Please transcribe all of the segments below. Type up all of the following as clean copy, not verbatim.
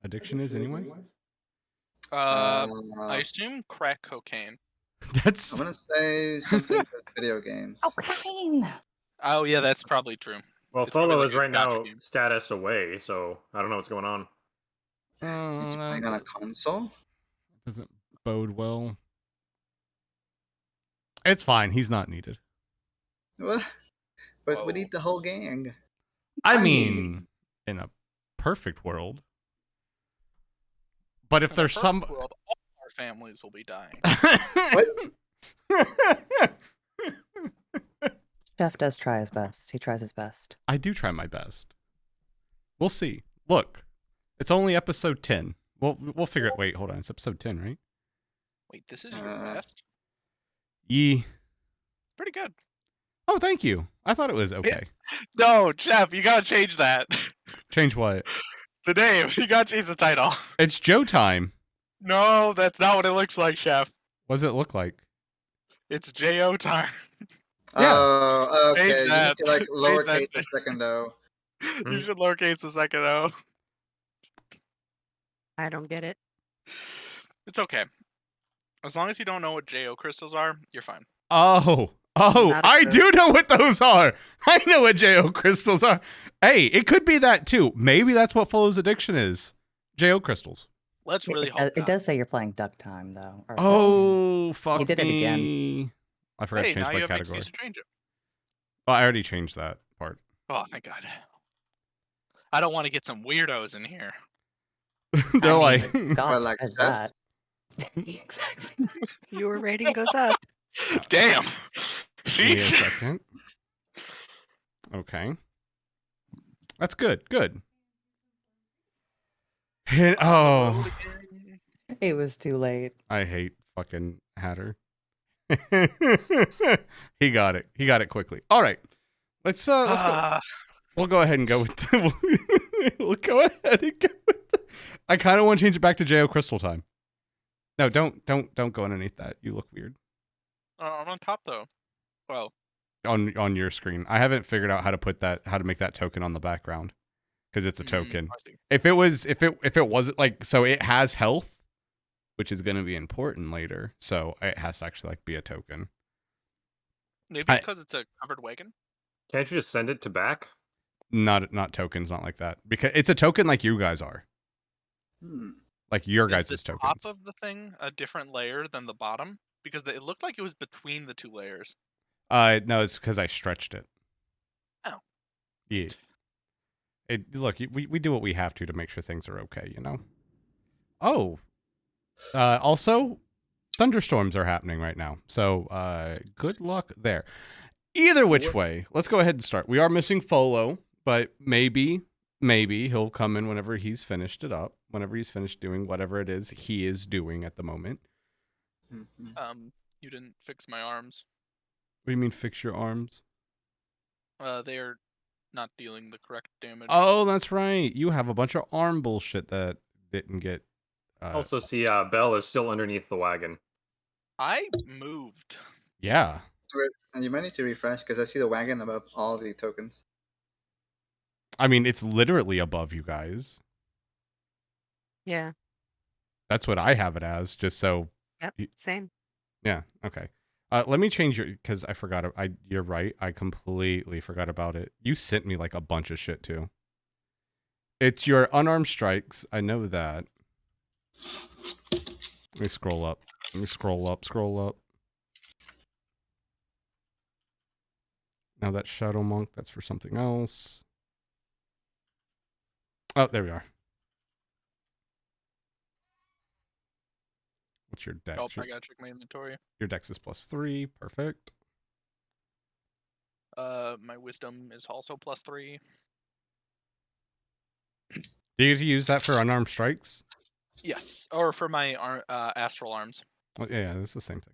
addiction is, anyways? I assume crack cocaine. That's. I'm gonna say something with video games. Cocaine. Oh yeah, that's probably true. Well, It's probably Folo like is a right now costume. status away, so I don't know what's going on. It's playing on a console. Doesn't bode well. It's fine. He's not needed. What? But Whoa. would eat the whole gang. I mean, in a perfect world. But if In a there's some. perfect world, all our families will be dying. Chef does try his best. He tries his best. I do try my best. We'll see. Look, it's only episode 10. We'll figure it. Wait, hold on. It's episode 10, right? Wait, this is your best? Yee. Pretty good. Oh, thank you. I thought it was okay. No, Jeff, you gotta change that. Change what? The name. You gotta change the title. It's Joe time. No, that's not what it looks like, Chef. What does it look like? It's J.O. time. Yeah. Oh, okay. Change You that. need to like Change lowercase that. the second O. You should lowercase the second O. I don't get it. It's okay. As long as you don't know what J.O. crystals are, you're fine. Oh, Not a I clue. do know what those are. I know what J.O. crystals are. Hey, it could be that too. Maybe that's what Folo's addiction is. J.O. crystals. Let's really It, hope it not. does say you're playing duck time though. or- Oh, fuck You did it me. again. I forgot Hey, to change now my you have an category. excuse to change it. Oh, I already changed that part. Oh, thank God. I don't want to get some weirdos in here. They're I like, mean, God like forbid that. that. Exactly. Viewer rating goes up. Damn. give me a Sheesh. second. Okay. That's good. Good. Oh, It was too late. I hate fucking Hatter. He got it. He got it quickly. All right. Let's go. We'll go ahead and go with we'll go ahead and go with I kind of want to change it back to J.O. Crystal time. No, don't go underneath that. You look weird. I'm on top though. Well, On your screen. I haven't figured out how to make that token on the background because it's a token. I see. If it wasn't like, so it has health, which is going to be important later. So it has to actually like be a token. Maybe because it's a covered wagon. Can't you just send it to back? Not tokens, not like that. Because it's a token like you guys are. Like your guys' Is the tokens. top of the thing a different layer than the bottom? Because it looked like it was between the two layers. No, it's because I stretched it. Oh. Yeah. Look, we do what we have to make sure things are okay, you know? Oh. Also, thunderstorms are happening right now. So, good luck there. Either which way, let's go ahead and start. We are missing Folo, but maybe he'll come in whenever he's finished it up, whenever he's finished doing whatever it is he is doing at the moment. You didn't fix my arms. What do you mean fix your arms? They are not dealing the correct damage. Oh, that's right. You have a bunch of arm bullshit that didn't get... Also see Belle is still underneath the wagon. I moved. Yeah. And you might need to refresh because I see the wagon above all the tokens. I mean, it's literally above you guys. Yeah. That's what I have it as, just so... Yep. Same. Yeah, okay. Let me change your... Because I forgot... You're right. I completely forgot about it. You sent me, like, a bunch of shit, too. It's your unarmed strikes. I know that. Let me scroll up. Scroll up. Now that Shadow Monk, that's for something else. Oh, there we are. What's your dex? Oh, I gotta check my inventory. Your dex is +3. Perfect. My wisdom is also +3. Do you get to use that for unarmed strikes? Yes, or for my astral arms. Well, yeah, it's the same thing.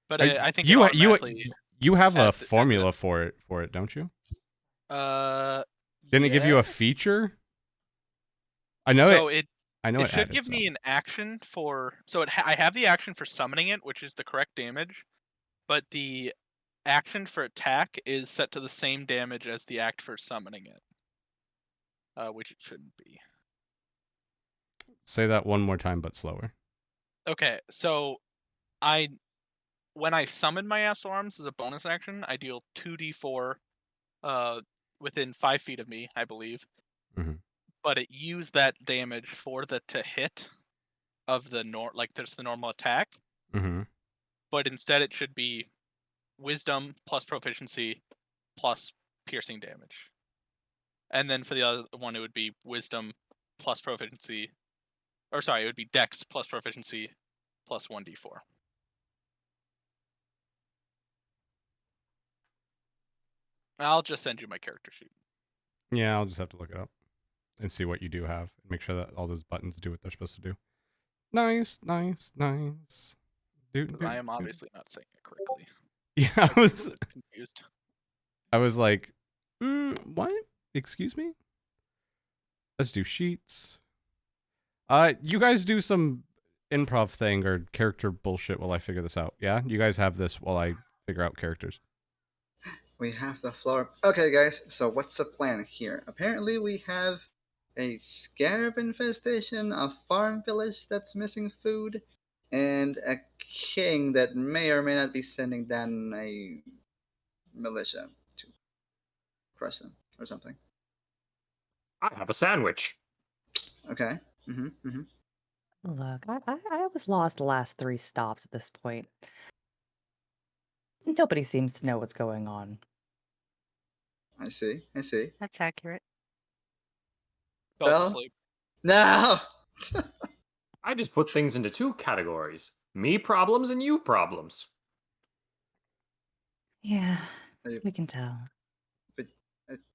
But I- I think you it automatically... You have a at the- formula for it, don't you? Didn't it give you yeah. a feature? I know So it should added give some. me an action for... So I have the action for summoning it, which is the correct damage. But the action for attack is set to the same damage as the act for summoning it. Which it shouldn't be. Say that one more time, but slower. Okay, so when I summon my Astral Arms as a bonus action, I deal 2d4 within 5 feet of me, I believe. Mhm. But it used that damage for the to hit of the there's the normal attack. Mm-hmm. But instead it should be Wisdom plus Proficiency plus piercing damage. And then for the other one, it would be Wisdom plus Proficiency. Or sorry, it would be Dex plus Proficiency plus 1d4. I'll just send you my character sheet. Yeah, I'll just have to look it up and see what you do have. Make sure that all those buttons do what they're supposed to do. Nice, nice, nice. I am obviously not saying it correctly. Yeah, I'm confused. I was like, what? Excuse me? Let's do sheets. You guys do some improv thing or character bullshit while I figure this out. Yeah, you guys have this while I figure out characters. We have the floor. Okay, guys, so what's the plan here? Apparently, we have a scarab infestation, a farm village that's missing food, and a king that may or may not be sending down a militia to crush them or something. I have a sandwich. Okay. Mm-hmm. Look, I was lost the last 3 stops at this point. Nobody seems to know what's going on. I see. That's accurate. Bell's Bell? asleep. No! I just put things into 2 categories. Me problems and you problems. Yeah, Are you- we can tell. But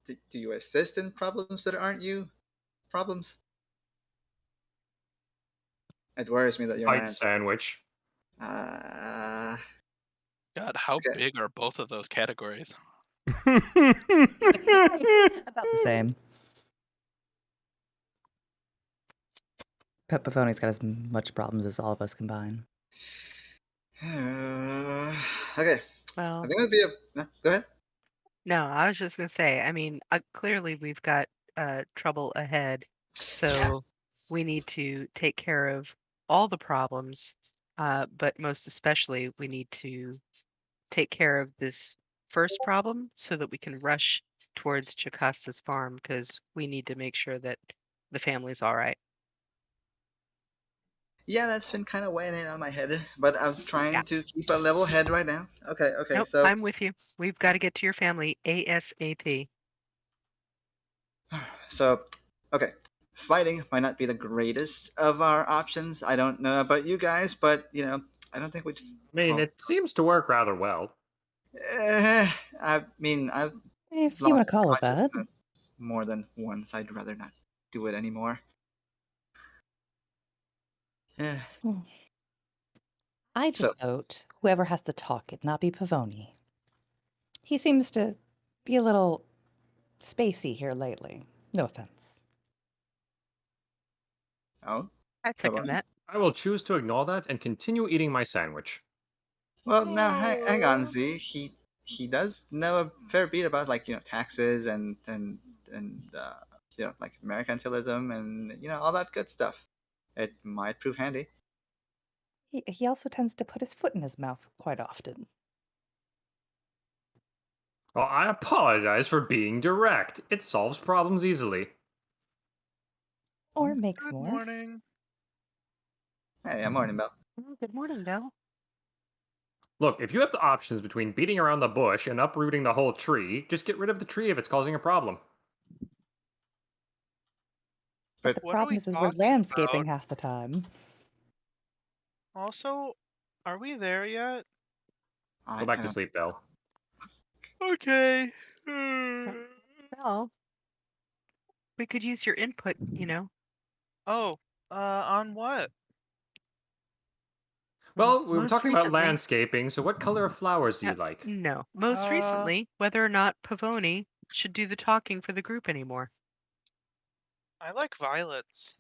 do you assist in problems that aren't you problems? It worries me that you're Bite not. sandwich. God, how Okay. big are both of those categories? About the same. Pavoni's got as much problems as all of us combined. Okay. Well, I think it'd be a. No, go ahead. no, I was just gonna say. I mean, clearly we've got trouble ahead, so we need to take care of all the problems. But most especially, we need to take care of this first problem so that we can rush towards Jocasta's farm because we need to make sure that the family's all right. Yeah, that's been kind of weighing in on my head, but I'm trying Yeah. to keep a level head right now. Okay. Nope, So, I'm with you. We've got to get to your family ASAP. okay. Fighting might not be the greatest of our options. I don't know about you guys, but I don't think we'd. I mean, Well, it seems to work rather well. I mean, I've If you want lost to call it that. consciousness more than once. I'd rather not do it anymore. Yeah. I just vote whoever has to talk it, not be Pavoni. He seems to be a little spacey here lately. No offense. Oh. I second Pavoni? that. I will choose to ignore that and continue eating my sandwich. Well, now hang on, Z. He does know a fair bit about taxes and like mercantilism and all that good stuff. It might prove handy. He also tends to put his foot in his mouth quite often. Well, I apologize for being direct. It solves problems easily. Or makes Good more. morning. Hey, I'm morning, Bell. Oh, good morning, Belle. Look, if you have the options between beating around the bush and uprooting the whole tree, just get rid of the tree if it's causing a problem. But the What are problem we is we're talking landscaping about? half the time. Also, are we there yet? I Go back to don't- sleep, Belle. Okay. Belle, we could use your input, Oh, on what? Well, we were most talking about recently- landscaping, so what color of flowers do you like? No, most Uh, recently, whether or not Pavoni should do the talking for the group anymore. I like violets.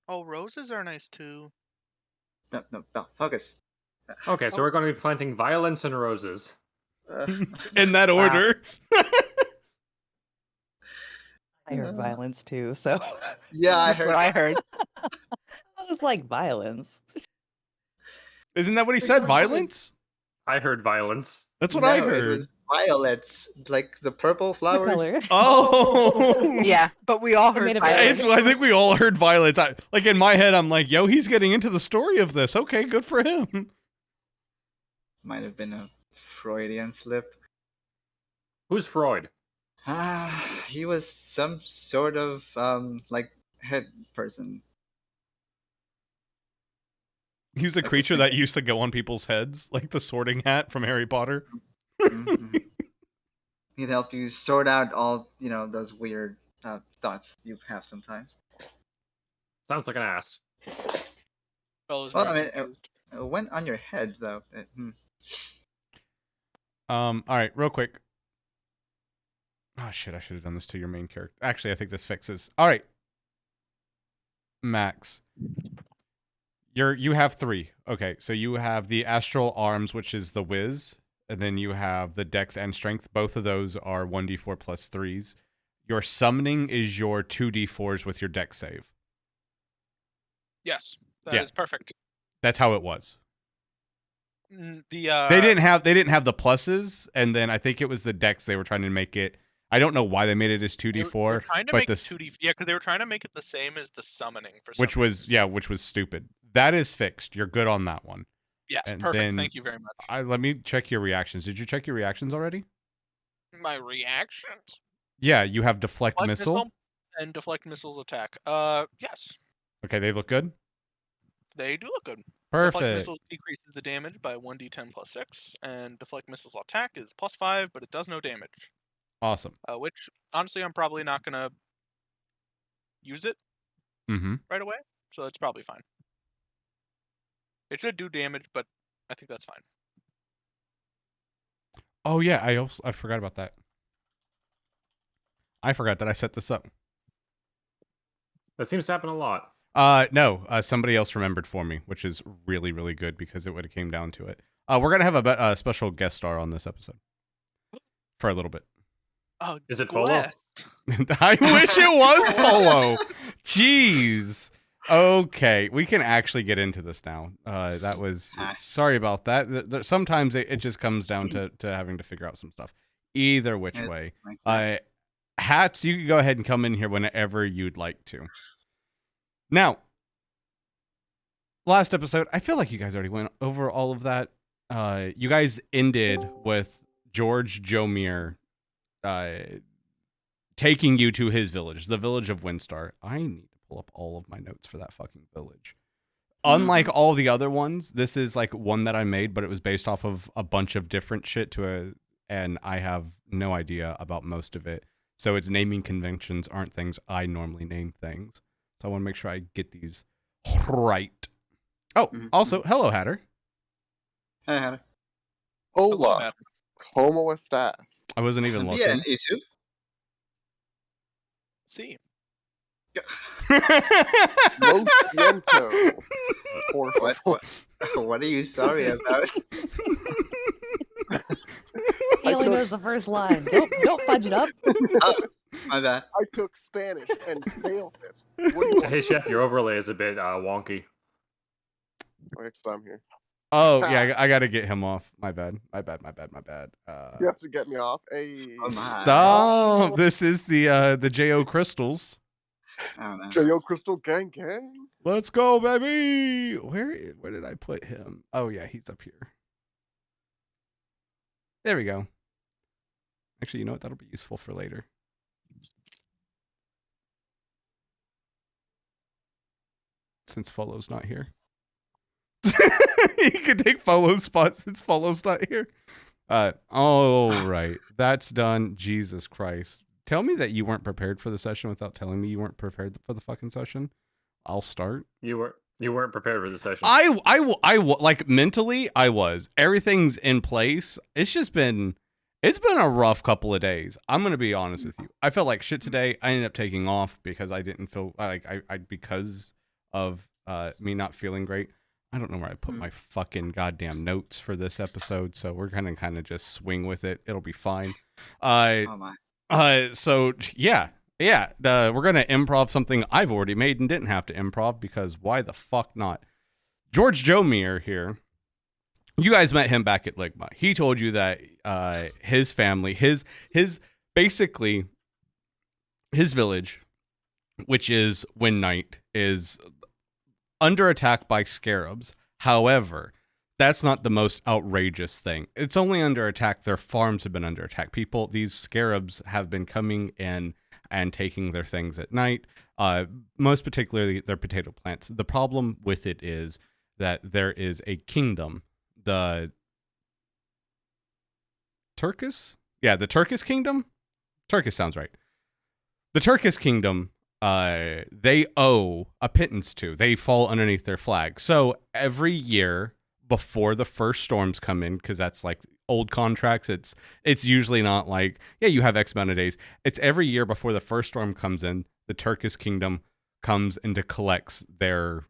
Oh, roses are nice too. No, Bell, focus. Okay, so we're going to be planting violets and roses. In that Wow. order. I heard violence too, so Yeah, I That's heard. what I heard. I was like violence. Isn't that what he Like, said? don't have it. Violence? I heard violence. That's what I No, it was heard. violets, like the purple The flowers. color. Oh. Yeah, but we all They heard made it violence. I think we all heard violence. Like in my head, I'm like, yo, he's getting into the story of this. Okay, good for him. Might have been a Freudian slip. Who's Freud? He was some sort of like head person. He was a creature that used to go on people's heads, like the sorting hat from Harry Potter. Mhm. He'd help you sort out all those weird thoughts you have sometimes. Sounds like an ass. Fellas Well, are I mean, confused. it went on your head though. All right, real quick. Oh shit, I should have done this to your main character. Actually, I think this fixes. All right. Max. You have 3. Okay, so you have the astral arms, which is the whiz, and then you have the dex and strength. Both of those are 1d4 plus 3s. Your summoning is your 2d4s with your dex save. Yes, that is Yeah. perfect. That's how it was. The They didn't have the pluses, and then I think it was the dex they were trying to make it. I don't know why they made it as they were 2d4, trying to but make this, it 2D. Yeah, because they were trying to make it the same as the summoning for some which was stupid. That is fixed. You're good on that one. Yes, and perfect. then Thank you very much. Let me check your reactions. Did you check your reactions already? My reactions. Yeah, you have deflect Deflect missile. and deflect missiles attack. Yes, Okay, they look good. they do look good. Deflect Perfect. missiles decreases the damage by 1d10 plus 6, and deflect missiles attack is plus 5, but it does no damage. Awesome. Which honestly, I'm probably not gonna use it Mm-hmm. right away, so that's probably fine. It should do damage, but I think that's fine. Oh yeah, I forgot about that. I forgot that I set this up. That seems to happen a lot. No, somebody else remembered for me, which is really, really good because it would have came down to it. We're gonna have a special guest star on this episode for a little bit. Oh, Is it Folo? Blessed. I wish it was Folo. Jeez. Okay, we can actually get into this now. That was sorry about that. Sometimes it just comes down to having to figure out some stuff. Either which way, Hats, you can go ahead and come in here whenever you'd like to. Now, last episode, I feel like you guys already went over all of that. You guys ended with George Jomir taking you to his village, the village of Windstar. I need to pull up all of my notes for that fucking village. Unlike all the other ones, this is like one that I made, but it was based off of a bunch of different shit and I have no idea about most of it. So its naming conventions aren't things I normally name things. So I want to make sure I get these right. Oh, also, hello, Hatter. Hey, Hatter. Hola. ¿Cómo estás? I wasn't even looking. Yeah, you too. See. Lo siento. Por favor. What are you sorry about? He only knows the first line. Don't fudge it up. Oh, my bad. I took Spanish and failed it. What do you want? Hey, Chef, your overlay is a bit wonky. Okay, 'cause I'm here. Oh, yeah, I got to get him off. My bad. He has to get me off. Hey. Oh, my. Stop. This is the J.O. Crystals. I don't know. J.O. Crystal Gang Gang. Let's go, baby. Where did I put him? Oh, yeah, he's up here. There we go. Actually, you know what? That'll be useful for later. Since Folo's not here. He could take Folo's spot since Folo's not here. All right. That's done. Jesus Christ. Tell me that you weren't prepared for the session without telling me you weren't prepared for the fucking session. I'll start. You weren't prepared for the session. I like mentally I was. Everything's in place. It's been a rough couple of days. I'm going to be honest with you. I felt like shit today. I ended up taking off because I didn't feel like I because of me not feeling great. I don't know where I put my fucking goddamn notes for this episode, so we're gonna kind of just swing with it. It'll be fine. Oh my. So yeah, Yeah, we're going to improv something I've already made and didn't have to improv because why the fuck not? George Jomir here. You guys met him back at Ligma. He told you that his family, his basically his village, which is Wind Knight, is under attack by scarabs. However, that's not the most outrageous thing. It's only under attack. Their farms have been under attack. These scarabs have been coming in and taking their things at night, most particularly their potato plants. The problem with it is that there is a kingdom, the Turkish? Yeah, the Turkish kingdom? Turkish sounds right. The Turkish kingdom, they owe a pittance to. They fall underneath their flag. So every year before the first storms come in, because that's like old contracts, it's usually not like, yeah, you have X amount of days. It's every year before the first storm comes in, the Turkish kingdom comes and collects their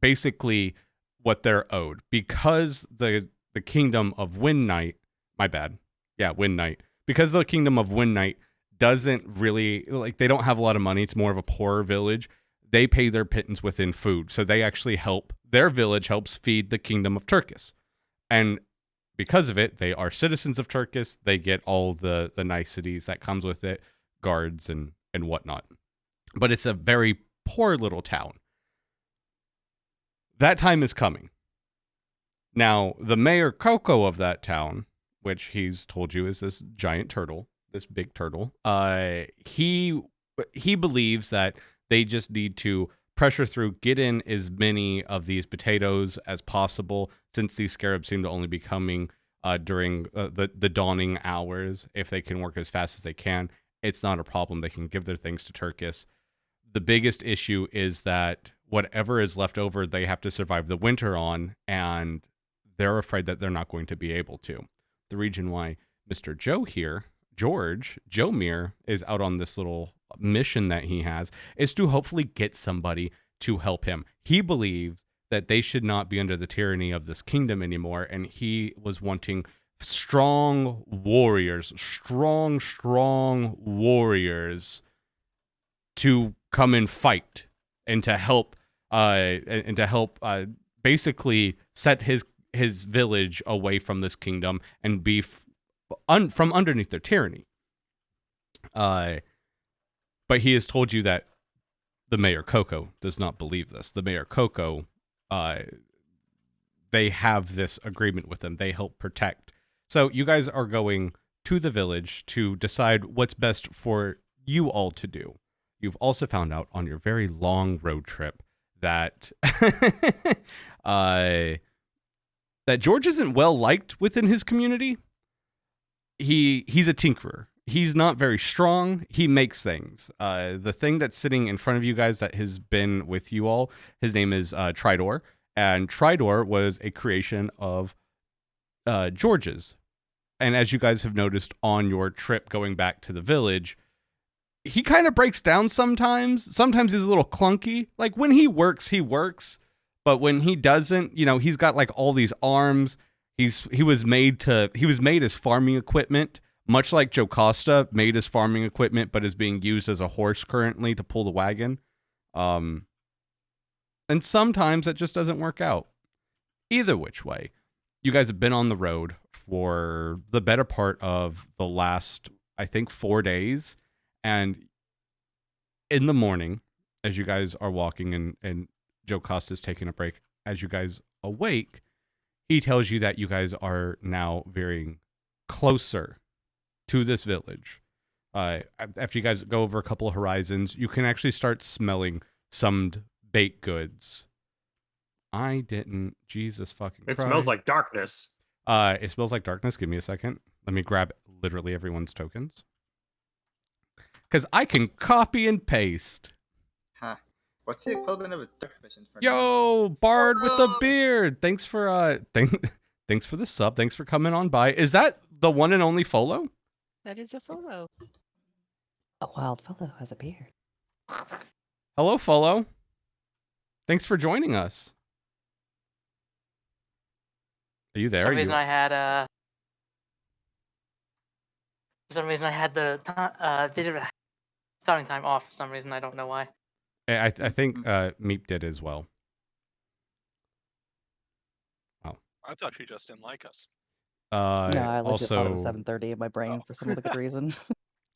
basically what they're owed, because the kingdom of Wind Knight, my bad, yeah, Wind Knight, because the kingdom of Wind Knight doesn't really, like, they don't have a lot of money. It's more of a poorer village. They pay their pittance within food, so they actually help. Their village helps feed the kingdom of Turkis, and because of it, they are citizens of Turkis. They get all the niceties that comes with it, guards and whatnot. But it's a very poor little town. That time is coming. Now, the mayor Coco of that town, which he's told you is this giant turtle, this big turtle, he believes that they just need to pressure through, get in as many of these potatoes as possible, since these scarabs seem to only be coming during the dawning hours. If they can work as fast as they can, it's not a problem. They can give their things to Turkis. The biggest issue is that whatever is left over, they have to survive the winter on, and they're afraid that they're not going to be able to. The reason why Mr. Joe here, George Jomir, is out on this little mission that he has is to hopefully get somebody to help him. He believes that they should not be under the tyranny of this kingdom anymore, and he was wanting strong warriors to come and fight and to help basically set his village away from this kingdom and be from underneath their tyranny. But he has told you that the Mayor Coco does not believe this. The Mayor Coco, they have this agreement with them. They help protect. So you guys are going to the village to decide what's best for you all to do. You've also found out on your very long road trip that that George isn't well liked within his community. He's a tinkerer. He's not very strong. He makes things. The thing that's sitting in front of you guys that has been with you all, his name is Tridor, and Tridor was a creation of George's. And as you guys have noticed on your trip going back to the village, he kind of breaks down sometimes. Sometimes he's a little clunky. Like when he works, but when he doesn't, he's got like all these arms. He was made as farming equipment, much like Jocasta made as farming equipment, but is being used as a horse currently to pull the wagon. And sometimes that just doesn't work out. Either which way, you guys have been on the road for the better part of the last, I think, 4 days. And in the morning, as you guys are walking and Jocasta's taking a break, as you guys awake, he tells you that you guys are now veering closer to this village. After you guys go over a couple of horizons, you can actually start smelling some baked goods. Jesus fucking Christ. It smells like darkness. It smells like darkness. Give me a second. Let me grab literally everyone's tokens. Because I can copy and paste. Huh. What's the equivalent of a dark vision for Yo, Bard with the beard. Thanks for thanks for the sub. Thanks for coming on by. Is that the one and only Folo? That is a Folo. A wild fellow has a beard. Hello, Folo. Thanks for joining us. Are you there? For some reason I had the starting time off for some reason. I don't know why. I think Meep did as well. I thought she just didn't like us. No, I legit thought it was Also, 7:30 in my brain for some other good reason.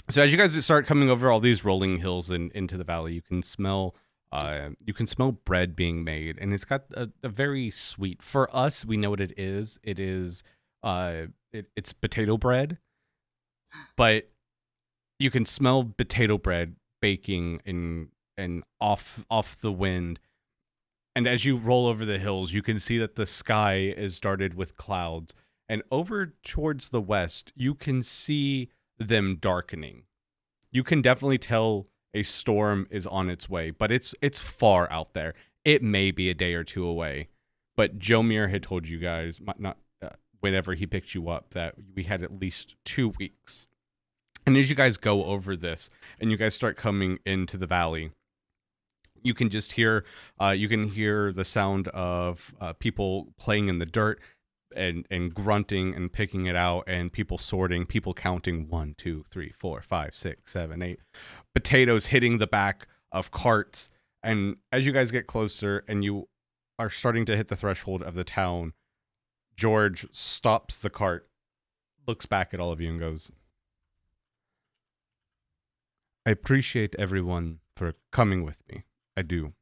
so as you guys start coming over all these rolling hills and into the valley, you can smell bread being made, and it's got a very sweet. For us, we know what it is. It is it's potato bread, but you can smell potato bread baking and off the wind. And as you roll over the hills, you can see that the sky is started with clouds. And over towards the west, you can see them darkening. You can definitely tell a storm is on its way, but it's far out there. It may be a day or two away. But Jomir had told you guys, whenever he picked you up, that we had at least 2 weeks. And as you guys go over this, and you guys start coming into the valley, you can just hear, the sound of people playing in the dirt and grunting and picking it out, and people sorting, people counting 1, 2, 3, 4, 5, 6, 7, 8 potatoes hitting the back of carts. And as you guys get closer and you are starting to hit the threshold of the town, George stops the cart, looks back at all of you, and goes, "I appreciate everyone for coming with me. I do.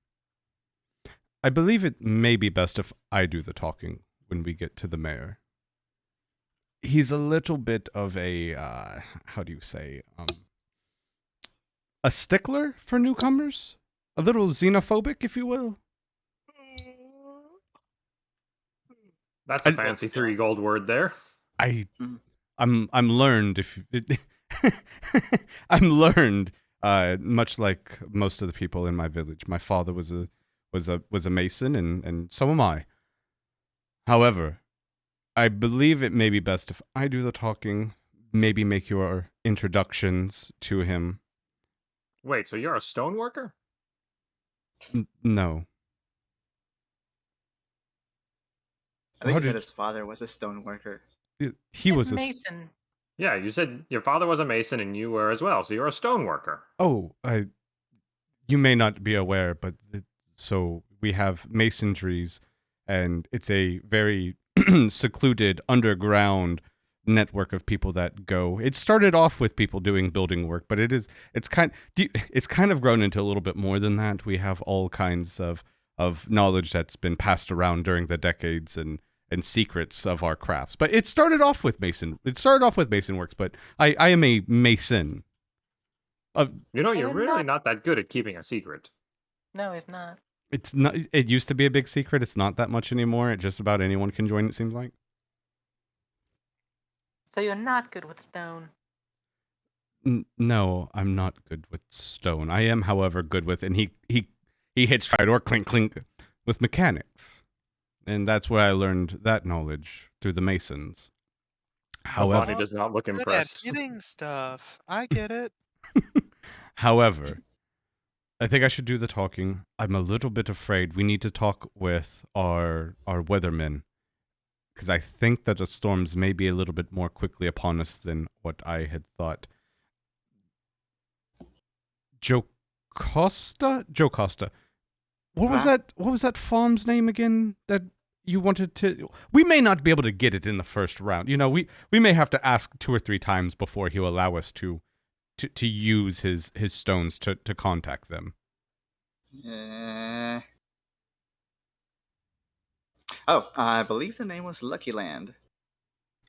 I believe it may be best if I do the talking when we get to the mayor. He's a little bit of a, how do you say, a stickler for newcomers? A little xenophobic, if you will." That's a fancy 3 gold word there. I'm learned I'm learned, much like most of the people in my village. My father was a mason, and so am I. However, I believe it may be best if I do the talking, maybe make your introductions to him. Wait, so you're a stoneworker? No. I think he said his father was a stoneworker. He was a mason. Yeah, you said your father was a mason and you were as well, so you're a stoneworker. Oh, you may not be aware, but so we have masonries, and it's a very secluded underground network of people that go. It started off with people doing building work, but it's kind of grown into a little bit more than that. We have all kinds of knowledge that's been passed around during the decades and secrets of our crafts. But it started off with mason works, but I am a mason. You're really not that good at keeping a secret. No, it's not. It's not. It used to be a big secret. It's not that much anymore. Just about anyone can join, it seems like. So you're not good with stone? No, I'm not good with stone. I am, however, good with, and he hits Tridor clink clink with mechanics. And that's where I learned that knowledge, through the masons. However, Pavoni does not look Good impressed. at getting stuff. I get it. However, I think I should do the talking. I'm a little bit afraid we need to talk with our weathermen, because I think that the storms may be a little bit more quickly upon us than what I had thought. Jocasta? What was that farm's name again that you wanted to... We may not be able to get it in the first round. You know, we may have to ask 2 or 3 times before he'll allow us to use his stones to contact them. Oh, I believe the name was Lucky Land.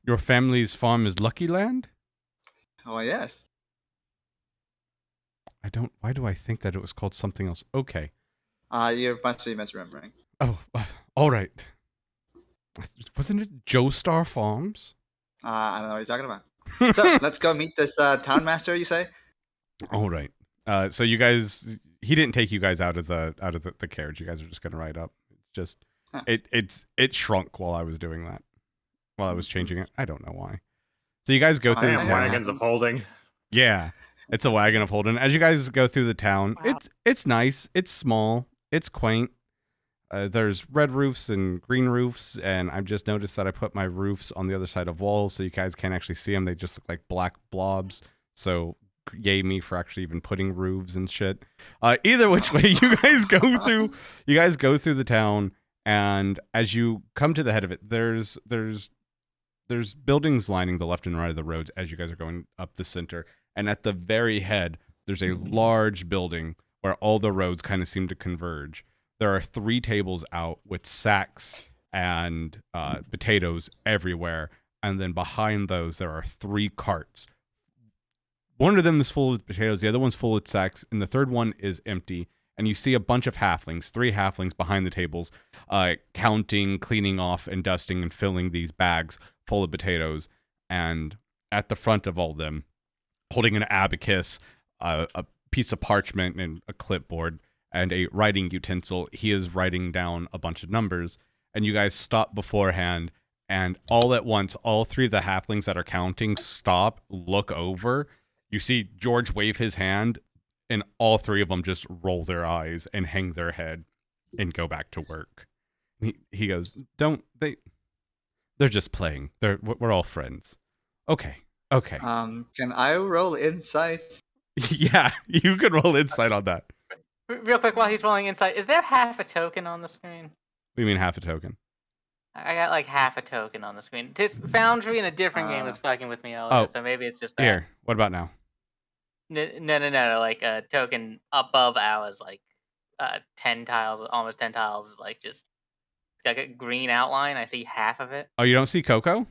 Your family's farm is Lucky Land? Oh, yes. Why do I think that it was called something else? Okay. You must be misremembering. Oh, all right. Wasn't it Joestar Farms? I don't know what you're talking about. So, let's go meet this town master, you say? All right. So you guys, he didn't take you guys out of the carriage. You guys are just gonna ride up. It's just, it shrunk while I was doing that. While I was changing it. I don't know why. So you guys go through the town. Wagons of holding. Yeah. It's a wagon of holding. As you guys go through the town, Wow. It's nice. It's small. It's quaint. There's red roofs and green roofs, and I've just noticed that I put my roofs on the other side of walls, so you guys can't actually see them. They just look like black blobs. So yay me for actually even putting roofs and shit. Either which way, you guys go through the town, and as you come to the head of it, there's buildings lining the left and right of the roads as you guys are going up the center. And at the very head, there's a large building where all the roads kind of seem to converge. There are 3 tables out with sacks and potatoes everywhere. And then behind those, there are 3 carts. One of them is full of potatoes. The other one's full of sacks. And the third one is empty. And you see a bunch of halflings, 3 halflings behind the tables, counting, cleaning off, and dusting and filling these bags full of potatoes. And at the front of all of them, holding an abacus, a piece of parchment and a clipboard, and a writing utensil, he is writing down a bunch of numbers. And you guys stop beforehand, and all at once, all 3 of the halflings that are counting stop, look over. You see George wave his hand, and all 3 of them just roll their eyes and hang their head and go back to work. He goes, they're just playing. We're all friends. Okay. Can I roll insight? Yeah, you could roll insight on that. Real quick, while he's rolling insight, is there half a token on the screen? What do you mean half a token? I got like half a token on the screen. This Foundry in a different game was fucking with me earlier, so maybe it's just that. Here, what about now? No. Like a token above ours, like 10 tiles, almost 10 tiles, is like just it's got a green outline. I see half of it. Oh, you don't see Coco?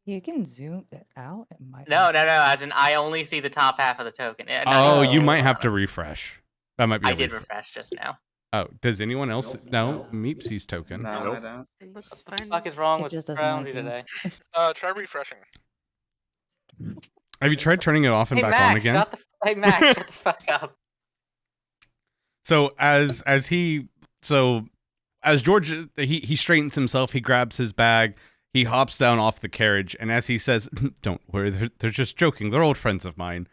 You can zoom it out. It might No. As in, I only see the top half of the token. Oh, you might have to refresh. That might be. I did refresh just now. Oh, does anyone else? No, Meep sees token. No, Nope. I don't. It looks What the fine. fuck is wrong It with just doesn't Foundry like you. today? Try refreshing. Have you tried turning it off and Hey back Max, on again? Hey Max, shut the fuck up. So as George he straightens himself, he grabs his bag, he hops down off the carriage, and as he says, "Don't worry, they're just joking. They're old friends of mine."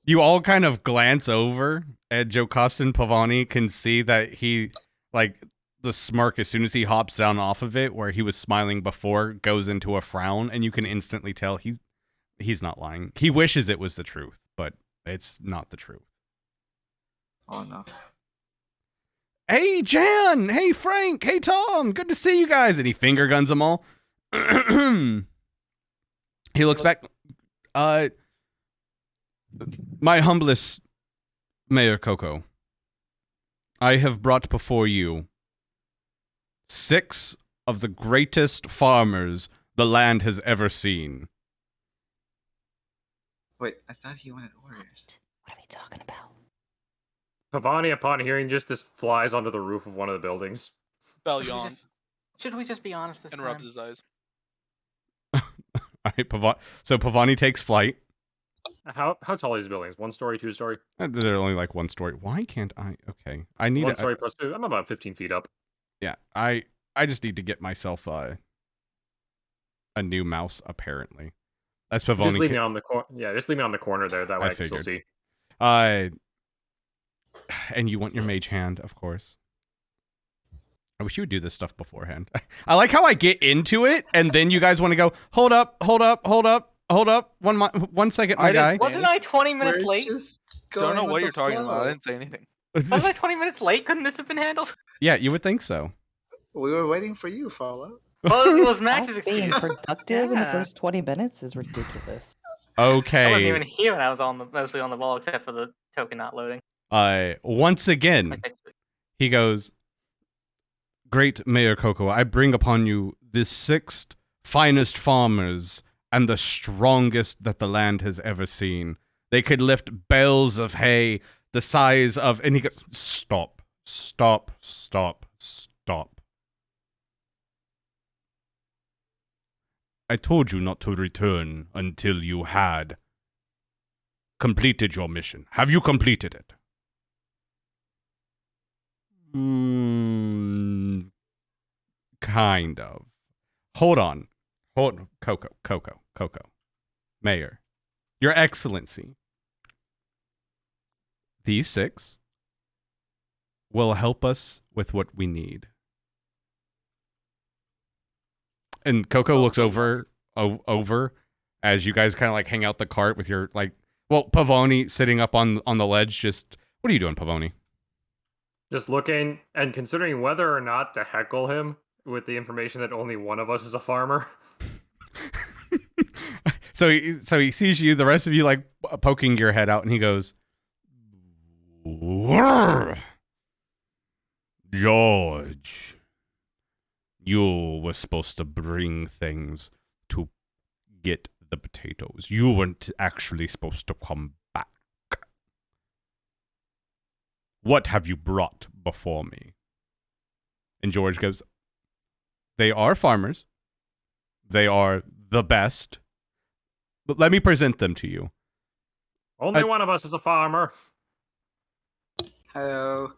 You all kind of glance over, and Jocasta and Pavoni can see that he, like, the smirk as soon as he hops down off of it, where he was smiling before, goes into a frown, and you can instantly tell he's not lying. He wishes it was the truth, but it's not the truth. Oh no. Hey, Jan! Hey, Frank! Hey, Tom! Good to see you guys! And he finger guns them all. He looks back. My humblest Mayor Coco, I have brought before you 6 of the greatest farmers the land has ever seen. Wait, I thought he wanted warriors. What are we talking about? Pavoni, upon hearing this flies onto the roof of one of the buildings. Bell yawns Should we just be honest this and time? rubs his eyes. All right, so Pavoni takes flight. How tall are these buildings? 1 story, 2 story? They're only like 1 story. Why can't I? Okay, I need 1 story plus 2. I'm about 15 feet up. Yeah, I just need to get myself a new mouse. Apparently, that's Pavoni. Just leave me on the corner. Yeah, just leave me on the corner there. That way I can still see. And you want your mage hand, of course. I wish you would do this stuff beforehand. I like how I get into it, and then you guys want to go, hold up. 1 second, my guy. Wasn't I 20 minutes We're late? just Don't going know with what the you're talking about. I flow. didn't say anything. Was I 20 minutes late? Couldn't this have been handled? Yeah, you would think so. We were waiting for you, Folo. Well, it was Max's Us being excuse. productive in the Yeah. first 20 minutes is ridiculous. I wasn't Okay. even here when I was mostly on the wall, except for the token not loading. Once again, he goes, Great Mayor Coco, I bring upon you the 6th finest farmers and the strongest that the land has ever seen. They could lift bales of hay the size of... And he goes, Stop. I told you not to return until you had completed your mission. Have you completed it? Kind of. Hold on. Coco. Mayor. Your Excellency. These 6 will help us with what we need. And Coco looks over as you guys kind of like hang out the cart with your like, Well, Pavoni sitting up on the ledge, just what are you doing, Pavoni? Just looking and considering whether or not to heckle him with the information that only one of us is a farmer. So he sees you, the rest of you like poking your head out, and he goes, "Whirr. George, you were supposed to bring things to get the potatoes. You weren't actually supposed to come back. What have you brought before me?" And George goes, "They are farmers. They are the best. But let me present them to you." Only one of us is a farmer. Hello.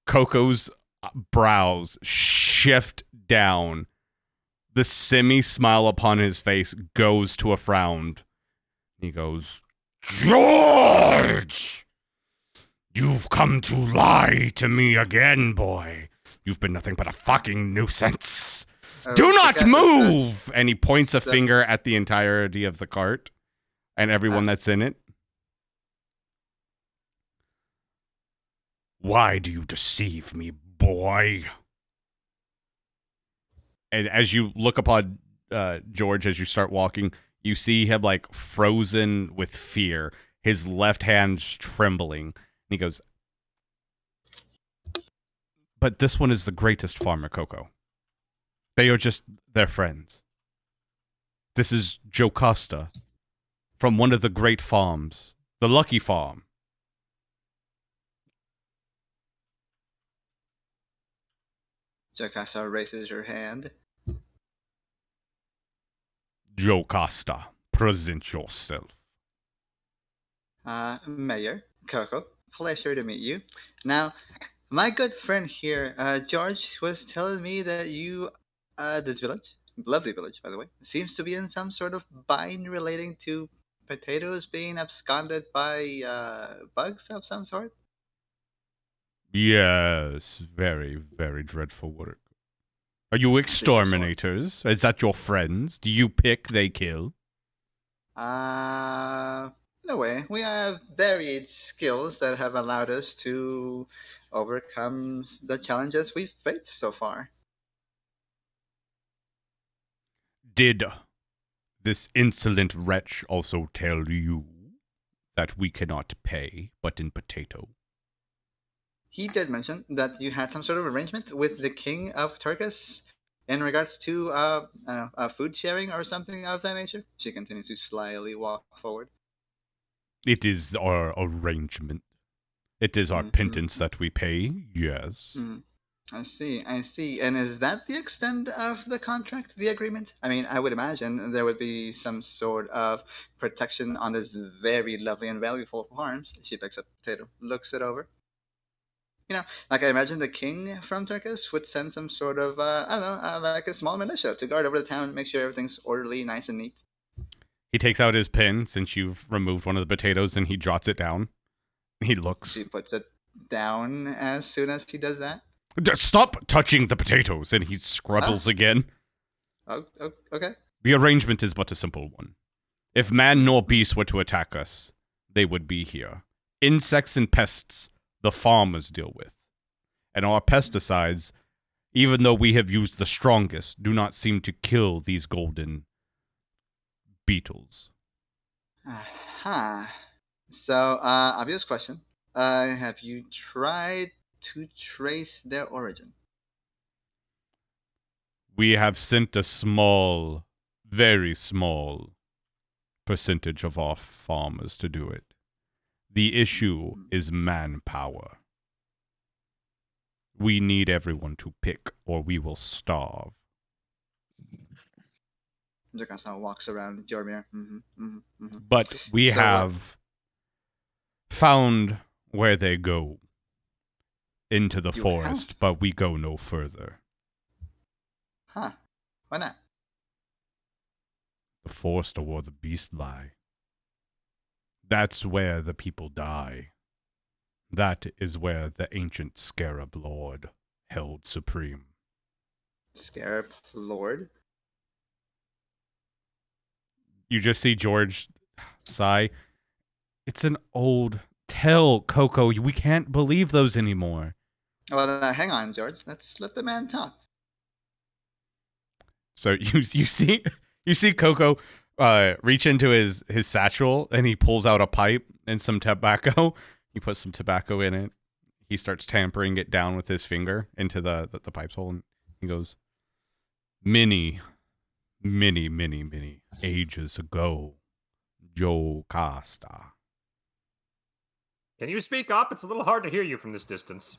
Coco's brows shift down. The semi-smile upon his face goes to a frown. He goes, "George! You've come to lie to me again, boy. You've been nothing but a fucking nuisance. Do not move!" And he points a finger at the entirety of the cart and everyone that's in it. "Why do you deceive me, boy?" And as you look upon George, as you start walking, you see him like frozen with fear, his left hand's trembling. And he goes, "But this one is the greatest farmer, Coco. They are just their friends. This is Jocasta from one of the great farms, the Lucky Farm." Jocasta raises her hand. "Jocasta, present yourself." Mayor, Coco, pleasure to meet you. Now, my good friend here, George, was telling me that you, this village, lovely village, by the way, seems to be in some sort of bind relating to potatoes being absconded by bugs of some sort. "Yes, very, very dreadful work. Are you exterminators? Is that your friends? Do you pick, they kill?" In a way, we have varied skills that have allowed us to overcome the challenges we've faced so far. "Did this insolent wretch also tell you that we cannot pay but in potato?" He did mention that you had some sort of arrangement with the king of Turkus in regards to I don't know, food sharing or something of that nature. She continues to slyly walk forward. "It is our arrangement. It is our pittance that we pay, yes." I see. And is that the extent of the contract, the agreement? I mean, I would imagine there would be some sort of protection on this very lovely and valuable farms. She picks up a potato, looks it over. You know, like I imagine the king from Turkus would send some sort of, I don't know, like a small militia to guard over the town, make sure everything's orderly, nice and neat. He takes out his pen, since you've removed one of the potatoes, and he jots it down. He looks. He puts it down as soon as he does that. "Stop touching the potatoes!" And he scrabbles again. Oh, okay. "The arrangement is but a simple one. If man nor beast were to attack us, they would be here. Insects and pests, the farmers deal with. And our pesticides, even though we have used the strongest, do not seem to kill these golden beetles." Aha. So, obvious question. Have you tried to trace their origin? "We have sent a small, very small percentage of our farmers to do it. The issue is manpower. We need everyone to pick, or we will starve." Jocasta walks around Jormir. "But we have found where they go into the forest, but we go no further." Huh. Why not? "The forest are where the beasts lie. That's where the people die. That is where the ancient Scarab Lord held supreme." Scarab Lord? You just see George Sigh. It's an old tale, Coco. We can't believe those anymore. Well, hang on, George. Let's let the man talk. So you see Coco reach into his satchel and he pulls out a pipe and some tobacco. He puts some tobacco in it. He starts tampering it down with his finger into the pipe's hole, and he goes, many ages ago, Jocasta. Can you speak up? It's a little hard to hear you from this distance.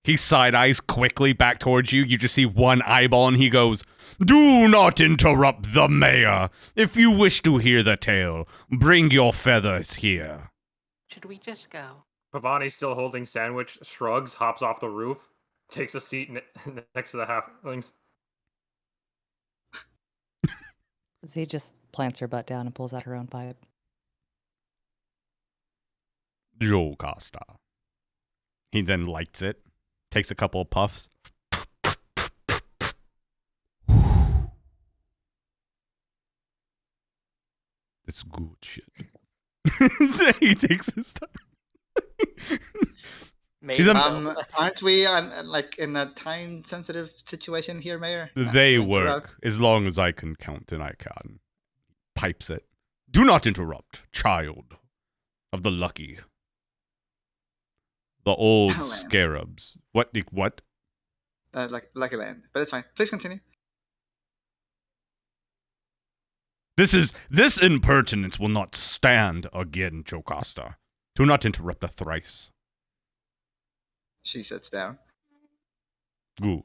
He side-eyes quickly back towards you. You just see one eyeball, and he goes, do not interrupt the mayor. If you wish to hear the tale, bring your feathers here. Should we just go? Pavoni, still holding sandwich, shrugs, hops off the roof, takes a seat next to the halflings. Z just plants her butt down and pulls out her own pipe. Jocasta. He then lights it, takes a couple of puffs. It's good shit. He takes his time. Maybe. Aren't we on like in a time-sensitive situation here, Mayor? They work as long as I can count, and I can. Pipes it. Do not interrupt, child of the lucky. The old Land. scarabs. What? Like Lucky Land, but it's fine. Please continue. This impertinence will not stand again, Jocasta. Do not interrupt a thrice. She sits down. Good.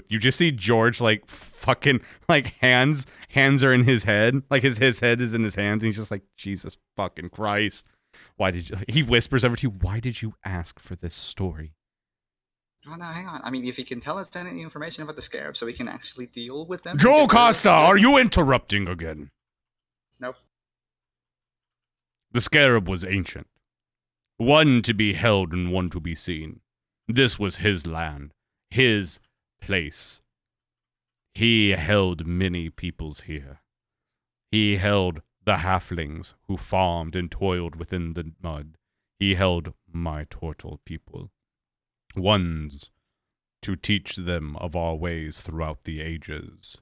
You just see George like fucking like hands are in his head. Like his head is in his hands, and he's just like, Jesus fucking Christ. Why did you, he whispers over to you, why did you ask for this story? Oh no, hang on. I mean, if you can tell us any information about the scarab so we can actually deal with them. Jocasta, are you interrupting again? Nope. The scarab was ancient. One to be held and one to be seen. This was his land, his place. He held many peoples here. He held the halflings who farmed and toiled within the mud. He held my turtle people. Ones to teach them of our ways throughout the ages.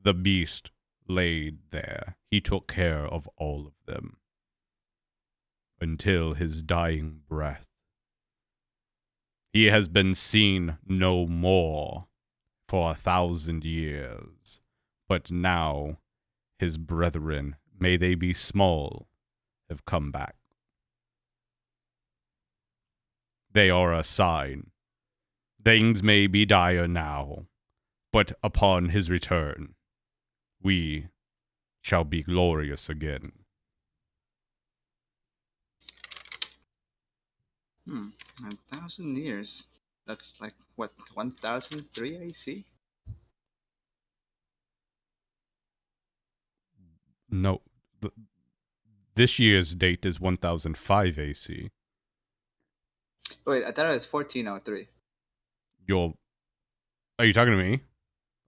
The beast laid there. He took care of all of them. Until his dying breath. He has been seen no more for 1,000 years. But now his brethren, may they be small, have come back. They are a sign. Things may be dire now, but upon his return, we shall be glorious again. 1,000 years. That's like, what, 1003 AC? No. This year's date is 1005 AC. Wait, I thought it was 1403. Are you talking to me?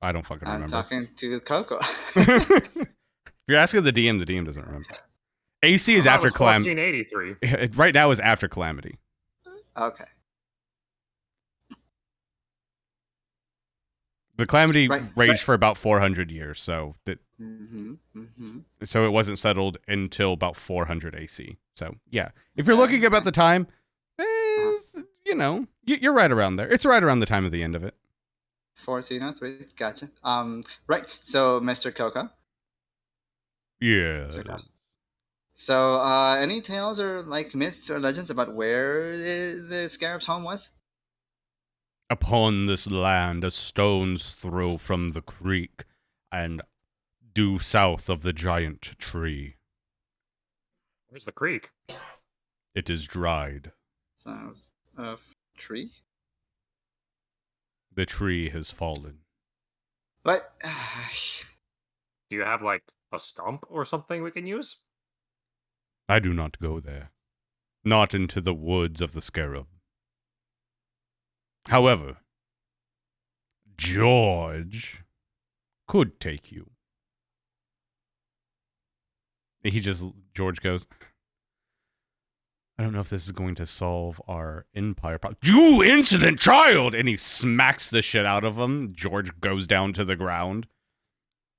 I don't fucking remember. I'm talking to Coco. If you're asking the DM doesn't remember. AC is after Calamity. 1483. Right now is after Calamity. Okay. The Calamity Right, raged right. for about 400 years, so so it wasn't settled until about 400 AC. So yeah, if you're looking about the time, you're right around there. It's right around the time of the end of it. 1403. Gotcha. Right. So, Mr. Coco. Yeah. So, any tales or like myths or legends about where the scarab's home was? Upon this land, a stone's throw from the creek, and due south of the giant tree. Where's the creek? It is dried. South of tree? The tree has fallen. What? Do you have like a stump or something we can use? I do not go there. Not into the woods of the scarab. However, George could take you. George goes, I don't know if this is going to solve our empire problem. You insolent child! And he smacks the shit out of him. George goes down to the ground.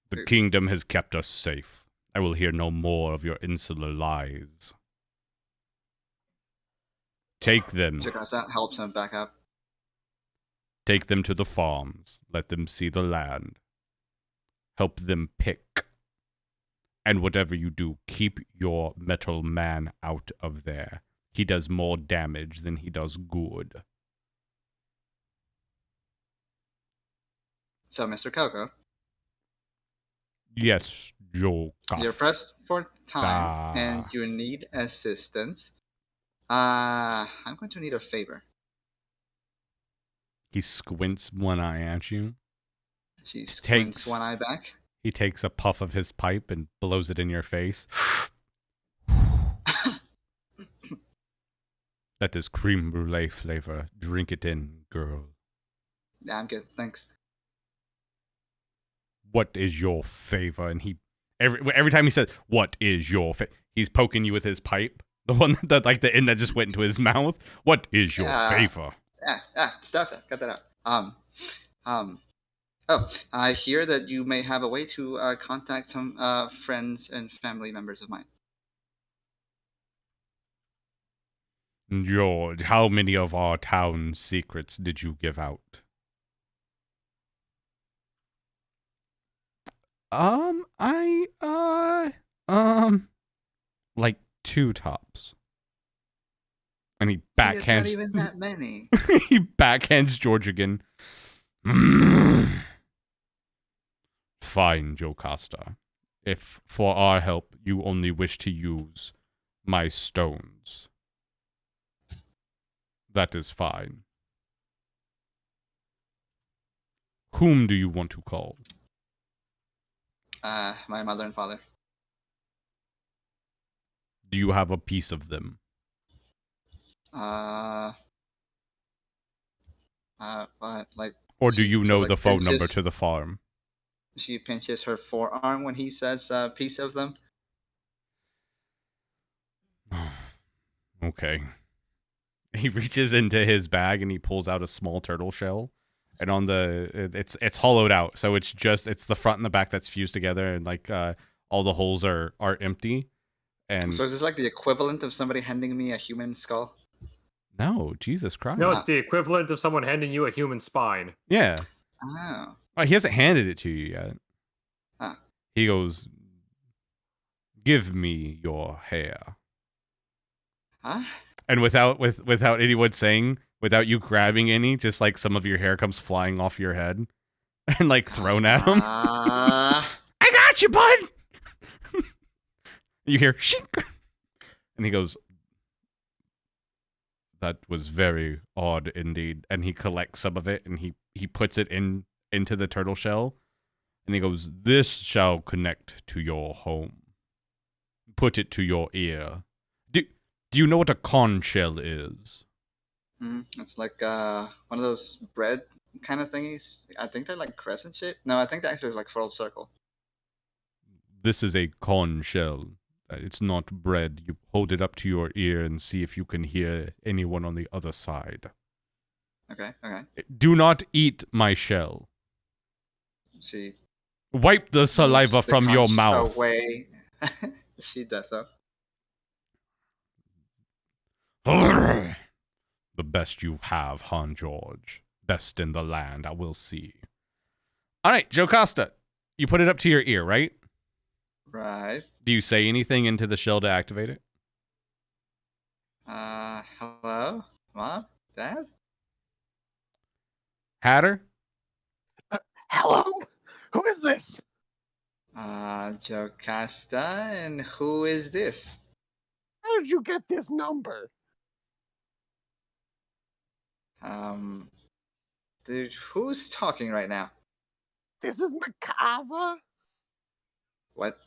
The kingdom has kept us safe. I will hear no more of your insular lies. Take them. Jocasta helps him back up. Take them to the farms. Let them see the land. Help them pick. And whatever you do, keep your metal man out of there. He does more damage than he does good. So, Mr. Coco, Yes, Jocasta. you're pressed for time and you need assistance. I'm going to need a favor. He squints one eye at you. She squints Takes- one eye back. He takes a puff of his pipe and blows it in your face. That is creme brulee flavor. Drink it in, girl. Yeah, I'm good. Thanks. What is your favor? And he every time he says, "What is your favor?" he's poking you with his pipe. The one that like the end that just went into his mouth. What is your favor? Stop that. Cut that out. Oh, I hear that you may have a way to contact some friends and family members of mine. George, how many of our town's secrets did you give out? Like 2 tops. And he backhands. It's not even that many. He backhands George again. Fine, Jocasta. If for our help you only wish to use my stones, that is fine. Whom do you want to call? My mother and father. Do you have a piece of them? Like. Or do you know like, the phone number pinches- to the farm? She pinches her forearm when he says a piece of them. Okay. He reaches into his bag and he pulls out a small turtle shell. And on the it's hollowed out, so it's the front and the back that's fused together, and like all the holes are empty. And So is this like the equivalent of somebody handing me a human skull? no, Jesus Christ. No, it's the equivalent of someone handing you a human spine. Yeah. Oh. Oh, he hasn't handed it to you yet. Ah. He goes, "Give me your hair." Huh? And without anyone saying, without you grabbing any, just like some of your hair comes flying off your head and like thrown at him. I got you, bud. You hear shink, and he goes, "That was very odd indeed." And he collects some of it and he puts it into the turtle shell, and he goes, "This shall connect to your home. Put it to your ear. Do you know what a conch shell is?" It's like one of those bread kind of thingies. I think they're like crescent shaped. No, I think they're actually like full circle. This is a conch shell. It's not bread. You hold it up to your ear and see if you can hear anyone on the other side. Okay. Do not eat my shell. She Wipe the saliva moves the from your conch mouth. away. She does so. The best you have, Han George. Best in the land, I will see. All right, Jocasta, you put it up to your ear, right? Right. Do you say anything into the shell to activate it? Hello? Mom? Dad? Hatter? Hello? Who is this? Jocasta, and who is this? How did you get this number? Dude, who's talking right now? This is Macabre? What?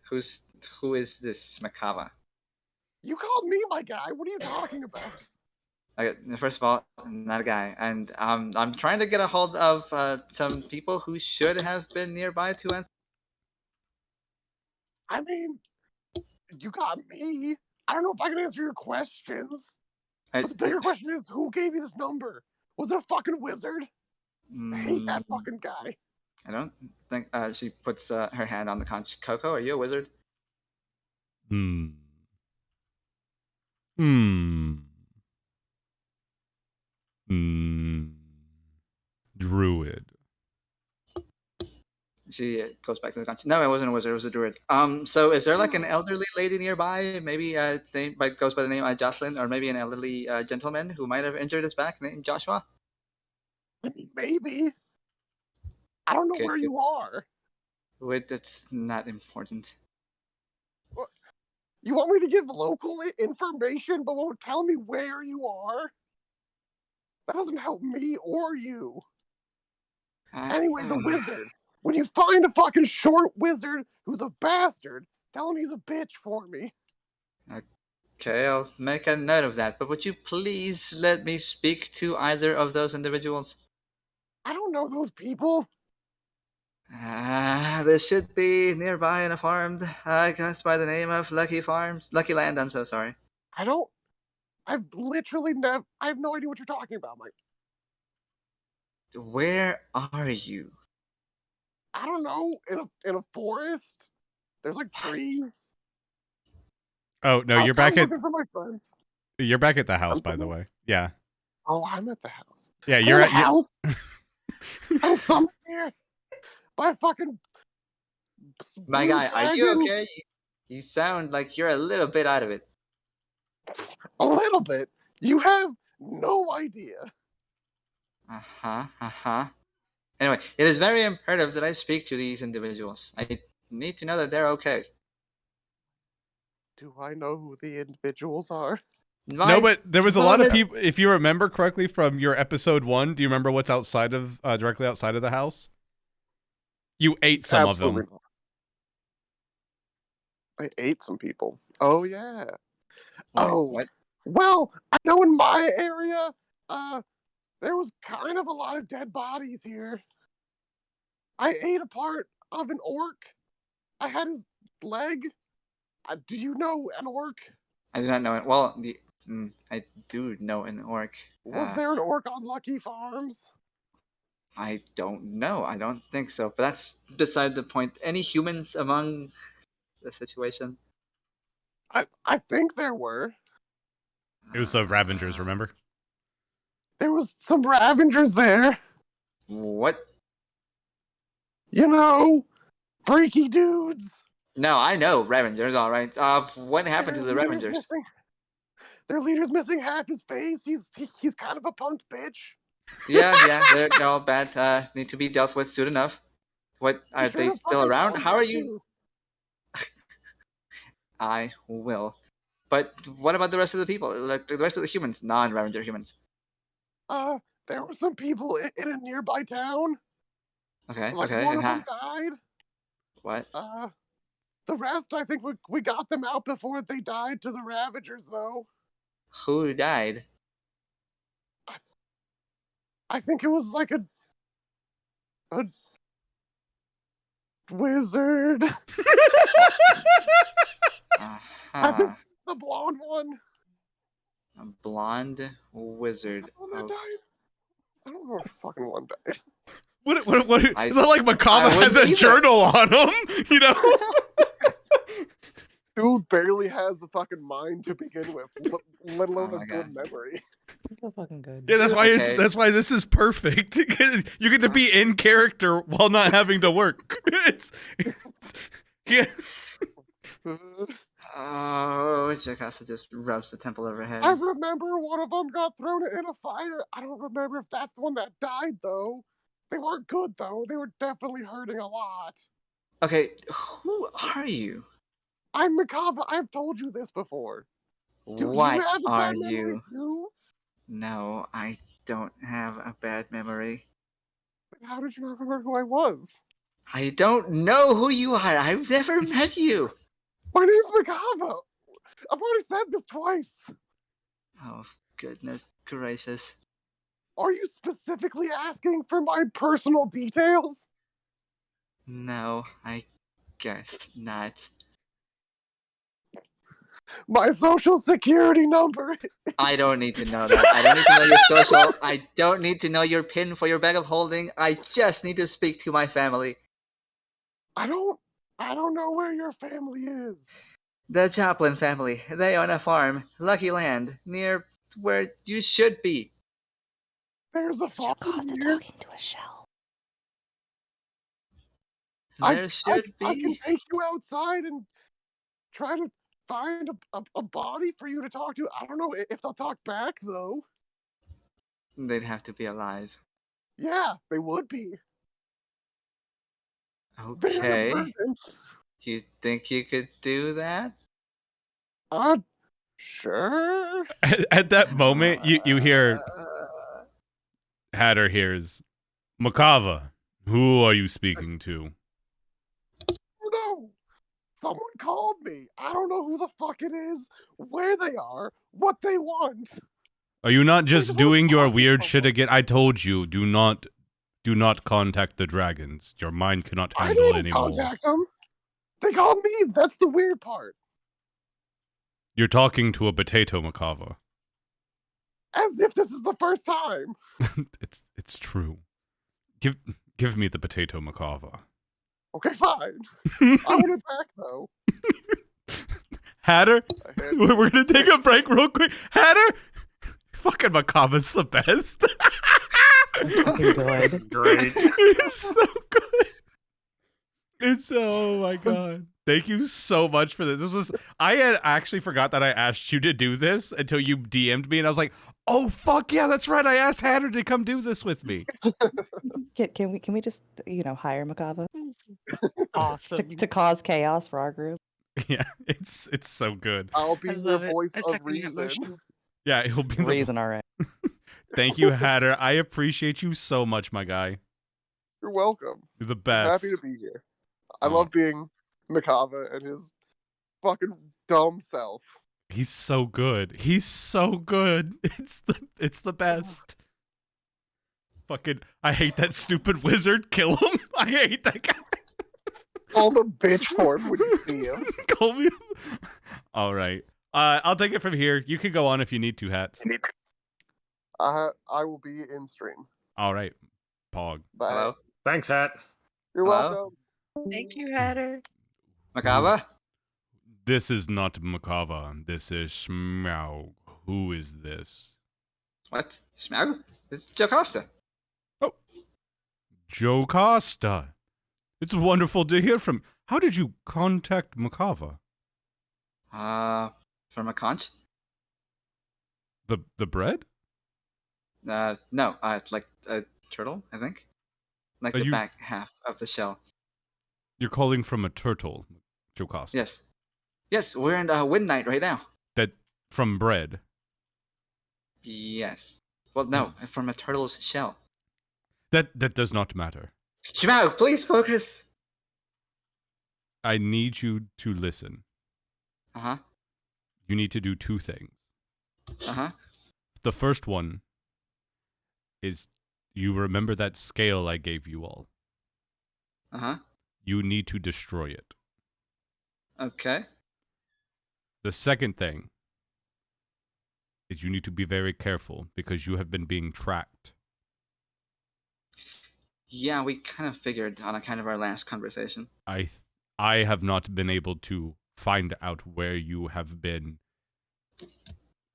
Who is this Macabre? You called me my guy. What are you talking about? Okay, first of all, I'm not a guy, and I'm trying to get a hold of some people who should have been nearby to answer. I mean, you got me. I don't know if I can answer your questions. I, But the bigger question is, who gave you this number? Was it a fucking wizard? I hate that fucking guy. I don't think she puts her hand on the conch. Coco, are you a wizard? Druid. She goes back to the conch. No, it wasn't a wizard. It was a druid. So is there like an elderly lady nearby? Maybe goes by the name Jocelyn, or maybe an elderly gentleman who might have injured his back named Joshua? I mean, maybe. I don't know Good, where good. you are. Wait, that's not important. You want me to give local information, but won't tell me where you are? That doesn't help me or you. Anyway, the wizard. When you find a fucking short wizard who's a bastard, tell him he's a bitch for me. Okay, I'll make a note of that. But would you please let me speak to either of those individuals? I don't know those people. They should be nearby in a farm, I guess by the name of Lucky Land, I'm so sorry. I've literally never. I have no idea what you're talking about, Mike. Where are you? I don't know. In a forest. There's like trees. Oh no, you're back at looking for my friends. You're back at the house, by the way. Yeah. Oh, I'm at the house. Yeah, you're at the house. I'm somewhere. By fucking. My guy, are you okay? You sound like you're a little bit out of it. A little bit? You have no idea. Anyway, it is very imperative that I speak to these individuals. I need to know that they're okay. Do I know who the individuals are? No, but there was a lot of people. If you remember correctly from your episode 1, do you remember what's outside of directly outside of the house? You ate some Absolutely of them. Not. I ate some people. Oh yeah. What? Well, I know in my area, there was kind of a lot of dead bodies here. I ate a part of an orc. I had his leg. Do you know an orc? I do not know it. Well, I do know an orc. Was there an orc on Lucky Farms? I don't know. I don't think so. But that's beside the point. Any humans among the situation? I think there were. It was the Ravagers, remember? There was some Ravagers there. What? You know, freaky dudes. No, I know Ravagers, all right. What happened to the Ravagers? Their leader's missing half his face. He's kind of a punk bitch. Yeah, they're all bad. Need to be dealt with soon enough. What, are they still around? How are you? I will. But what about the rest of the people? Like the rest of the humans, non-Ravager humans? There were some people in a nearby town. Okay, like okay. One of them died. What? The rest, I think we got them out before they died to the Ravagers, though. Who died? I think it was like a wizard. I think the blonde one. A blonde wizard. That died? I don't know if the fucking one died. What it's not like Makama has a journal on him, you know? Dude barely has a fucking mind to begin with, let alone a good memory. He's so fucking good. Yeah, that's why that's why this is perfect. You get to be in character while not having to work. Yeah. Oh, Jocasta just rubs the temple of her head. I remember one of them got thrown in a fire. I don't remember if that's the one that died, though. They weren't good, though. They were definitely hurting a lot. Okay, who are you? I'm Makaba. I've told you this before. What are you? No, I don't have a bad memory. How did you not remember who I was? I don't know who you are. I've never met you. My name's Makaba. I've already said this twice. Oh, goodness gracious. Are you specifically asking for my personal details? No, I guess not. My social security number. I don't need to know that. I don't need to know your social. I don't need to know your PIN for your bag of holding. I just need to speak to my family. I don't know where your family is. The Joplin family. They own a farm, Lucky Land, near where you should be. There's a Is farm Jocasta here. talking to a shell? There should I can be. take you outside and try to find a body for you to talk to. I don't know if they'll talk back, though. They'd have to be alive. Yeah, they would be. Very Okay. observant. Do you think you could do that? Sure. At that moment, you hear Hatter hears, Makava, who are you speaking to? No. Someone called me. I don't know who the fuck it is, where they are, what they want. Are you not just just wanna doing your talk to weird shit someone. again? I told you, do not contact the dragons. Your mind cannot I handle didn't anymore. contact them. They called me. That's the weird part. You're talking to a potato, Makava. As if this is the first time. It's true. Give me the potato, Makava. Okay, fine. I want it back, though. Hatter, I had- we're gonna take a break real quick. Hatter, fucking Makava's the best. Fucking good. Great. It's so good. It's oh my god. Thank you so much for this. I had actually forgot that I asked you to do this until you DM'd me and I was like, "Oh fuck yeah, that's right. I asked Hatter to come do this with me." Can we just hire Makava Awesome. to cause chaos for our group? Yeah, it's so good. I'll be I your love it. voice I of second that reason. motion. Yeah, he'll be the Reason, all right. Thank you, Hatter. I appreciate you so much, my guy. You're welcome. You're the I'm best. happy to be here. I Oh. love being Makava and his fucking dumb self. He's so good. He's so good. It's the best. Fucking, I hate that stupid wizard. Kill him. I hate that guy. Call him a bitch for him when you see him. Call me. All right. I'll take it from here. You can go on if you need to, Hats. I will be in stream. All right. Pog. Bye. Hello? Thanks, Hat. You're Hello? welcome. Thank you, Hatter. Makava? This is not Makava. This is Shmaug. Who is this? What? Schmaug? It's Jocasta. Jocasta. It's wonderful to hear from. How did you contact Makava? From a conch? The bread? No, like a turtle, I think. Like Are the you- back half of the shell. You're calling from a turtle, Jocasta. Yes. Yes, we're in Wind Night right now. That from bread. Yes. Well, no, from a turtle's shell. That does not matter. Schmaug, please focus! I need you to listen. Uh-huh. You need to do two things. Uh-huh. The first one is you remember that scale I gave you all. Uh-huh. You need to destroy it. Okay. The second thing is you need to be very careful because you have been being tracked. Yeah, we kind of figured on account of our last conversation. I have not been able to find out where you have been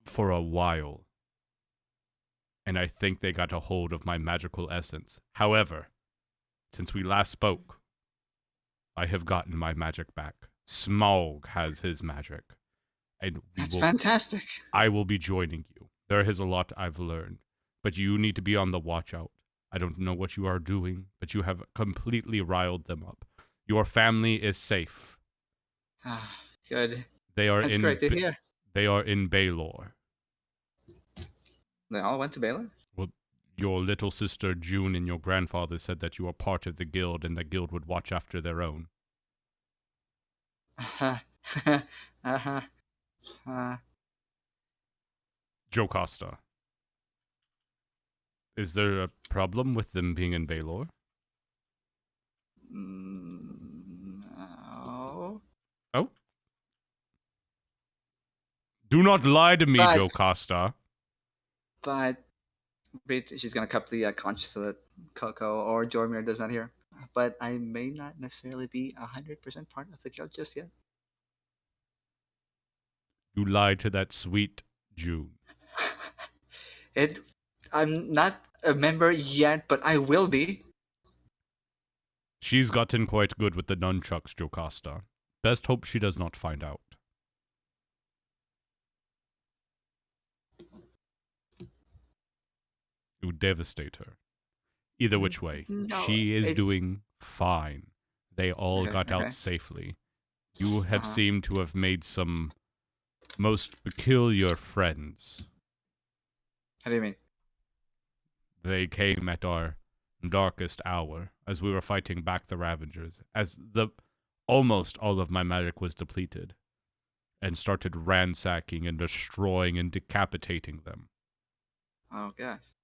for a while. And I think they got a hold of my magical essence. However, since we last spoke, I have gotten my magic back. Smaug has his magic. And That's fantastic. I will be joining you. There is a lot I've learned, but you need to be on the watch out. I don't know what you are doing, but you have completely riled them up. Your family is safe. Ah, good. They are That's in great to hear. They are in Baylor. They all went to Baylor? Well, your little sister June and your grandfather said that you are part of the guild and the guild would watch after their own. Uh-huh. Uh-huh. Jocasta. Is there a problem with them being in Baylor? No. Oh? Do not lie to me, But- Jocasta. But she's gonna cup the conch so that Coco or Jormir does not hear. But I may not necessarily be 100% part of the guild just yet. You lied to that sweet June. I'm not a member yet, but I will be. She's gotten quite good with the nunchucks, Jocasta. Best hope she does not find out. You devastate her. Either which way, No, she is it's- doing fine. They all Okay, got okay. out safely. You have Uh-huh. seemed to have made some most peculiar friends. How do you mean? They came at our darkest hour as we were fighting back the Ravagers, as almost all of my magic was depleted, and started ransacking and destroying and decapitating them. Oh gosh.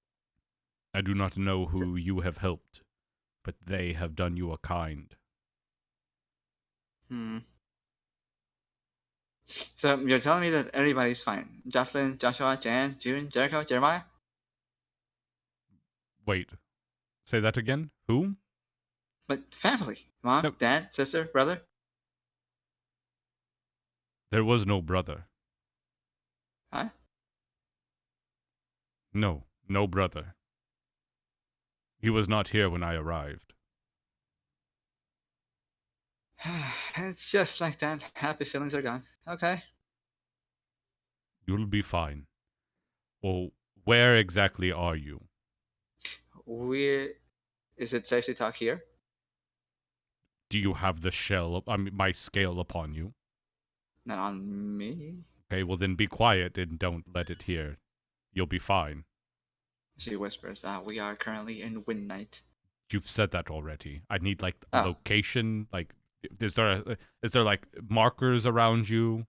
I do not know who you have helped, but they have done you a kind. So you're telling me that everybody's fine? Jocelyn, Joshua, Jan, June, Jericho, Jeremiah? Wait, say that again? Who? But family. Mom, No. dad, sister, brother? There was no brother. Huh? No, no brother. He was not here when I arrived. It's just like that. Happy feelings are gone. Okay. You'll be fine. Well, where exactly are you? Is it safe to talk here? Do you have the my scale upon you? Not on me. Okay, well then be quiet and don't let it hear. You'll be fine. She whispers, we are currently in Wind Night. You've said that already. I need like a Oh. location. Like, is there like markers around you?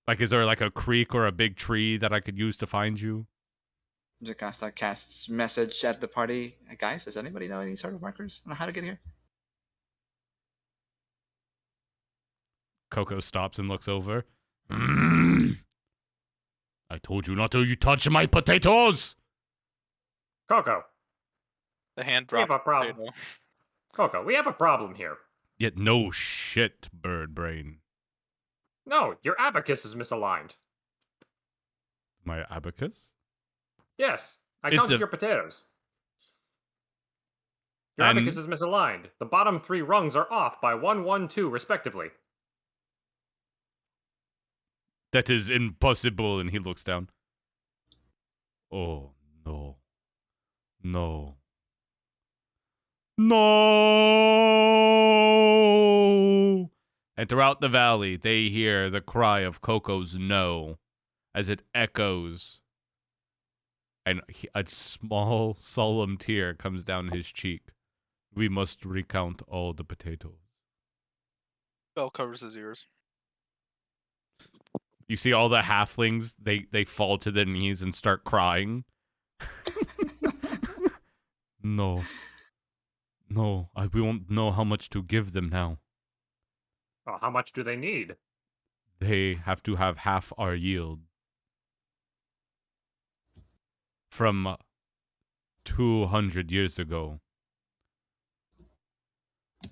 Like, is there like a creek or a big tree that I could use to find you? Jocasta casts message at the party. Guys, does anybody know any sort of markers on how to get here? Coco stops and looks over. I told you not to touch my potatoes! Coco, The hand we have drops. a problem. potato. Coco, we have a problem here. Yet no shit, bird brain. No, your abacus is misaligned. My abacus? Yes, I It's counted a- your potatoes. Your And- abacus is misaligned. The bottom 3 rungs are off by 1, 1, 2, respectively. That is impossible. And he looks down. Oh, no. No. No! And throughout the valley, they hear the cry of Coco's no as it echoes. And a small, solemn tear comes down his cheek. We must recount all the potatoes. Bell covers his ears. You see all the halflings, they fall to their knees and start crying. No. No, we won't know how much to give them now. Oh, how much do they need? They have to have half our yield. From 200 years ago.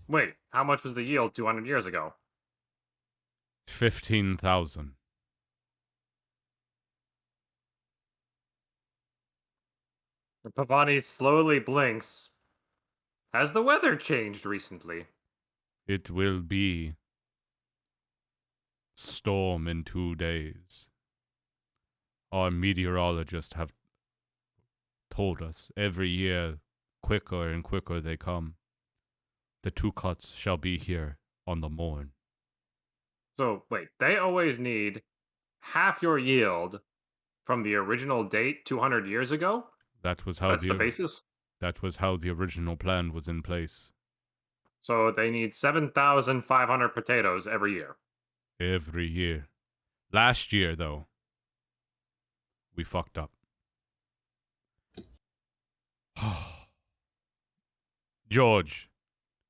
Wait, how much was the yield 200 years ago? 15,000. Pavoni slowly blinks. Has the weather changed recently? It will be storm in 2 days. Our meteorologists have told us every year, quicker and quicker they come. The 2 cuts shall be here on the morn. So, wait, they always need half your yield from the original date 200 years ago? That was how That's the basis? That was how the original plan was in place. So they need 7,500 potatoes every year. Every year. Last year, though, we fucked up. George,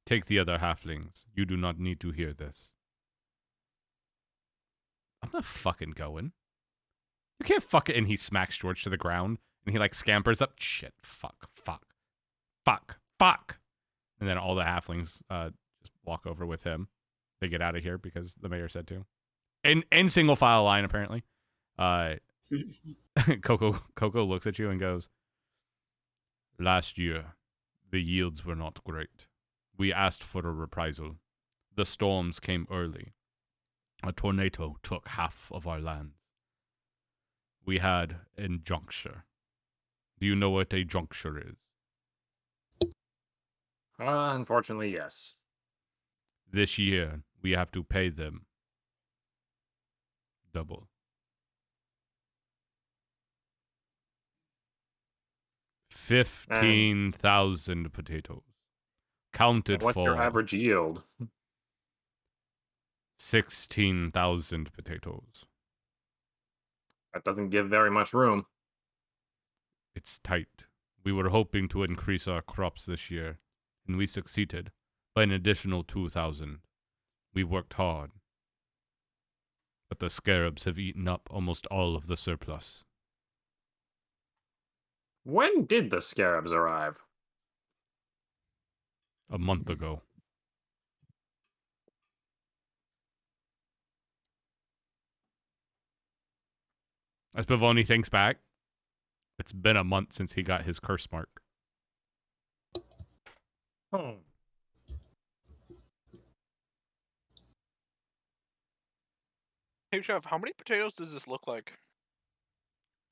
take the other halflings. You do not need to hear this. not fucking going. You can't fuck it. And he smacks George to the ground, and he like scampers up. Shit, fuck. And then all the halflings just walk over with him. They get out of here because the mayor said to. In single file line, apparently. Coco looks at you and goes, "Last year, the yields were not great. We asked for a reprisal. The storms came early. A tornado took half of our land. We had a juncture. Do you know what a juncture is? Unfortunately, yes. This year, we have to pay them double. 15,000 potatoes. Counted What's your for average yield? 16,000 potatoes. That doesn't give very much room. It's tight. We were hoping to increase our crops this year, and we succeeded by an additional 2,000. We worked hard. But the scarabs have eaten up almost all of the surplus. When did the scarabs arrive? A month ago. As Pavoni thinks back, it's been a month since he got his curse mark. Oh. Hey, Chef, how many potatoes does this look like?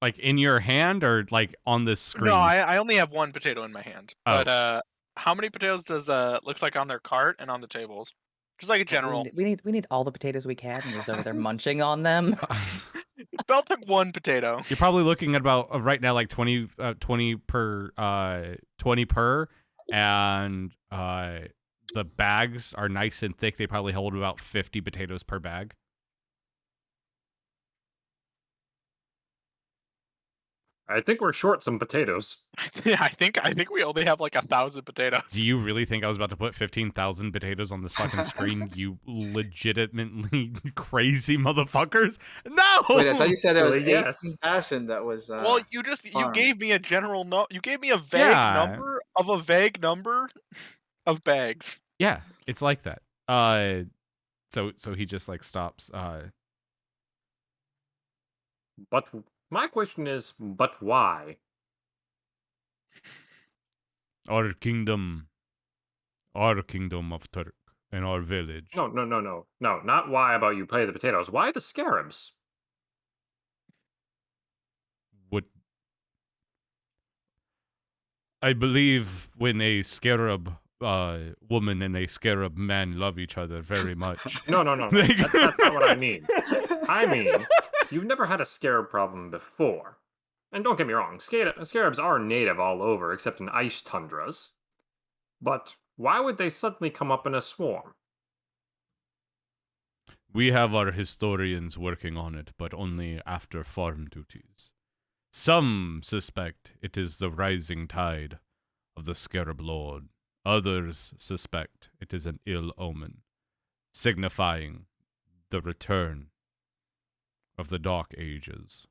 Like in your hand or like on this screen? No, I only have one potato in my hand. Oh. But how many potatoes does looks like on their cart and on the tables? Just like a general. We need all the potatoes we can. And you're just over there munching on them. Bell took one potato. You're probably looking at about right now like 20 per, and the bags are nice and thick. They probably hold about 50 potatoes per bag. I think we're short some potatoes. I think we only have like 1,000 potatoes. Do you really think I was about to put 15,000 potatoes on this fucking screen? You legitimately crazy motherfuckers! No. Wait, I thought you said it was Really, yes. 18,000 that was. Well, you farmed. gave me a general you gave me a vague number of a vague number of bags. Yeah, it's like that. So he just like stops. But my question is, but why? Our kingdom of Turk and our village. No, not why about you pay the potatoes. Why the scarabs? What? I believe when a scarab woman and a scarab man love each other very much. No. That's not what I mean. I mean, you've never had a scarab problem before. And don't get me wrong, scarabs are native all over except in ice tundras. But why would they suddenly come up in a swarm? We have our historians working on it, but only after farm duties. Some suspect it is the rising tide of the Scarab Lord. Others suspect it is an ill omen, signifying the return of the Dark Ages.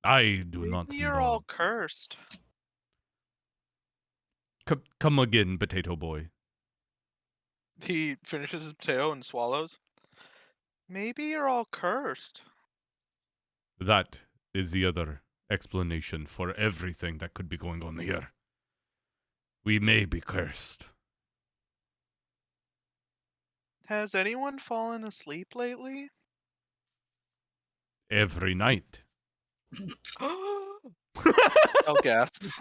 I do not know. You're all cursed. Come again, potato boy. He finishes his potato and swallows. Maybe you're all cursed. That is the other explanation for everything that could be going on here. We may be cursed. Has anyone fallen asleep lately? Every night. Bell gasps.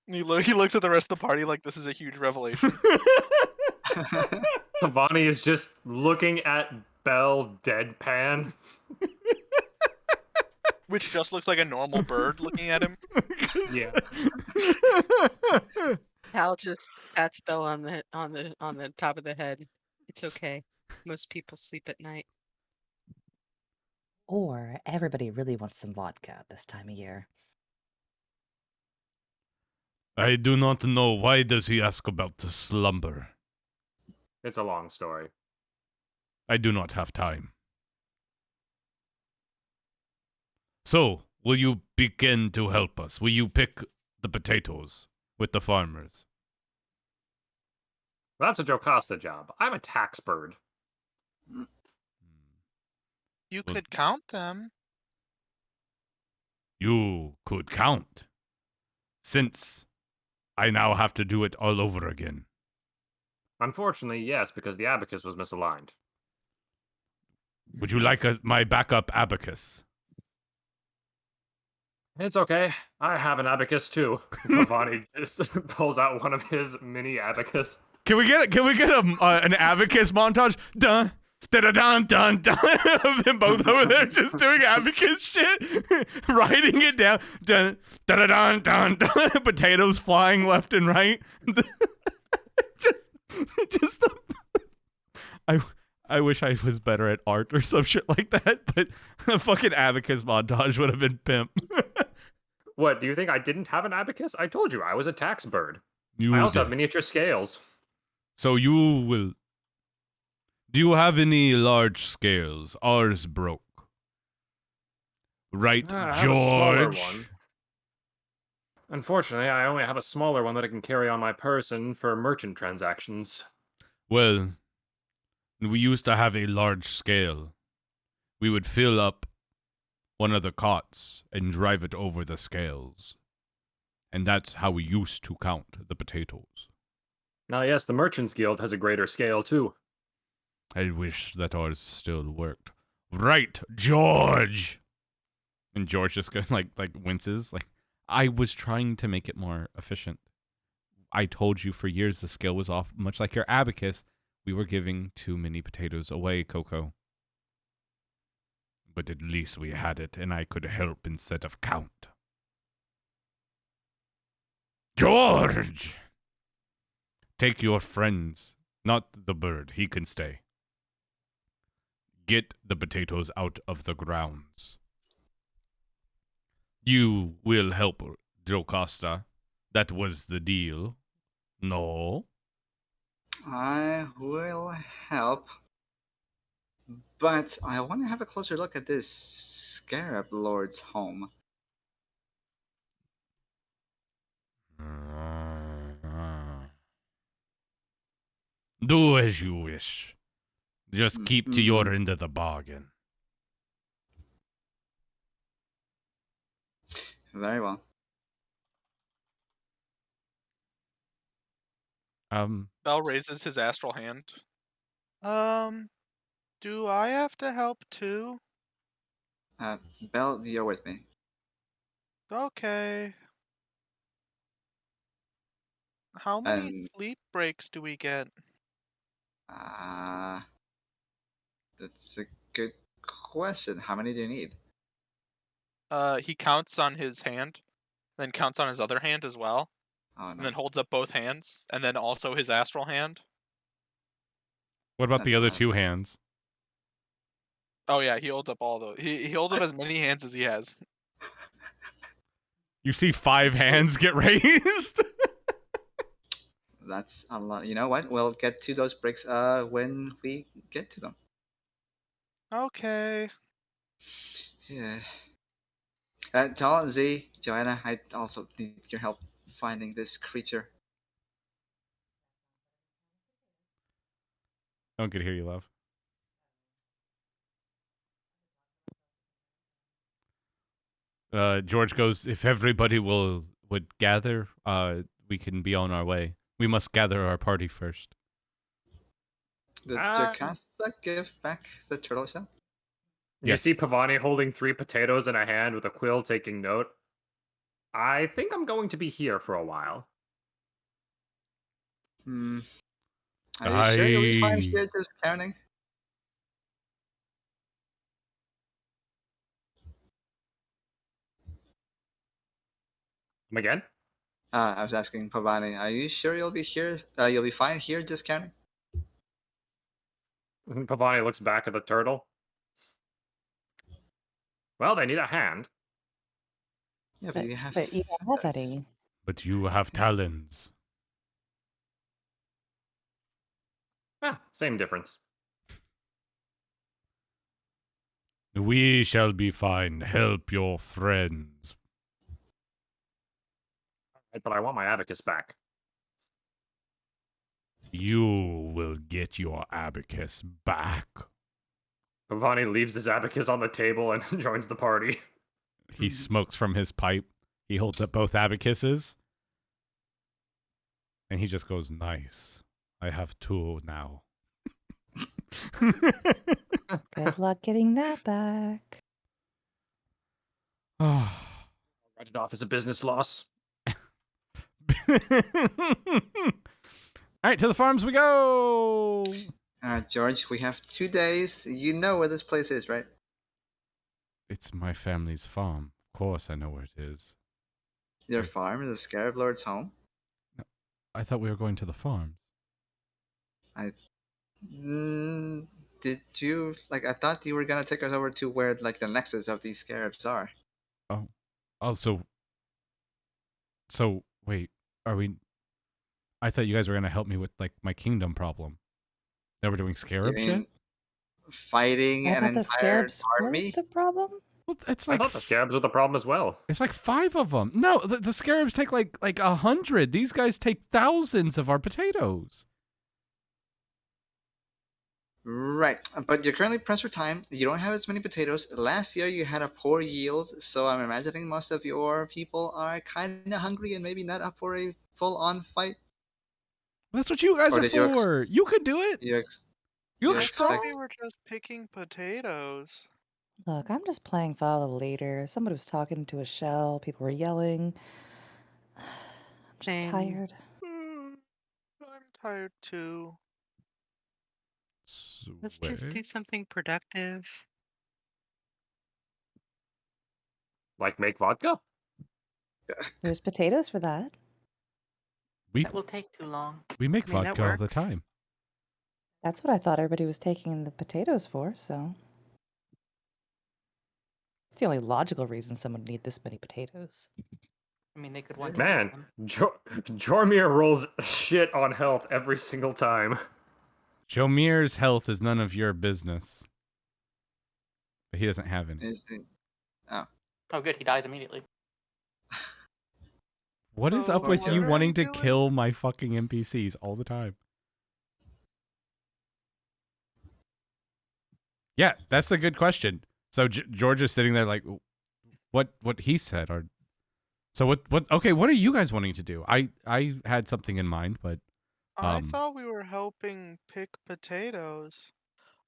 He looks at the rest of the party like this is a huge revelation. Pavoni is just looking at Bell deadpan. Which just looks like a normal bird looking at him. Yeah. Hal just pats Bell on the top of the head. It's okay. Most people sleep at night. Or everybody really wants some vodka this time of year. I do not know. Why does he ask about the slumber? It's a long story. I do not have time. So, will you begin to help us? Will you pick the potatoes with the farmers? That's a Jocasta job. I'm a tax bird. You Well- could count them. You could count. Since I now have to do it all over again. Unfortunately, yes, because the abacus was misaligned. Would you like my backup abacus? It's okay. I have an abacus too. Pavoni just pulls out one of his mini abacus. Can we get an abacus montage? Dun dun dun dun dun of them both over there just doing abacus shit, writing it down. Dun dun dun dun dun. Potatoes flying left and right. just I wish I was better at art or some shit like that, but a fucking abacus montage would have been pimp. What, do you think I didn't have an abacus? I told you I was a tax bird. You I also have did. miniature scales. So you will. Do you have any large scales? Ours broke. Right, I have a smaller George? one. Unfortunately, I only have a smaller one that I can carry on my person for merchant transactions. Well, we used to have a large scale. We would fill up one of the cots and drive it over the scales. And that's how we used to count the potatoes. Now, yes, the Merchants Guild has a greater scale, too. I wish that ours still worked. Right, George! And George just goes, like winces. Like, I was trying to make it more efficient. I told you for years the scale was off, much like your abacus. We were giving too many potatoes away, Coco. But at least we had it, and I could help instead of count. George! Take your friends, not the bird. He can stay. Get the potatoes out of the grounds. You will help Jocasta. That was the deal. No? I will help. But I want to have a closer look at this Scarab Lord's home. Do as you wish. Just keep to your end of the bargain. Very well. Bell raises his astral hand. Do I have to help too? Bell, you're with me. Okay. How many And- sleep breaks do we get? That's a good question. How many do you need? He counts on his hand, then counts on his other hand as well, Oh and no. then holds up both hands, and then also his astral hand. What about the That's other fine. two hands? Oh yeah, he holds up all those. He holds up as many hands as he has. You see 5 hands get raised? That's a lot. You know what? We'll get to those breaks when we get to them. Okay. Yeah. Tell Z, Johanna, I also need your help finding this creature. No one could hear you, love. George goes, if everybody would gather, we can be on our way. We must gather our party first. Did Jocasta give back the turtle shell? You Yes. see Pavoni holding 3 potatoes in a hand with a quill taking note. I think I'm going to be here for a while. Are you sure you'll be fine Aye. here just counting? Come again? I was asking Pavani, are you sure you'll be here? You'll be fine here just counting? Pavoni looks back at the turtle. Well, they need a hand. Yeah, but you have. But you don't have any. But you have talons. Ah, same difference. We shall be fine. Help your friends. But I want my abacus back. You will get your abacus back. Pavoni leaves his abacus on the table and joins the party. He smokes from his pipe. He holds up both abacuses. And he just goes, nice. I have 2 now. Good luck getting that back. Oh. Write it off as a business loss. All right, to the farms we go. George, we have 2 days. You know where this place is, right? It's my family's farm. Of course I know where it is. Your farm is the Scarab Lord's home? I thought we were going to the farms. Did you, like, I thought you were gonna take us over to where, like, the nexus of these scarabs are. Oh, so wait, are we? I thought you guys were gonna help me with like my kingdom problem. Now we're doing scarab You shit. mean fighting I an thought the entire scarabs were army? the problem. Well, it's I like thought the scarabs were the problem as well. it's like 5 of them. No, the scarabs take like 100. These guys take thousands of our potatoes. Right, but you're currently pressed for time. You don't have as many potatoes. Last year you had a poor yield, so I'm imagining most of your people are kind of hungry and maybe not up for a full-on fight. That's what you guys Or are did you for. You could do it. You ex- You you look I expect- thought strong. we were just picking potatoes. Look, I'm just playing follow the leader. Somebody was talking to a shell. People were yelling. I'm just Same. tired. I'm tired too. Let's just do something productive. Like make vodka? There's potatoes for that. We That will take too long. we make I mean, that vodka all the works. time. That's what I thought everybody was taking the potatoes for, so. It's the only logical reason someone would need this many potatoes. I mean, they could one Man, them. Jormir rolls shit on health every single time. Jomir's health is none of your business. But he doesn't have any. Is it- Oh, good. He dies immediately. What is So up with what you are wanting you to doing? kill my fucking NPCs all the time? Yeah, that's a good question. So George is sitting there like, what he said, or so what? Okay, what are you guys wanting to do? I had something in mind, but I thought we were helping pick potatoes.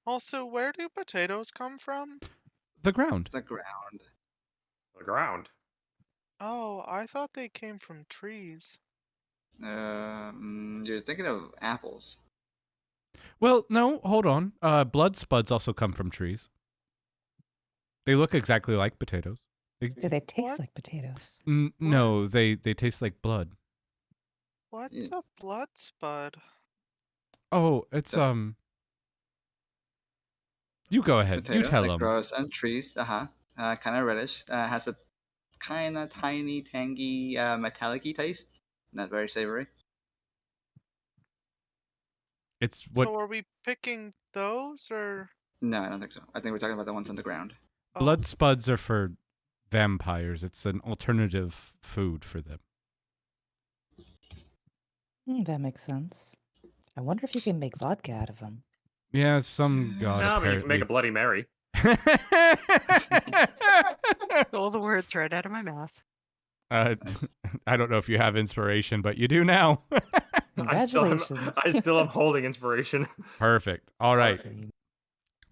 Also, where do potatoes come from? the ground. the ground. The ground. Oh, I thought they came from trees. You're thinking of apples. Well, no, hold on. Blood spuds also come from trees. They look exactly like potatoes. Do they taste What? like potatoes? No, they taste like blood. What's Yeah. a blood spud? Oh, it's The- You go ahead. Potato You tell that them. grows on trees. Kind of reddish. Has a kind of tiny, tangy, metallic-y taste. Not very savory. It's what So are we picking those or? No, I don't think so. I think we're talking about the ones on the ground. Oh, blood spuds are for vampires. It's an alternative food for them. That makes sense. I wonder if you can make vodka out of them. Yeah, some god No, but you can make apparently. a Bloody Mary. Stole the words right out of my mouth. I don't know if you have inspiration, but you do now. Congratulations. I still am holding inspiration. Perfect. All right. Same.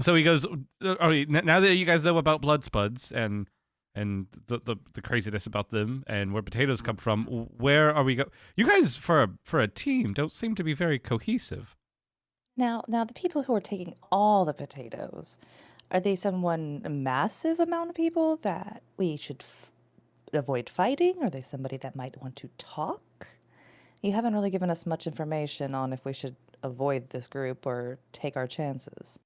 So he goes, all right, now that you guys know about blood spuds and the craziness about them and where potatoes come from, where are we go? You guys for a team don't seem to be very cohesive. Now, the people who are taking all the potatoes, are they a massive amount of people that we should avoid fighting? Are they somebody that might want to talk? You haven't really given us much information on if we should avoid this group or take our chances.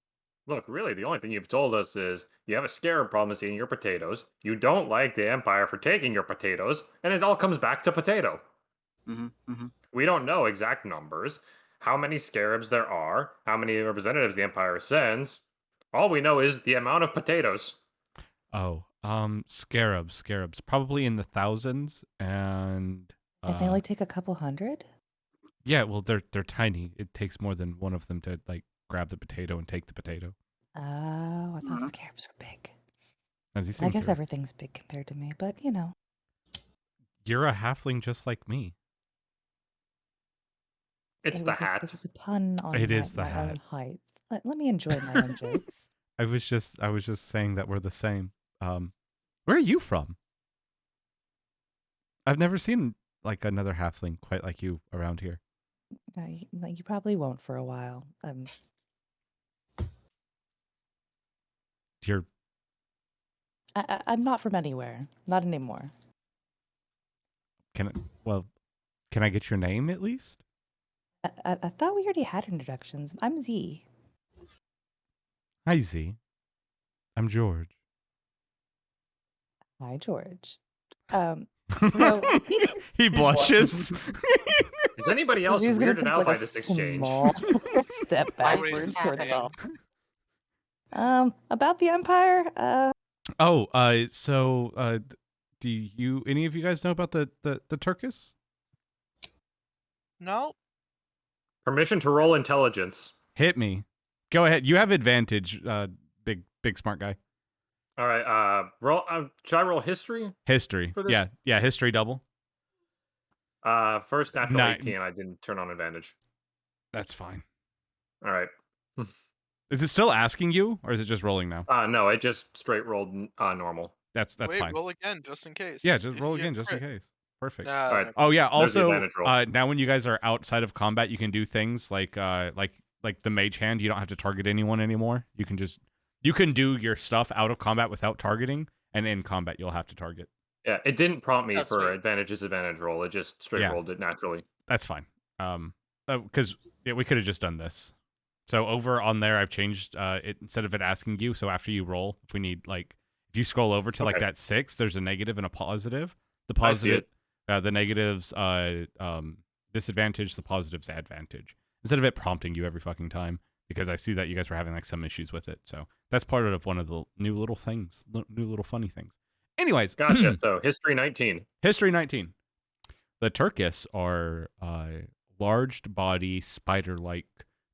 Look, really, the only thing you've told us is you have a scarab problem eating your potatoes, you don't like the Empire for taking your potatoes, and it all comes back to potato. Mm-hmm. We don't know exact numbers. how many scarabs there are, how many representatives the Empire sends. All we know is the amount of potatoes. Oh, scarabs, probably in the thousands, and And they only take a couple hundred? yeah, well, they're tiny. It takes more than one of them to like grab the potato and take the potato. Oh, I thought scarabs were big. And these I things guess are- everything's big compared to me, but you know. You're a halfling just like me. It's the hat. It was a pun on It my, is the my own hat. height. Let me enjoy my own jokes. I was just saying that we're the same. Where are you from? I've never seen like another halfling quite like you around here. You probably won't for a while. You're I'm not from anywhere. Not anymore. can I get your name at least? I thought we already had introductions. I'm Z. Hi Z. I'm George. Hi, George. So He blushes. Is anybody else he's gonna weirded take out like by a this exchange? small step Why is backwards this towards happening? Tom. About the Empire. So do you any of you guys know about the Turkus? No. Permission to roll intelligence. Hit me. Go ahead. You have advantage, big smart guy. All right. Roll. Should I roll history? History. For this? Yeah, history double. First natural 9. 18. I didn't turn on advantage. That's fine. All right. Is it still asking you, or is it just rolling now? No, it just straight rolled normal. That's Wait, fine. roll again just in case. Yeah, just You- roll you again have just in crit. case. Perfect. All right. Oh yeah. There's the Also, advantage roll. now when you guys are outside of combat, you can do things like the mage hand. You don't have to target anyone anymore. You can do your stuff out of combat without targeting, and in combat you'll have to target. Yeah, it didn't prompt me Oh, for sweet. advantage disadvantage roll. It just straight Yeah. rolled it naturally. That's fine. Because we could have just done this. So over on there, I've changed it instead of it asking you. So after you roll, if we need if you scroll over to like Okay. that 6, there's a negative and a positive. The I see positive, the negatives, disadvantage. The positives, advantage. Instead of it prompting you every fucking time, because I see that you guys were having like some issues with it. So that's part of one of the new little things, new little funny things. Anyways, Gotcha. So history 19. History 19. The Turkus are large body spider-like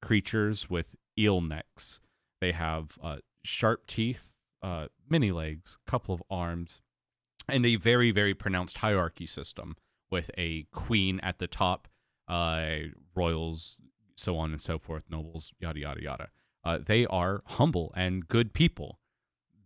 creatures with eel necks. They have sharp teeth, many legs, couple of arms, and a very, very pronounced hierarchy system with a queen at the top, royals, so on and so forth, nobles, yada, yada, yada. They are humble and good people.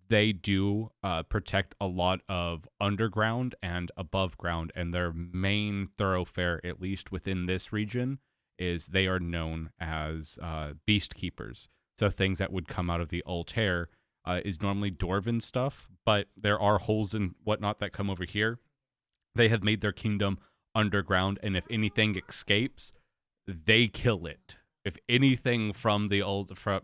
They do protect a lot of underground and above ground, and their main thoroughfare, at least within this region, is they are known as beast keepers. So things that would come out of the altar is normally dwarven stuff, but there are holes and whatnot that come over here. They have made their kingdom underground, and if anything escapes, they kill it. If anything from the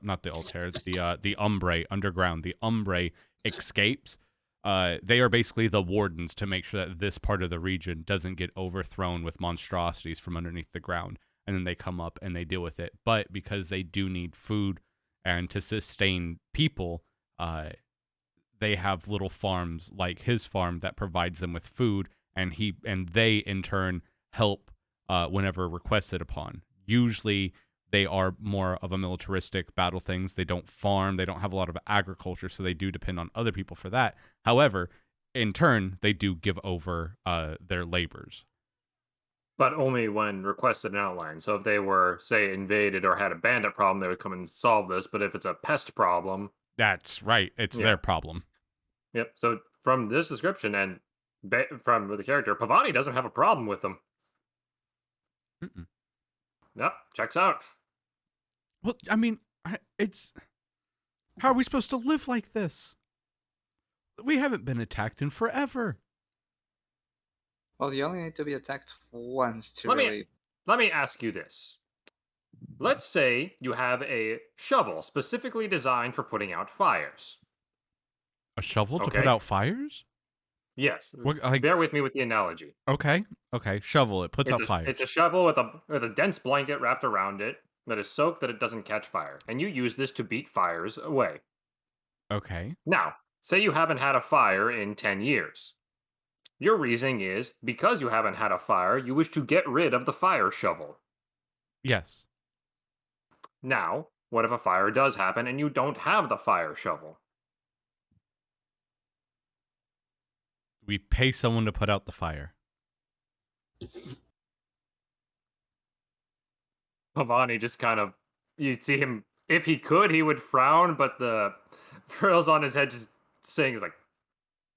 not the altar, the umbre underground, the umbre escapes, they are basically the wardens to make sure that this part of the region doesn't get overthrown with monstrosities from underneath the ground, and then they come up and they deal with it. But because they do need food and to sustain people, they have little farms like his farm that provides them with food, and they in turn help whenever requested upon. Usually they are more of a militaristic battle things. They don't farm. They don't have a lot of agriculture, so they do depend on other people for that. However, in turn, they do give over their labors. But only when requested and outlined. So if they were, say, invaded or had a bandit problem, they would come and solve this. But if it's a pest problem... That's right. It's their problem. Yep. So from this description and from the character, Pavoni doesn't have a problem with them. Mm-mm. Yep. Checks out. Well, I mean, it's... How are we supposed to live like this? We haven't been attacked in forever. Well, you only need to be attacked once to Let me ask you this. Let's say you have a shovel specifically designed for putting out fires. A shovel to Okay. put out fires? Yes. What, like, Bear with me with the analogy. okay, shovel it, puts out fire. It's a shovel with a dense blanket wrapped around it that is soaked that it doesn't catch fire, and you use this to beat fires away. Okay. Now, say you haven't had a fire in 10 years. Your reasoning is because you haven't had a fire, you wish to get rid of the fire shovel. Yes. Now, what if a fire does happen and you don't have the fire shovel? We pay someone to put out the fire. Pavoni just kind of, you see him, if he could, he would frown, but the frills on his head just saying is like,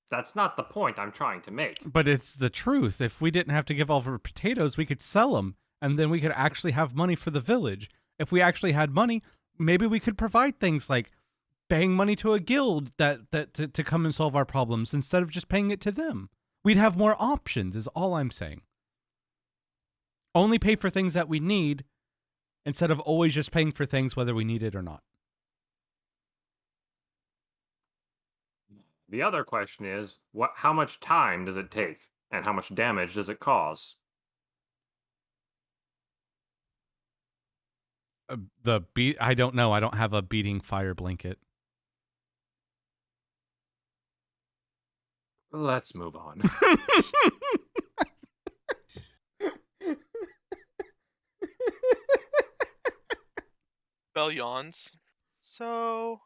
that's not the point I'm trying to make. But it's the truth. If we didn't have to give all of our potatoes, we could sell them, and then we could actually have money for the village. If we actually had money, maybe we could provide things like paying money to a guild to come and solve our problems instead of just paying it to them. We'd have more options, is all I'm saying. Only pay for things that we need instead of always just paying for things whether we need it or not. The other question is, how much time does it take, and how much damage does it cause? I don't know. I don't have a beating fire blanket. Let's move on. Bell yawns. So,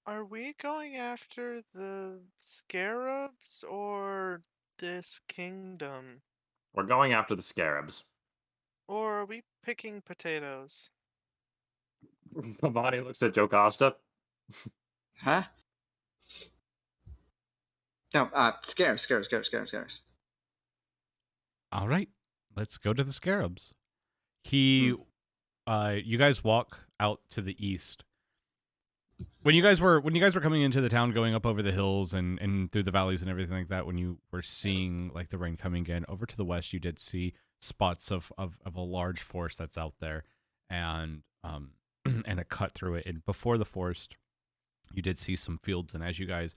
are we going after the scarabs or this kingdom? We're going after the scarabs. Or are we picking potatoes? Pavoni looks at Jocasta. Huh? No, scarabs. All right, let's go to the scarabs. You guys walk out to the east. When you guys were coming into the town, going up over the hills and through the valleys and everything like that, when you were seeing like the rain coming in over to the west, you did see spots of a large forest that's out there, and and a cut through it. And before the forest, you did see some fields. And as you guys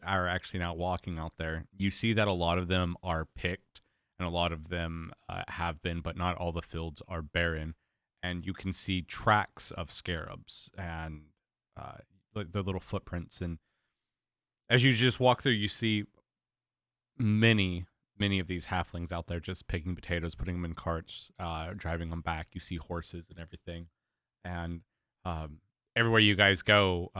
are actually now walking out there, you see that a lot of them are picked, and a lot of them have been, but not all the fields are barren. And you can see tracks of scarabs and their little footprints. And as you just walk through, you see many of these halflings out there just picking potatoes, putting them in carts, driving them back. You see horses and everything. And everywhere you guys go,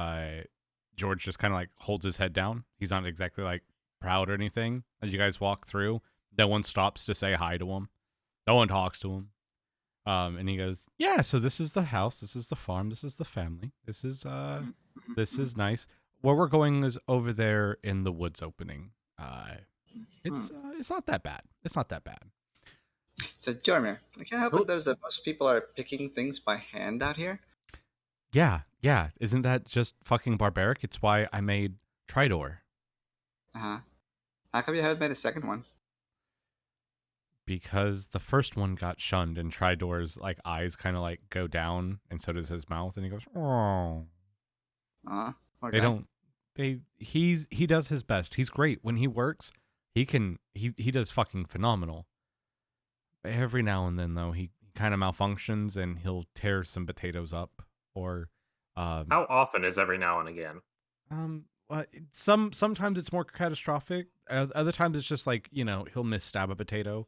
George just kind of like holds his head down. He's not exactly like proud or anything. As you guys walk through, no one stops to say hi to him. No one talks to him. And he goes, "Yeah, so this is the house, this is the farm, this is the family. This is nice. Where we're going is over there in the woods opening. It's not that bad. It's not that bad." So, Jormir, I can't help it that most people are picking things by hand out here. Yeah. Isn't that just fucking barbaric? It's why I made Tridor. Uh-huh. How come you haven't made a second one? Because the first one got shunned, and Tridor's like eyes kind of like go down, and so does his mouth, and he goes, "Oh." Okay. He does his best. He's great when he works. He does fucking phenomenal. Every now and then though, he kind of malfunctions and he'll tear some potatoes up, or How often is every now and again? Sometimes it's more catastrophic. Other times it's just like, he'll misstab a potato.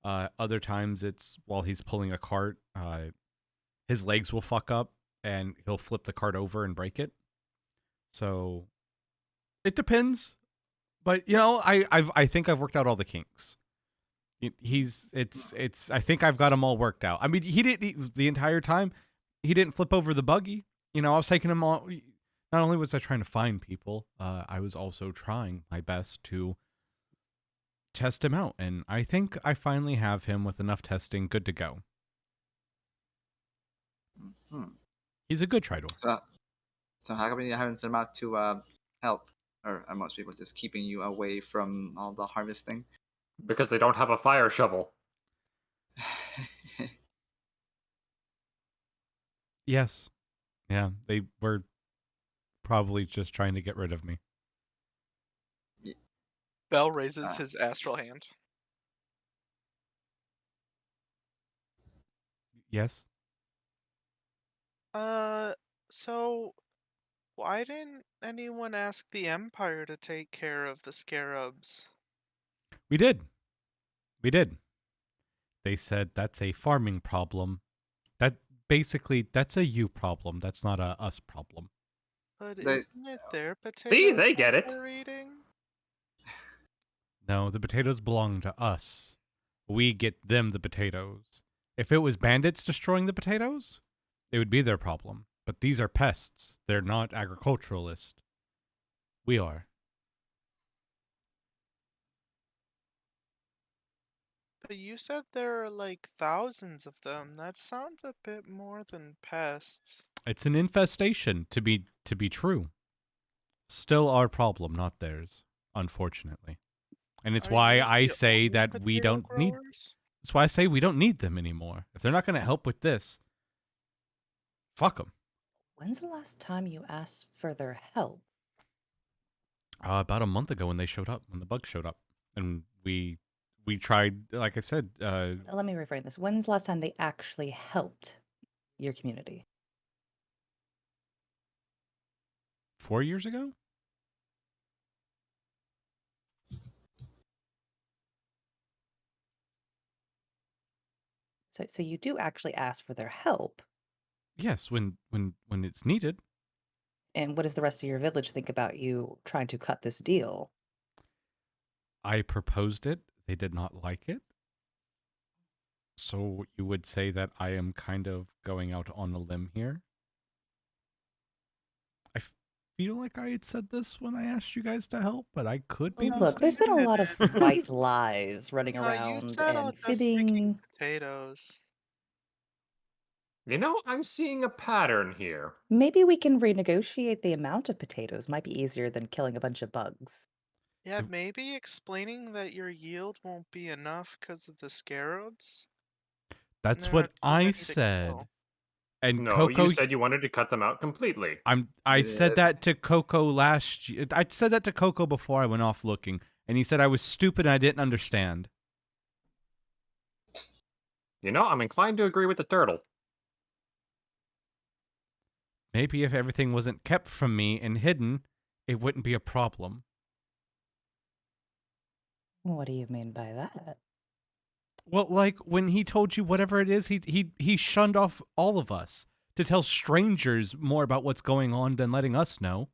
Other times it's while he's pulling a cart, his legs will fuck up and he'll flip the cart over and break it. So it depends. But I think I've worked out all the kinks. I think I've got him all worked out. I mean, the entire time he didn't flip over the buggy. I was taking him all. Not only was I trying to find people, I was also trying my best to test him out, and I think I finally have him with enough testing good to go. He's a good Tridor. So how come you haven't sent him out to help? Or are most people just keeping you away from all the harvesting? Because they don't have a fire shovel. Yes. Yeah, they were probably just trying to get rid of me. Bell raises his astral hand. Yes. So why didn't anyone ask the Empire to take care of the scarabs? We did. We did. They said that's a farming problem. That basically, that's a you problem. That's not a us problem. But They- isn't it their potatoes See, they get that it. they're eating? No, the potatoes belong to us. We get them the potatoes. If it was bandits destroying the potatoes, it would be their problem. But these are pests. They're not agriculturalists. We are. But you said there are like thousands of them. That sounds a bit more than pests. It's an infestation to be true. Still our problem, not theirs, unfortunately. And it's Are why you I the say only that we potato don't need. growers? That's why I say we don't need them anymore. If they're not going to help with this, fuck them. When's the last time you asked for their help? About a month ago when they showed up, when the bugs showed up, and we tried. Like I said, Let me reframe this. When's the last time they actually helped your community? 4 years ago. So you do actually ask for their help. Yes, when it's needed. And what does the rest of your village think about you trying to cut this deal? I proposed it. They did not like it. So you would say that I am kind of going out on a limb here. I feel like I had said this when I asked you guys to help, but I could be Look, there's been a mistaken. lot of white lies running You around said and just picking fibbing. potatoes. You know, I'm seeing a pattern here. Maybe we can renegotiate the amount of potatoes. Might be easier than killing a bunch of bugs. Yeah, maybe explaining that your yield won't be enough because of the scarabs. That's There are what too I many to said. kill. And No, Coco, you said you wanted to cut them out completely. I said that to Coco last year. I said that to Coco before I went off looking, and he said I was stupid and I didn't understand. You know, I'm inclined to agree with the turtle. Maybe if everything wasn't kept from me and hidden, it wouldn't be a problem. What do you mean by that? Well, like when he told you whatever it is, he shunned off all of us to tell strangers more about what's going on than letting us know.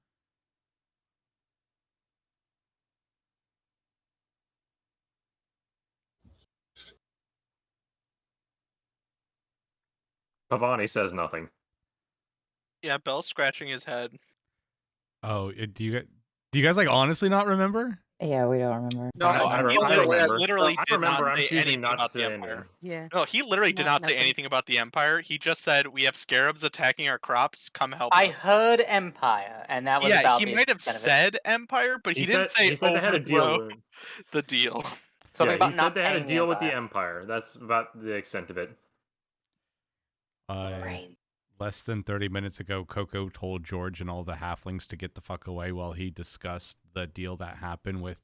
Pavoni says nothing. Yeah, Bell's scratching his head. Oh, do you guys like honestly not remember? Yeah, we don't remember. No, I he remember. literally I did remember. not I'm say choosing anything not to about the say Empire. anything. Yeah. No, he literally did not say nothing. anything about the Empire. He just said, "We have scarabs attacking our crops. Come help I us." heard Empire, and that was Yeah, about he the might have extent of it. said Empire, but he didn't say he said they had a deal overthrow with. the deal. Something Yeah, about he not said they had a paying the deal with the Empire. Empire. That's about the extent of it. Brains. Less than 30 minutes ago, Coco told George and all the halflings to get the fuck away while he discussed the deal that happened with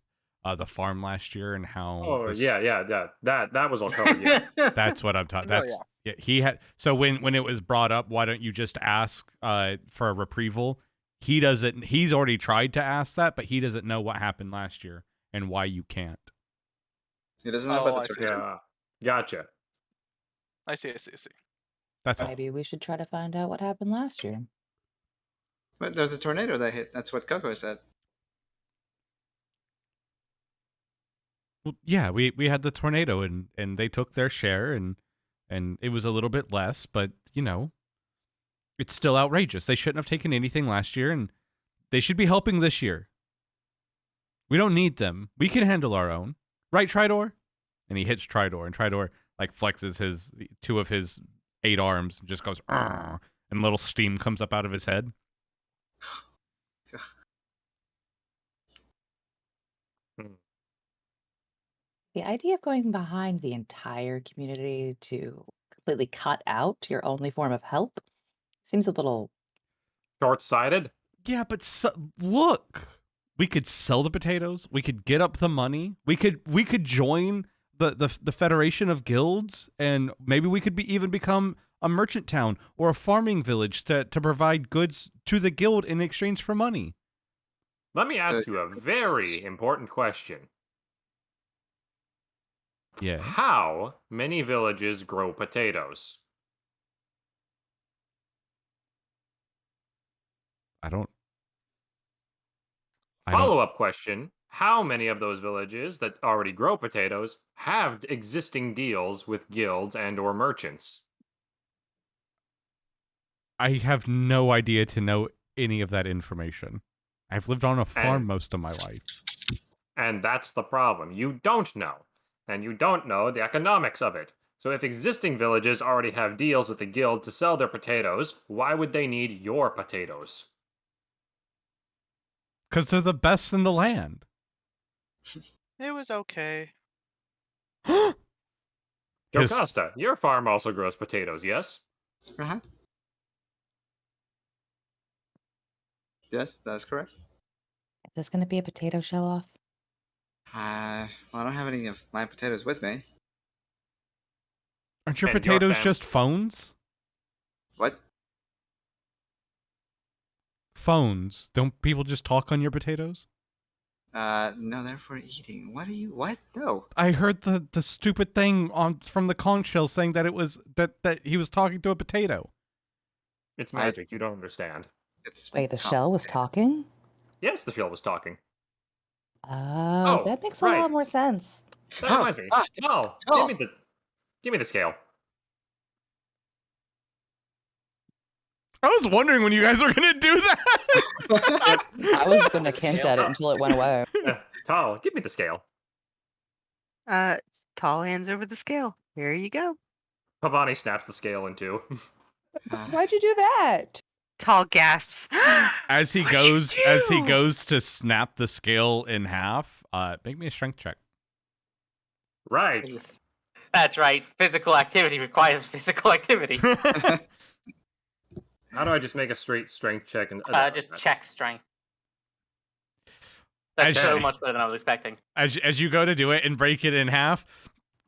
the farm last year and how. Oh yeah. That was all covered. Yeah. That's what I'm talking. Oh, That's yeah. He had. So when it was brought up, why don't you just ask for a reprieval? He doesn't. He's already tried to ask that, but he doesn't know what happened last year and why you can't. He doesn't know about Oh, the I see. tornado. Yeah. Gotcha. I see. That's all. Maybe we should try to find out what happened last year. But there's a tornado that hit. That's what Coco said. Well, yeah, we had the tornado and they took their share and it was a little bit less, but you know, it's still outrageous. They shouldn't have taken anything last year and they should be helping this year. We don't need them. We can handle our own. Right, Tridor? And he hits Tridor and Tridor like flexes his 2 of his 8 arms and just goes "Arr," and little steam comes up out of his head. The idea of going behind the entire community to completely cut out your only form of help seems a little. Short-sighted. Yeah, but look. We could sell the potatoes. We could get up the money. We could join the Federation of Guilds, and maybe we could even become a merchant town or a farming village to provide goods to the guild in exchange for money. Let me ask you a very important question. Yeah. How many villages grow potatoes? Follow-up question. How many of those villages that already grow potatoes have existing deals with guilds and or merchants? I have no idea to know any of that information. I've lived on a farm most of my life. And that's the problem. You don't know. And you don't know the economics of it. So if existing villages already have deals with the guild to sell their potatoes, why would they need your potatoes? Because they're the best in the land. It was okay. Jocasta, your farm also grows potatoes, yes? Uh-huh. Yes, that is correct. Is this going to be a potato show-off? Well, I don't have any of my potatoes with me. Aren't your And your potatoes fam- just phones? What? Phones. Don't people just talk on your potatoes? No, they're for eating. What? No. I heard the stupid thing from the conch shell saying that it was that he was talking to a potato. It's magic, you don't understand. Wait, the shell was talking? Yes, the shell was talking. Oh, that makes a lot more sense. That reminds me. Tal, give me the scale. I was wondering when you guys were gonna do that. I was going to hint at it until it went away. Tal, give me the scale. Tall hands over the scale. Here you go. Pavoni snaps the scale in two. Why'd you do that? Tall gasps. As he goes to snap the scale in half, make me a strength check. Right. That's right. Physical activity requires physical activity. How do I just make a straight strength check? And Just check strength. That's so much better than I was expecting. As you go to do it and break it in half,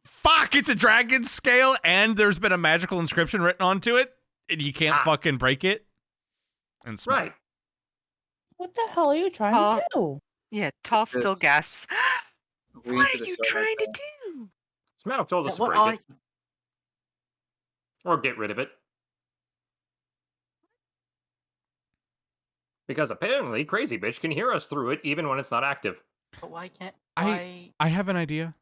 fuck! It's a dragon scale, and there's been a magical inscription written onto it, and you can't fucking break it. And right. What the hell are you trying to do? Yeah, Tall still gasps. What are you trying to do? Smaug told us to break it. Or get rid of it. Because apparently Crazy Bitch can hear us through it even when it's not active. But why can't I have an idea.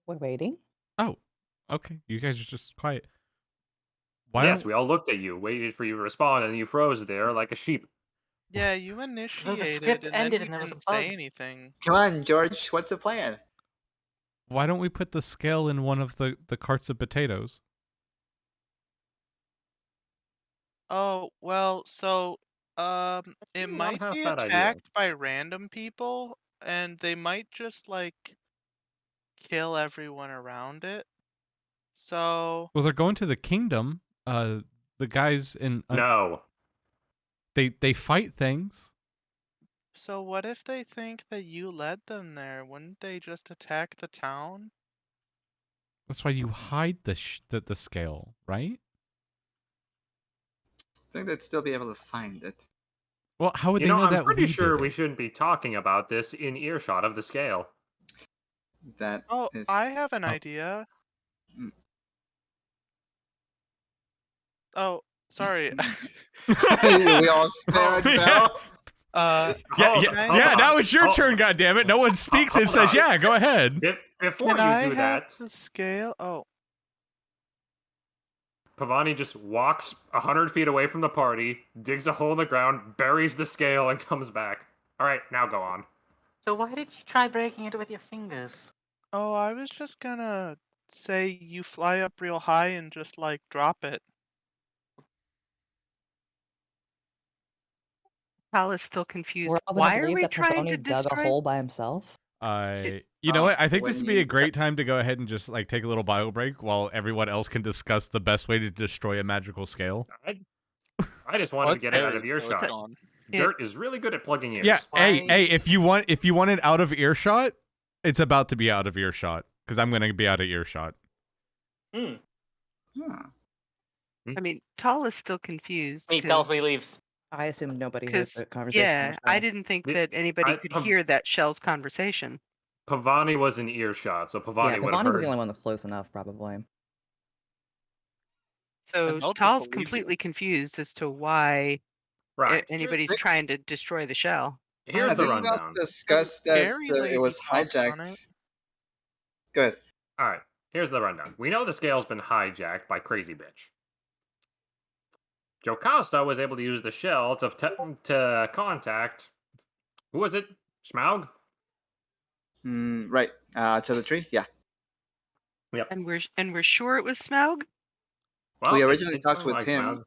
We're waiting. Oh, okay. You guys are just quiet. We all looked at you, waited for you to respond, and you froze there like a sheep. Yeah, you initiated script and ended then and there you was didn't a say bug. anything. Come on, George. What's the plan? Why don't we put the scale in one of the carts of potatoes? Oh, well, so it might half be bad idea. attacked by random people, and they might just like kill everyone around it. So Well, they're going to the kingdom. The guys in No. They fight things. So what if they think that you led them there? Wouldn't they just attack the town? That's why you hide the scale, right? I think they'd still be able to find it. Well, how would they know that? I'm pretty sure did we it? shouldn't be talking about this in earshot of the scale. Oh, I have an idea. Mm. Oh, sorry. We all stare at Bell. Now it's your turn, goddammit. No one speaks and says, yeah, go ahead. Before Can you I do have that, the scale? Oh, Pavoni just walks 100 feet away from the party, digs a hole in the ground, buries the scale, and comes back. All right, now go on. So why did you try breaking it with your fingers? oh, I was just gonna say you fly up real high and just like drop it. Tal is still confused. We're all going Why to are believe we that trying to Pavoni dug a destroy? hole by himself? You know what? I think this would be a great time to go ahead and just like take a little bio break while everyone else can discuss the best way to destroy a magical scale. I just wanted to get it out of buried, so it's earshot. gone. Dirt is really good at plugging ears. Yeah, hey, Why- if you want it out of earshot, it's about to be out of earshot because I'm gonna be out of earshot. Hmm. Huh. I mean, Tall is still confused. Me tells he leaves. I assumed nobody heard Because, the conversation. yeah, I didn't think that anybody I- could hear that Shell's conversation. Pavoni was in earshot, so Pavoni Yeah, would have Pavoni heard. was the only one that's close enough, probably. So Bell just Tall's believes you. completely confused as to why Right. anybody's trying to destroy the shell. Here's I the think we also rundown. discussed that Scary it lady was talked on hijacked. it. Good. All right. Here's the rundown. We know the scale's been hijacked by Crazy Bitch. Jocasta was able to use the shell to contact. Who was it? Smaug? Right. To the tree. Yeah. Yep. And we're sure it was Smaug? Well, We it- originally it talked sounded with like him. Smaug.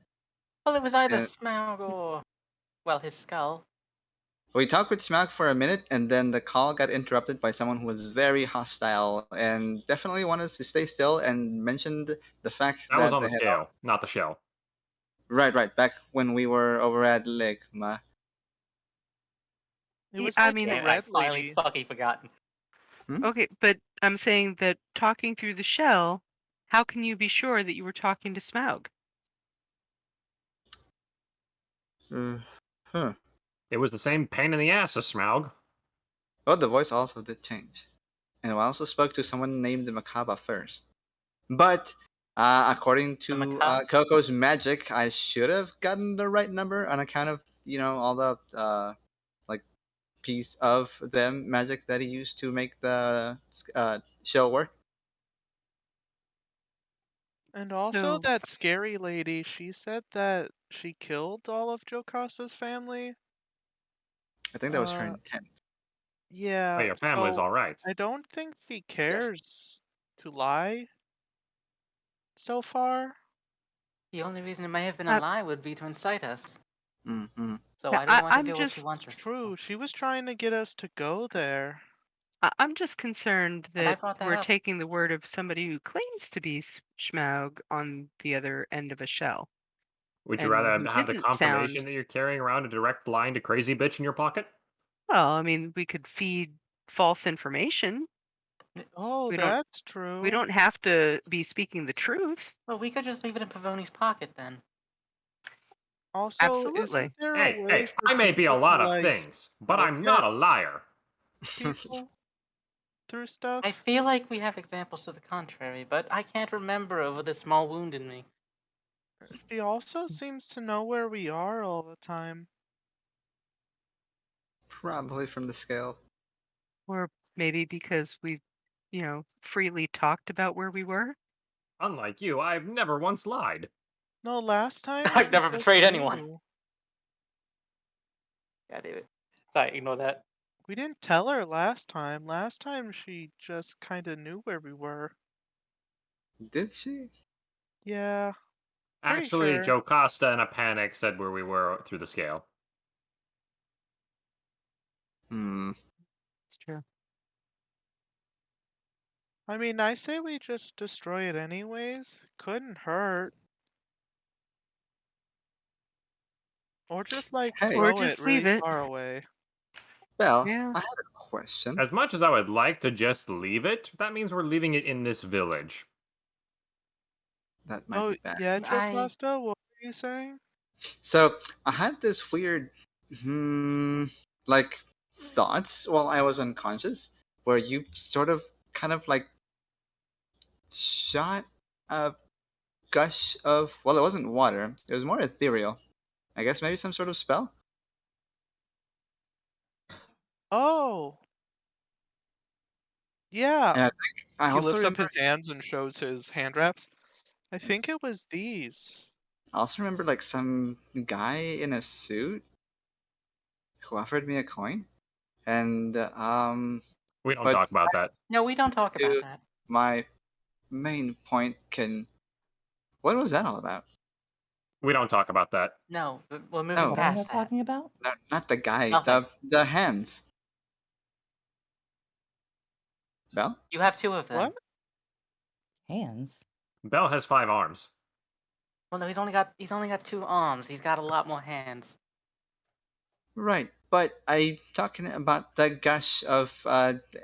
Well, it was either Yeah. Smaug or, well, his skull. We talked with Smaug for a minute, and then the call got interrupted by someone who was very hostile and definitely wanted us to stay still and mentioned the fact That was on they the had- scale, not the shell. Right. Back when we were over at Ligma. It was I like mean, the Damn, I red finally lady. fucking forgotten. Okay, but I'm saying that talking through the shell, how can you be sure that you were talking to Smaug? Huh. It was the same pain in the ass as Smaug. Oh, the voice also did change. And I also spoke to someone named Makaba first. But according to Makaba? Coco's magic, I should have gotten the right number on account of, all the like piece of them magic that he used to make the show work. And also So- that scary lady, she said that she killed all of Jocasta's family. I think that was her Uh, intent. Yeah. Oh, your family's so all right. I don't think she cares to lie so far. The only reason it may have been Uh, a lie would be to incite us. Mm-hmm. So Yeah, I don't want to I'm do what she just wants us to. True, she was trying to get us to go there. I'm just concerned And I that brought that we're up. taking the word of somebody who claims to be Smaug on the other end of a shell. Would you And rather who have the didn't confirmation sound- that you're carrying around a direct line to Crazy Bitch in your pocket? Well, I mean, we could feed false information. Oh, We don't- that's true. We don't have to be speaking the truth. Well, we could just leave it in Pavoni's pocket then. Also, Absolutely. isn't there a Hey, way hey, for I may be a people lot to, of like, things, but look I'm not at a liar. people through stuff? I feel like we have examples to the contrary, but I can't remember over this small wound in me. She also seems to know where we are all the time. Probably from the scale. Or maybe because we've, freely talked about where we were. Unlike you, I've never once lied. No, last time I've she never just betrayed anyone. knew. God damn it. Sorry, ignore that. We didn't tell her last time. Last time she just kind of knew where we were. Did she? Yeah. Pretty Actually, sure. Jocasta in a panic said where we were through the scale. It's true. I mean, I say we just destroy it anyways. Couldn't hurt. Or just like Hey. throw Or just it really leave it. far away. Well, Yeah. I had a question. As much as I would like to just leave it, that means we're leaving it in this village. That might Oh, be bad. yeah, I- Jocasta, what were you saying? So I had this weird, like thoughts while I was unconscious, where you sort of, kind of like, shot a gush of. Well, it wasn't water. It was more ethereal. I guess maybe some sort of spell. Oh. Yeah. And I think I He also lifts up remember. his hands and shows his hand wraps. I think it was these. I also remember like some guy in a suit who offered me a coin, and We don't But talk about that. No, we don't talk about Dude. that. my main point can. What was that all about? We don't talk about that. No, we're moving No. What am I past that. talking about? Not the guy. Nothing. The hands. Bell? You have two of them. What? Hands. Bell has 5 arms. Well, no, he's only got 2 arms. He's got a lot more hands. Right, but I'm talking about the gush of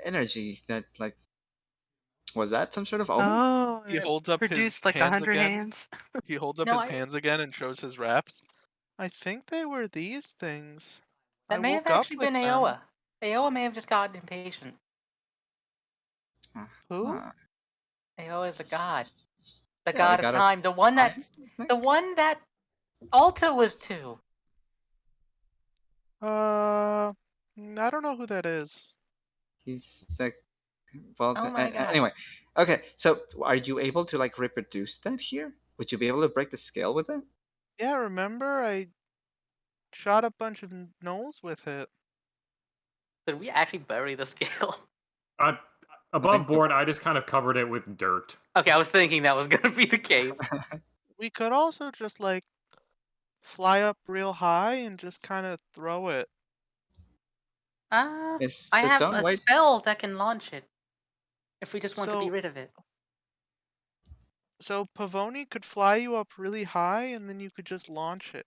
energy that, like, was that some sort of omen? Oh, He it holds up his produced like hands 100 again. hands. He holds up No, his hands again and shows his wraps. I think they were these things. that I may have woke up actually with been them. Aoa. Aoa may have just gotten impatient. Who? Huh. Aoa is a god. The Yeah, god of time. The one time, that Alta was to. I don't know who that is. He's like, well, Oh my god. anyway. Okay, so are you able to, like, reproduce that here? Would you be able to break the scale with it? Yeah, remember I shot a bunch of gnolls with it. Did we actually bury the scale? Above board, I just kind of covered it with dirt. Okay, I was thinking that was gonna be the case. We could also just like fly up real high and just kind of throw it. It's I its have own a way. spell that can launch it. If we just want to be So- rid of it. So Pavoni could fly you up really high and then you could just launch it.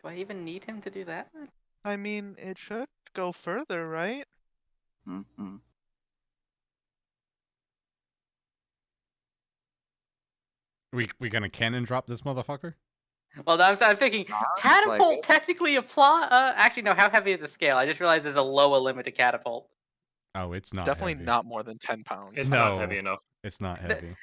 Do I even need him to do that? I mean, it should go further, right? Mm-hmm. We gonna cannon drop this motherfucker? Well, I'm thinking catapult technically apply. Actually, no. How heavy is the scale? I just realized there's a lower limit to catapult. Oh, it's It's not definitely heavy. not more than 10 pounds. It's No. not heavy enough. It's not heavy.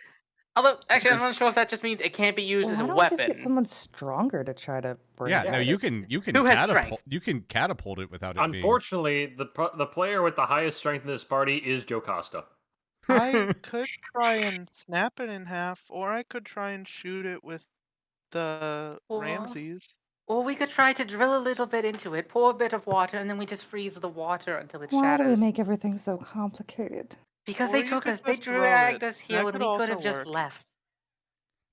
Although, actually, I'm not sure if that just means it can't be used Well, as why a don't we just weapon. get someone stronger to try to break Yeah, no, it? you can Who has strength? you can catapult it without it Unfortunately, the player with the highest strength in this party is Jocasta. I could try and snap it in half, or I could try and shoot it with the Ramses. Or we could try to drill a little bit into it, pour a bit of water, and then we just freeze the water until it Why do we shatters. make everything so complicated? Because Or they you took could us, they just throw dragged it. us here That when could we could also have just work. left.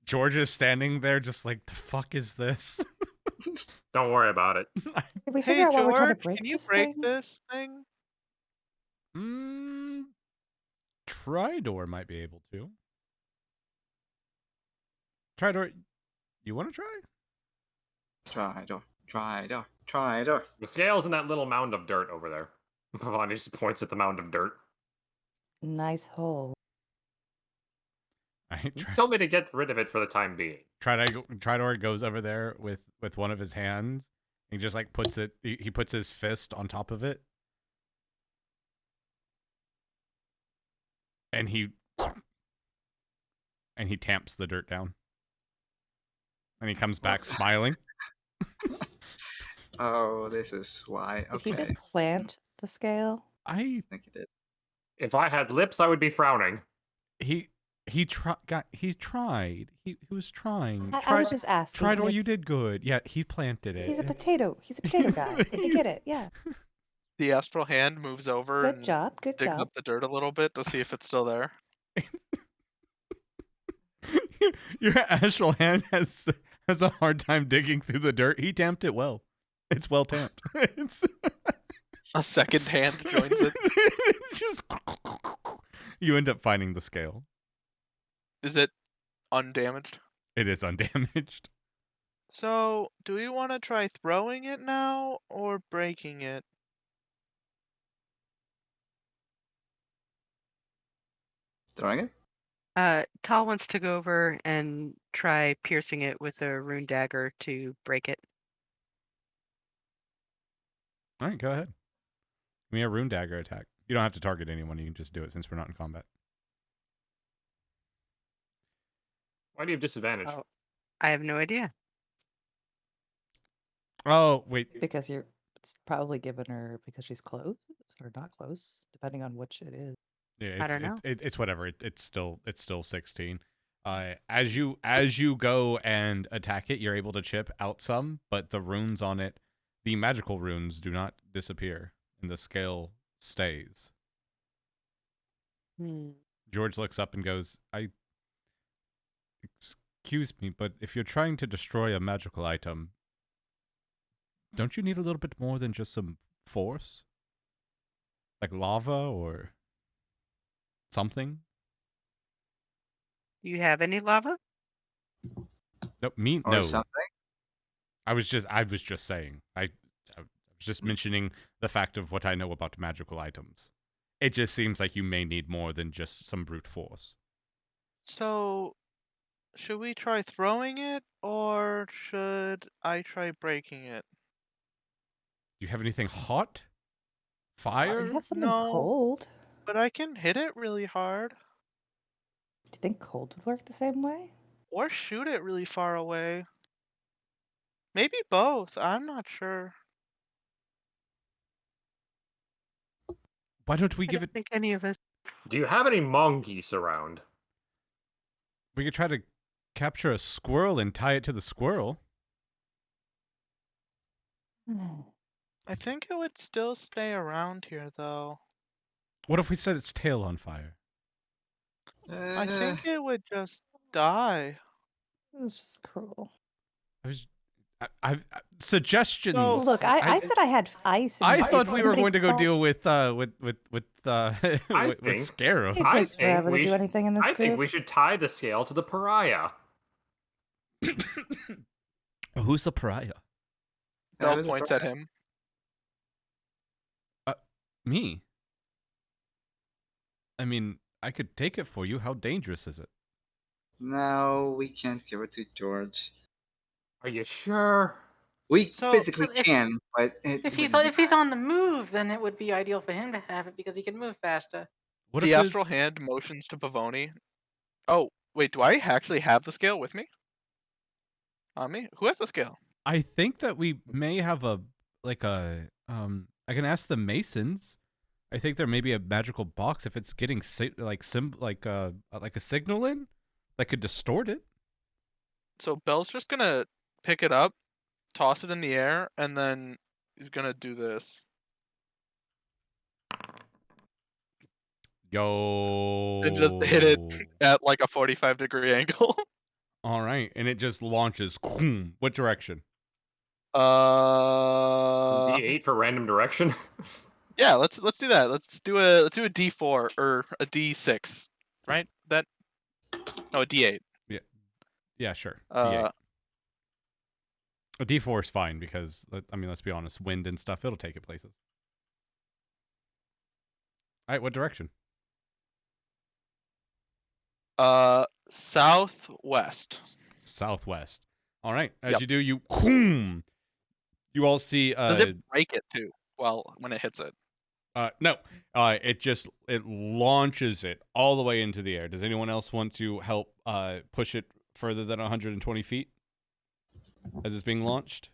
George is standing there just like, the fuck is this? Don't worry about it. Did we Hey figure out why we're trying to George, break can you this break thing? this thing? Tridor might be able to. Tridor, you want to try? Tridor. The scale's in that little mound of dirt over there. Pavoni just points at the mound of dirt. Nice hole. All right, You told me to get rid of it for the time being. Tridor goes over there with one of his hands. He just like puts it. He puts his fist on top of it, and he tamps the dirt down. And he comes back smiling. Oh, this is why. Did he Okay. just plant the scale? I think he did. If I had lips, I would be frowning. He tried. He was trying. I was just asking. Tridor, you did good. Yeah, he planted it. He's a potato. He's a potato guy. I get it. Yeah. The astral hand moves over Good and job. Good digs job. up the dirt a little bit to see if it's still there. Your astral hand has a hard time digging through the dirt. He tamped it well. It's well tamped. It's A second hand joins it. it's just you end up finding the scale. Is it undamaged? It is undamaged. So, do we want to try throwing it now or breaking it? Throwing it? Tal wants to go over and try piercing it with a rune dagger to break it. All right, go ahead. Give me a rune dagger attack. You don't have to target anyone. You can just do it since we're not in combat. Why do you have disadvantage? Oh, I have no idea. Oh, wait. Because you're it's probably given her because she's close or not close, depending on which it is. Yeah, I don't know. It's whatever. It's still 16. As you go and attack it, you're able to chip out some, but the runes on it, the magical runes, do not disappear, and the scale stays. George looks up and goes, Excuse me, but if you're trying to destroy a magical item, don't you need a little bit more than just some force? Like lava or something? Do you have any lava? No, me Or no. something. I was just saying. I was just mentioning the fact of what I know about magical items. It just seems like you may need more than just some brute force. So, should we try throwing it, or should I try breaking it? Do you have anything hot? I Fire? have something No. cold. But I can hit it really hard, Do you think cold would work the same way? or shoot it really far away. Maybe both. I'm not sure. Why don't we I give don't it? think any of us. Do you have any monkeys around? We could try to capture a squirrel and tie it to the squirrel. I think it would still stay around here, though. What if we set its tail on fire? I think it would just die. It's just cruel. Suggestions. So- Look, I said I had ice. And I if thought we were anybody going to go thought- deal with with think- Scarab. It I takes think forever to we do sh- anything in this I group. think we should tie the scale to the pariah. Who's the pariah? Bell points at him. Me. I mean, I could take it for you. How dangerous is it? No, we can't give it to George. Are you sure? We So- physically If- can, but If he's on the move, then it would be ideal for him to have it because he can move faster. What The if astral there's- hand motions to Pavoni. Oh, wait, do I actually have the scale with me? On me? Who has the scale? I think that we may have a I can ask the Masons. I think there may be a magical box if it's getting like a signal in that could distort it. So Bell's just gonna pick it up, toss it in the air, and then he's gonna do this. Yo. And just hit it at like a 45-degree angle. All right, and it just launches. What direction? D8 for random direction. Yeah, let's do that. Let's do a D4 or a D6, right? That no, a D8. Yeah, sure. D8. Uh, A D4 is fine because I mean, let's be honest, wind and stuff, it'll take it places. All right, what direction? southwest. Southwest. All right, as Yep. you do, you all see. Does it break it too? Well, when it hits it. No. It launches it all the way into the air. Does anyone else want to help push it further than 120 feet as it's being launched?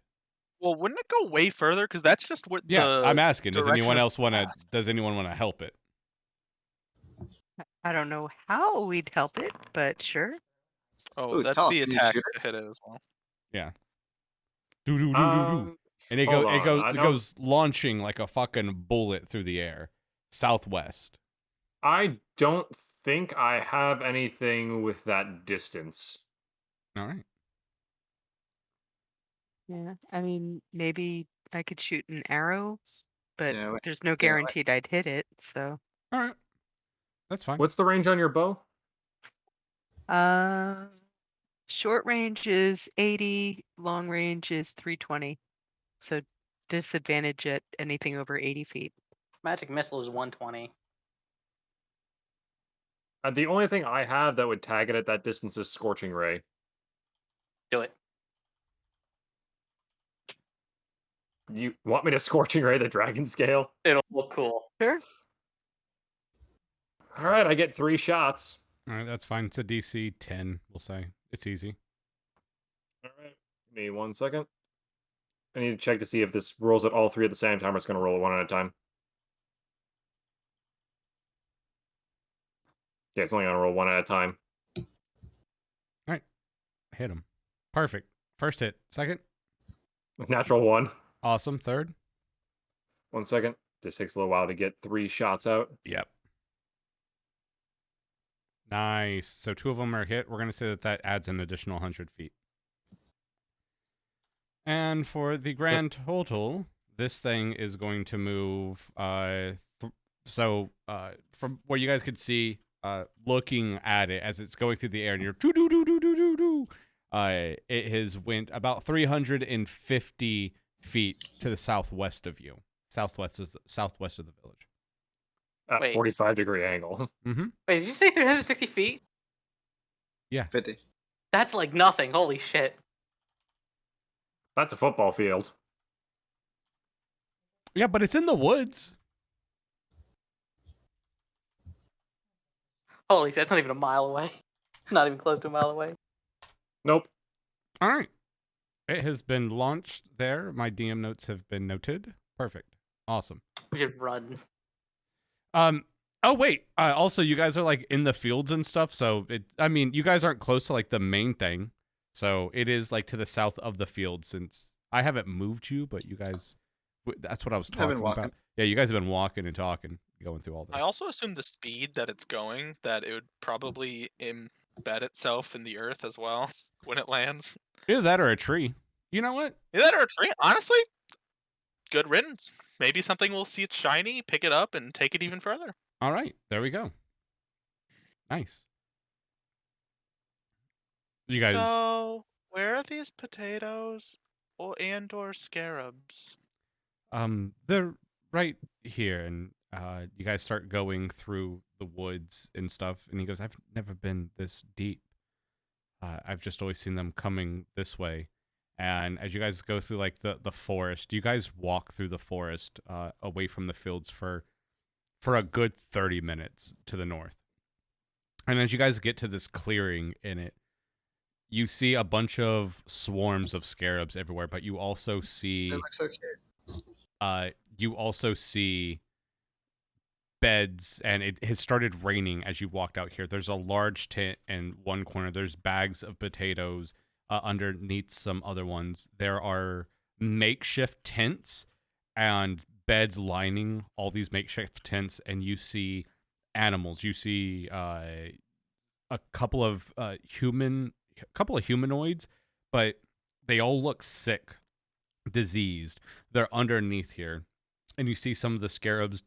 Well, wouldn't it go way further? Because that's just what. Yeah, the I'm asking. Does direction anyone of else want to? blast. Does anyone want to help it? I don't know how we'd help it, but sure. Oh, Ooh, that's talk, the can you attack shoot to hit it as well. Yeah. Do do do do do. And it hold on, I don't- goes launching like a fucking bullet through the air, southwest. I don't think I have anything with that distance. All right. Yeah, I mean, maybe I could shoot an arrow, but Yeah, there's no guaranteed I'd hit it. So, All right. That's fine. What's the range on your bow? short range is 80, long range is 320. So disadvantage at anything over 80 feet. Magic missile is 120. The only thing I have that would tag it at that distance is Scorching Ray. Do it. You want me to Scorching Ray the dragon scale? It'll look cool. Sure. All right, I get 3 shots. All right, that's fine. It's a DC 10, we'll say. It's easy. All right, give me 1 second. I need to check to see if this rolls at all 3 at the same time or it's going to roll it 1 at a time. Yeah, it's only going to roll 1 at a time. Hit him. Perfect. First hit. Second. Natural 1. Awesome. Third. 1 second. This takes a little while to get 3 shots out. Yep. Nice. So 2 of them are hit. We're going to say that adds an additional 100 feet. And for the grand total, this thing is going to move. From what you guys could see, looking at it as it's going through the air, and you're doo-doo-doo-doo-doo-doo-doo. It has went about 350 feet to the southwest of you. Southwest of the village. At Wait. 45-degree angle. Mm-hmm. Wait, did you say 360 feet? 50. That's like nothing. Holy shit. That's a football field. Yeah, but it's in the woods. Holy shit, it's not even a mile away. It's not even close to a mile away. Nope. All right. It has been launched there. My DM notes have been noted. Perfect. Awesome. We should run. Oh wait. Also, you guys are like in the fields and stuff. So you guys aren't close to like the main thing. So it is like to the south of the field. Since I haven't moved you, but you guys, that's what I was I've been talking walking. about. Yeah, you guys have been walking and talking, going through all this. I also assume the speed that it's going, that it would probably embed itself in the earth as well when it lands. Either that or a tree. You know what? Is that or a tree? Honestly, good riddance. Maybe something will see it's shiny, pick it up, and take it even further. All right, there we go. Nice. You guys. So, where are these potatoes or scarabs? They're right here, and you guys start going through the woods and stuff, and he goes, "I've never been this deep. I've just always seen them coming this way." And as you guys go through like the forest, you guys walk through the forest away from the fields for a good 30 minutes to the north. And as you guys get to this clearing in it, you see a bunch of swarms of scarabs everywhere, but you also see They look so cute. you also see beds, and it has started raining as you walked out here. There's a large tent in one corner. There's bags of potatoes underneath some other ones. There are makeshift tents and beds lining all these makeshift tents, and you see animals. You see a couple of humanoids, but they all look sick, diseased. They're underneath here, and you see some of the scarabs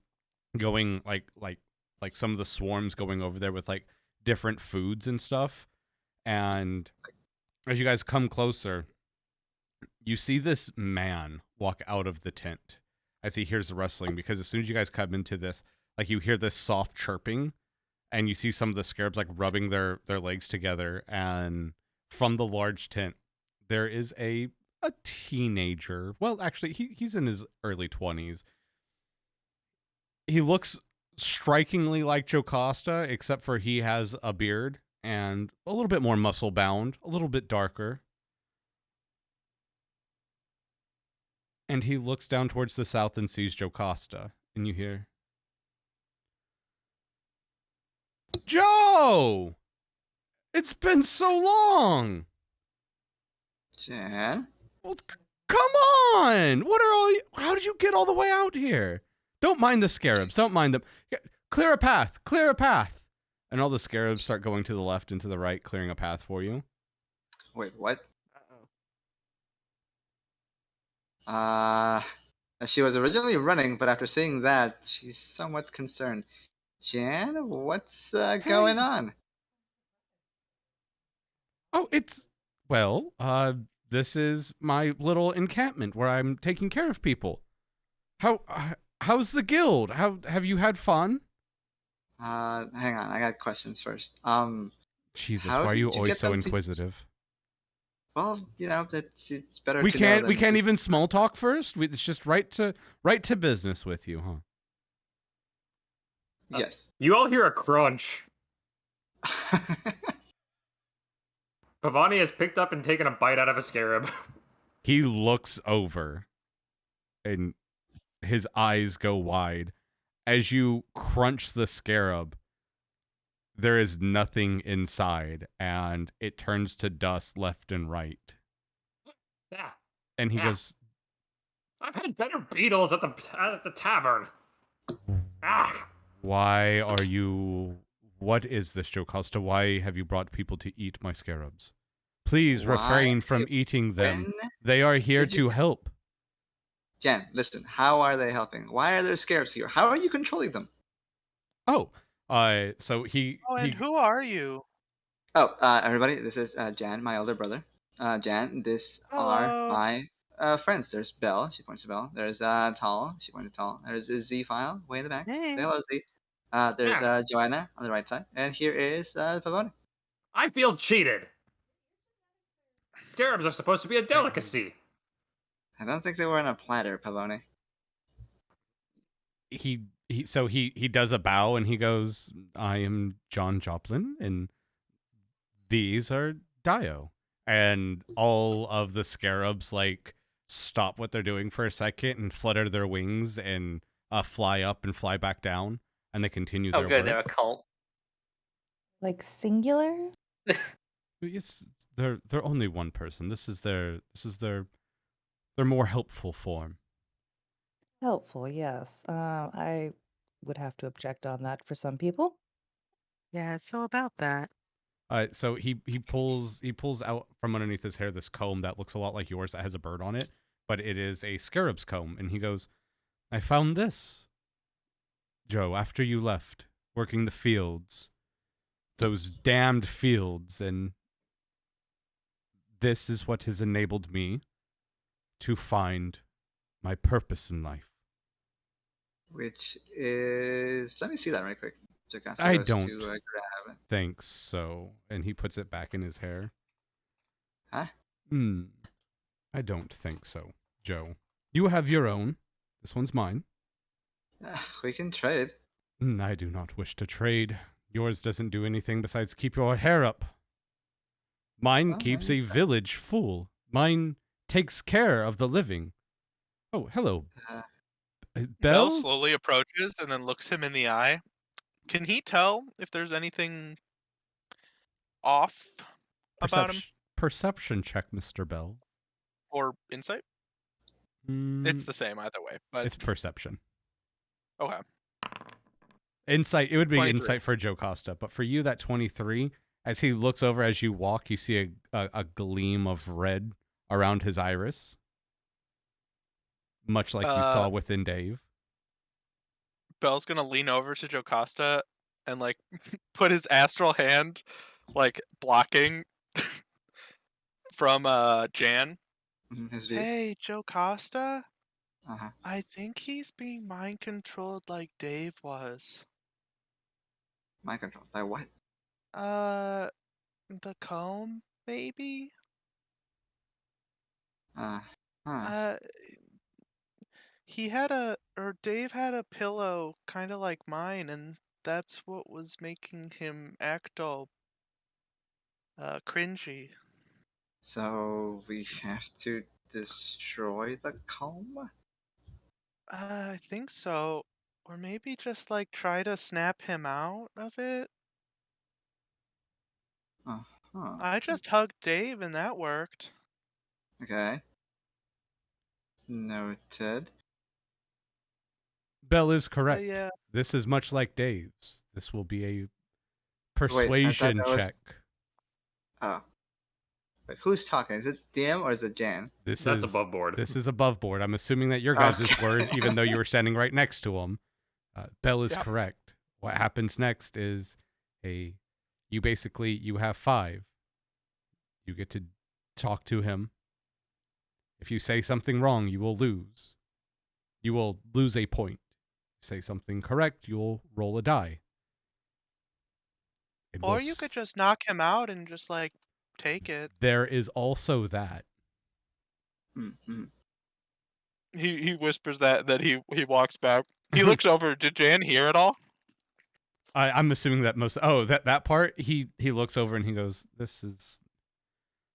going like some of the swarms going over there with like different foods and stuff. And as you guys come closer, you see this man walk out of the tent as he hears the rustling, because as soon as you guys come into this, like, you hear this soft chirping, and you see some of the scarabs like rubbing their legs together, and from the large tent there is a teenager. Well, actually, he's in his early 20s. He looks strikingly like Jocasta, except for he has a beard and a little bit more muscle bound, a little bit darker. And he looks down towards the south and sees Jocasta, and you hear, "Joe! It's been so long!" Jan? Well, come on! What are all you... How did you get all the way out here? Don't mind the scarabs. Don't mind them. Clear a path. Clear a path. And all the scarabs start going to the left and to the right, clearing a path for you. Wait, what? She was originally running, but after seeing that, she's somewhat concerned. Jan, what's going on? Oh, well, this is my little encampment where I'm taking care of people. How's the guild? Have you had fun? Hang on, I got questions first. Jesus, how why are you did you always get so them to- inquisitive? Well, it's better. We to can't know we than can't to- even small talk first. It's just right to business with you, huh? Yes. You all hear a crunch. Pavoni has picked up and taken a bite out of a scarab. He looks over, and his eyes go wide. As you crunch the scarab, there is nothing inside, and it turns to dust left and right. Yeah. And he Yeah. goes, I've had better beetles at the tavern. Ah. "Why are you... What is this, Jocasta? Why have you brought people to eat my scarabs? Please refrain from eating them. When They are here did you- to help." Jan, listen. How are they helping? Why are there scarabs here? How are you controlling them? Oh, So he Oh, and he who are you? Oh, everybody, this is Jan, my older brother. Jan, these are Hello. my friends. There's Belle, she points to Belle. There's Tall, she points to Tall. There's Z File, way in the back. Say Hey. hello, Z. There's Yeah. Johanna on the right side. And here is Pavoni. I feel cheated. Scarabs are supposed to be a delicacy. I don't think they were on a platter, Pavoni. he does a bow and he goes, "I am John Joplin, and these are Dio." And all of the scarabs like stop what they're doing for a second and flutter their wings and fly up and fly back down, and they continue Oh, their good. They're a work. cult. Like singular? It's they're only one person. This is their more helpful form. Helpful, yes. I would have to object on that for some people. Yeah, so about that. So he pulls out from underneath his hair this comb that looks a lot like yours that has a bird on it, but it is a scarab's comb, and he goes, "I found this, Joe, after you left, working the fields, those damned fields, and this is what has enabled me to find my purpose in life." Which is... Let me see that right quick. Jocasta I goes don't to grab it. think so, and he puts it back in his hair. Huh? I don't think so, Joe. You have your own. This one's mine. We can trade. I do not wish to trade. Yours doesn't do anything besides keep your hair up. Mine Well, keeps mine- a village full. Mine takes care of the living. Oh, hello. Uh, Bell Belle? slowly approaches and then looks him in the eye. Can he tell if there's anything off about him Perception check, Mr. Bell. or insight? It's the same either way, but It's perception. okay. Insight, it would be 23. insight for Jocasta, but for you, that 23, as he looks over as you walk, you see a gleam of red around his iris, much like you saw within Dave. Bell's gonna lean over to Jocasta and like put his astral hand like blocking from Jan. his view. Hey, Jocasta, Uh-huh. I think he's being mind controlled like Dave was. Mind control. By what? The comb, maybe? Huh. Dave had a pillow kind of like mine, and that's what was making him act all cringy. So we have to destroy the comb? I think so. Or maybe just like try to snap him out of it. Uh-huh. I just hugged Dave and that worked. Okay. Noted. Bell is correct. Yeah. This is much like Dave's. This will be a Wait, I persuasion thought that was... check. Oh. Wait, who's talking? Is it DM or is it Jan? That's above board. This is above board. I'm assuming that your guys' Okay. word, even though you were standing right next to him. Bell is Yep. correct. What happens next is you have 5. You get to talk to him. If you say something wrong, you will lose. You will lose a point. Say something correct, you will roll a die. It Or will you could just knock him out and just like take it. There is also that. Mm-hmm. He whispers that he walks back. He looks over. Did Jan hear it all? I'm assuming that that part he looks over and he goes, "This is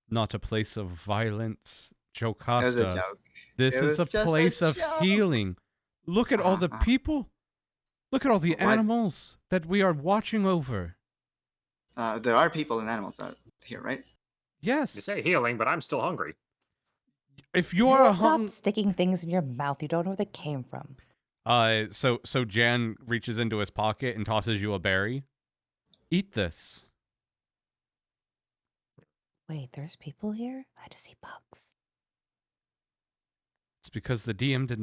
not a place of violence, It was a Jocasta. joke. This It is a was just a place of joke." healing. Look at all the people. Look at all the What? animals that we are watching over." There are people and animals out here, right? Yes. You say healing, but I'm still hungry. If you are Stop sticking things in your mouth. You don't know where they came from. So Jan reaches into his pocket and tosses you a berry. Eat this. Wait, there's people here? I just see bugs. It's because the DM did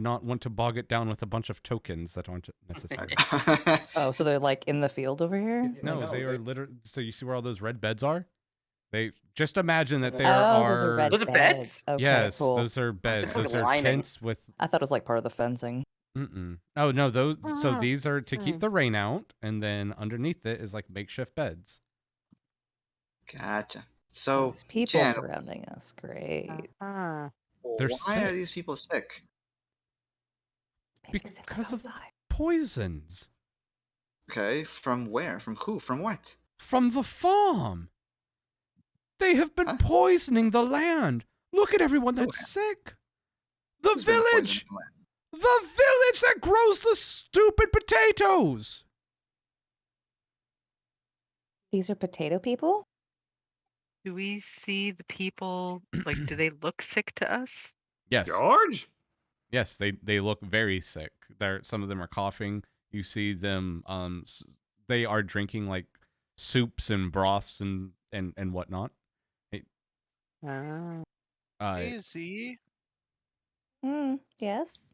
not want to bog it down with a bunch of tokens that aren't necessary. Oh, so they're like in the field over here? No, they are literally. So you see where all those red beds are? They just imagine that there Oh, those are red Those are beds? beds. Okay, yes, cool. those are beds. It's like Those are lining. tents with. I thought it was like part of the fencing. Oh no, those. So these are to keep the rain out, and then underneath it is like makeshift beds. Gotcha. So, There's people Jan, surrounding us. Great. They're why sick. are these people sick? Maybe they live Because of outside. poisons Okay, from where? From who? From what? from the farm. They have been Huh? poisoning the land. Look at everyone that's Who? sick. The Who's been poisoning village. the land? The village that grows the stupid potatoes. These are potato people? Do we see the people? Like, do they look sick to us? Yes. George? Yes, they look very sick. Some of them are coughing. You see them they are drinking like soups and broths and whatnot. Oh. Hey Z, Yes.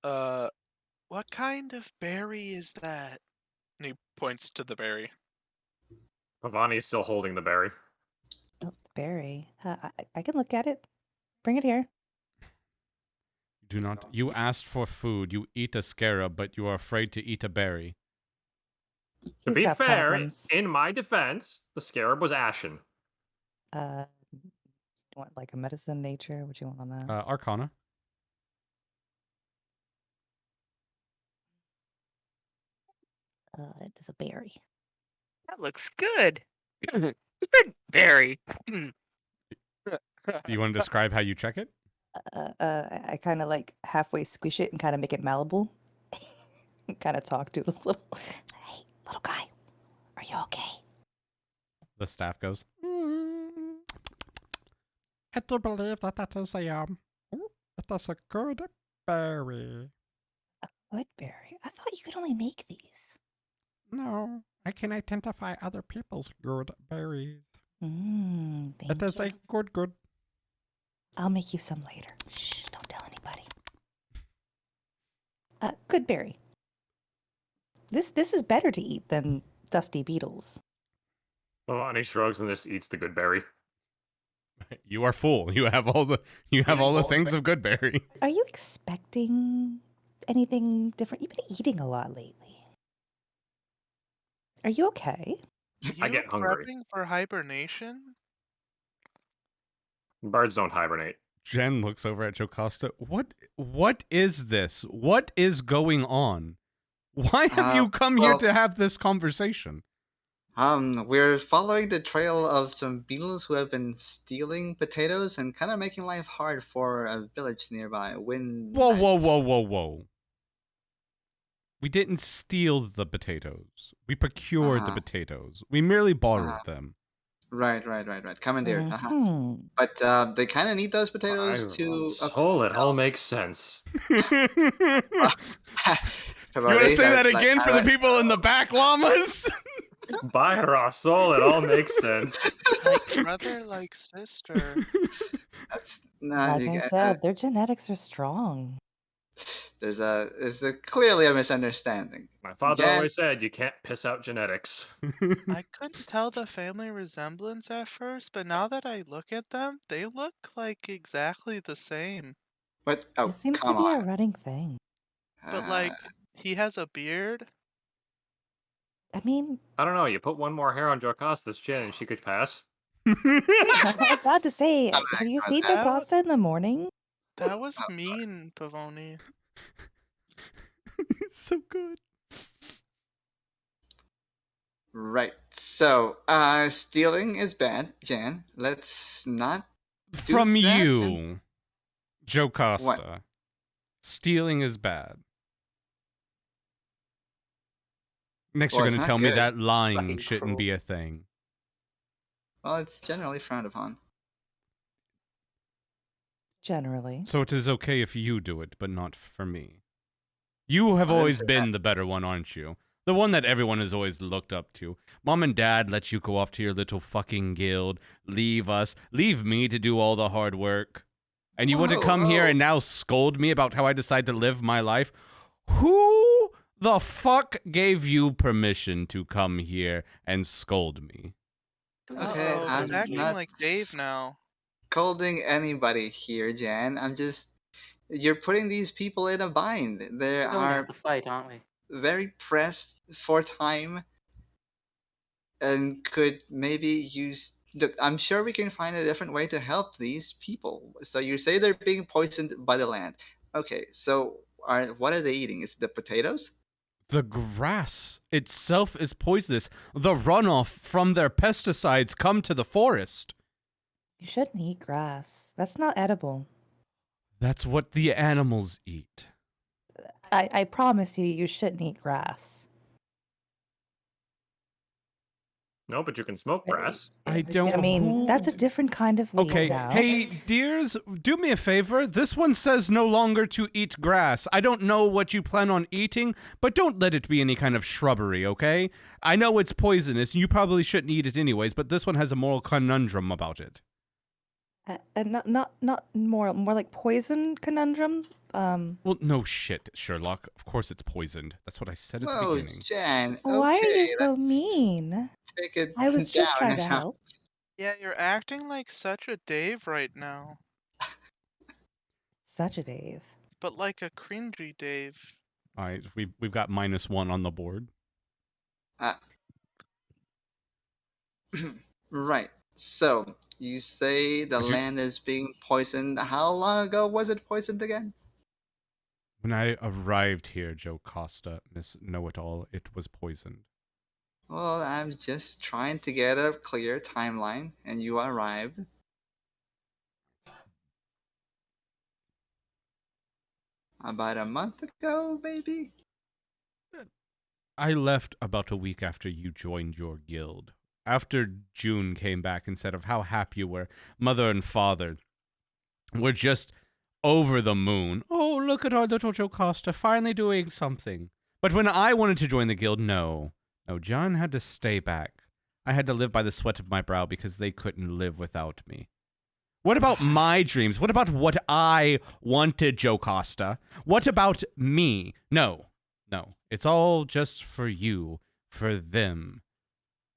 what kind of berry is that? And he points to the berry. Pavoni is still holding the berry. Oh, the berry. I can look at it. Bring it here. Do not. You asked for food. You eat a scarab, but you are afraid to eat a berry. To He's be got fair, problems. in my defense, the scarab was ashen. You want like a medicine, nature? What you want on that? Arcana. It is a berry. That looks good. Good berry. You want to describe how you check it? I kind of like halfway squish it and kind of make it malleable. Kind of talk to it a little. Hey, little guy, are you okay? The staff goes. I do believe that is a good berry. A good berry? I thought you could only make these. No, I can identify other people's good berries. Thank It is you. a good. I'll make you some later. Shh, don't tell anybody. Good berry. This is better to eat than dusty beetles. Pavoni shrugs and just eats the good berry. You are full. You have all the things of good berry. Are you expecting anything different? You've been eating a lot lately. Are you okay? I get hungry. Prepping for hibernation? Birds don't hibernate. Jen looks over at Jocasta. What is this? What is going on? Why have you come here well- to have this conversation? We're following the trail of some beetles who have been stealing potatoes and kind of making life hard for a village nearby. Whoa. We didn't steal the potatoes. We procured the potatoes. We merely borrowed them. Right. Commandeered. But they kind of need those potatoes to. Soul, it all makes sense. You want to say that again for the people in the back, llamas? By Soul, it all makes sense. Like brother, like sister. That's Like I said, their genetics are strong. There's clearly a misunderstanding. My father Jan- always said you can't piss out genetics. I couldn't tell the family resemblance at first, but now that I look at them, they look like exactly the same. But oh, This seems to come be a on. running thing. But like, he has a beard. I mean, I don't know. You put one more hair on Jocasta's chin and she could pass. I was about to say, have you seen that. Jocasta in the morning? That was mean, Pavoni. So good. Right. So, stealing is bad, Jan. Let's not. From that you, Jocasta. Stealing is bad. Next, Well, you're it's going to not tell me good. that lying Fucking shouldn't cruel. be a thing. Well, it's generally frowned upon. Generally. So it is okay if you do it, but not for me. You have I didn't always say been the better one, aren't you? The one that everyone has always looked up to. Mom and Dad let you go off to your little fucking guild, leave us, leave me to do all the hard work. And you want to come here and now scold me about how I decide to live my life? Who the fuck gave you permission to come here and scold me? Okay, Uh-oh, he's I'm acting not like Dave now. scolding anybody here, Jan. You're putting these people in a bind. They We're going to have are to fight, aren't we? very pressed for time and could maybe use. Look, I'm sure we can find a different way to help these people. So you say they're being poisoned by the land. Okay, so what are they eating? Is it the potatoes? The grass itself is poisonous. The runoff from their pesticides come to the forest. You shouldn't eat grass. That's not edible. That's what the animals eat. I promise you, you shouldn't eat grass. No, but you can smoke grass. I don't. I mean, that's a different kind of weed Okay, now. hey, dears, do me a favor. This one says no longer to eat grass. I don't know what you plan on eating, but don't let it be any kind of shrubbery, okay? I know it's poisonous, and you probably shouldn't eat it anyways, but this one has a moral conundrum about it. Not more like poison conundrum. Well, no shit, Sherlock. Of course it's poisoned. That's what I said at the Whoa, beginning. Jan. Why are okay, you so mean? take it I was just down trying to now. help. Yeah, you're acting like such a Dave right now. Such a Dave. But like a cringy Dave. All right, we've got -1 on the board. Right. So you say the Would you- land is being poisoned. How long ago was it poisoned again? When I arrived here, Jocasta, Miss Know-It-All, it was poisoned. Well, I'm just trying to get a clear timeline, and you arrived. About a month ago, maybe? I left about a week after you joined your guild. After June came back and said of how happy you were, mother and father were just over the moon. Oh, look at our little Jocasta finally doing something. But when I wanted to join the guild, no, John had to stay back. I had to live by the sweat of my brow because they couldn't live without me. What about my dreams? What about what I wanted, Jocasta? What about me? No. It's all just for you, for them.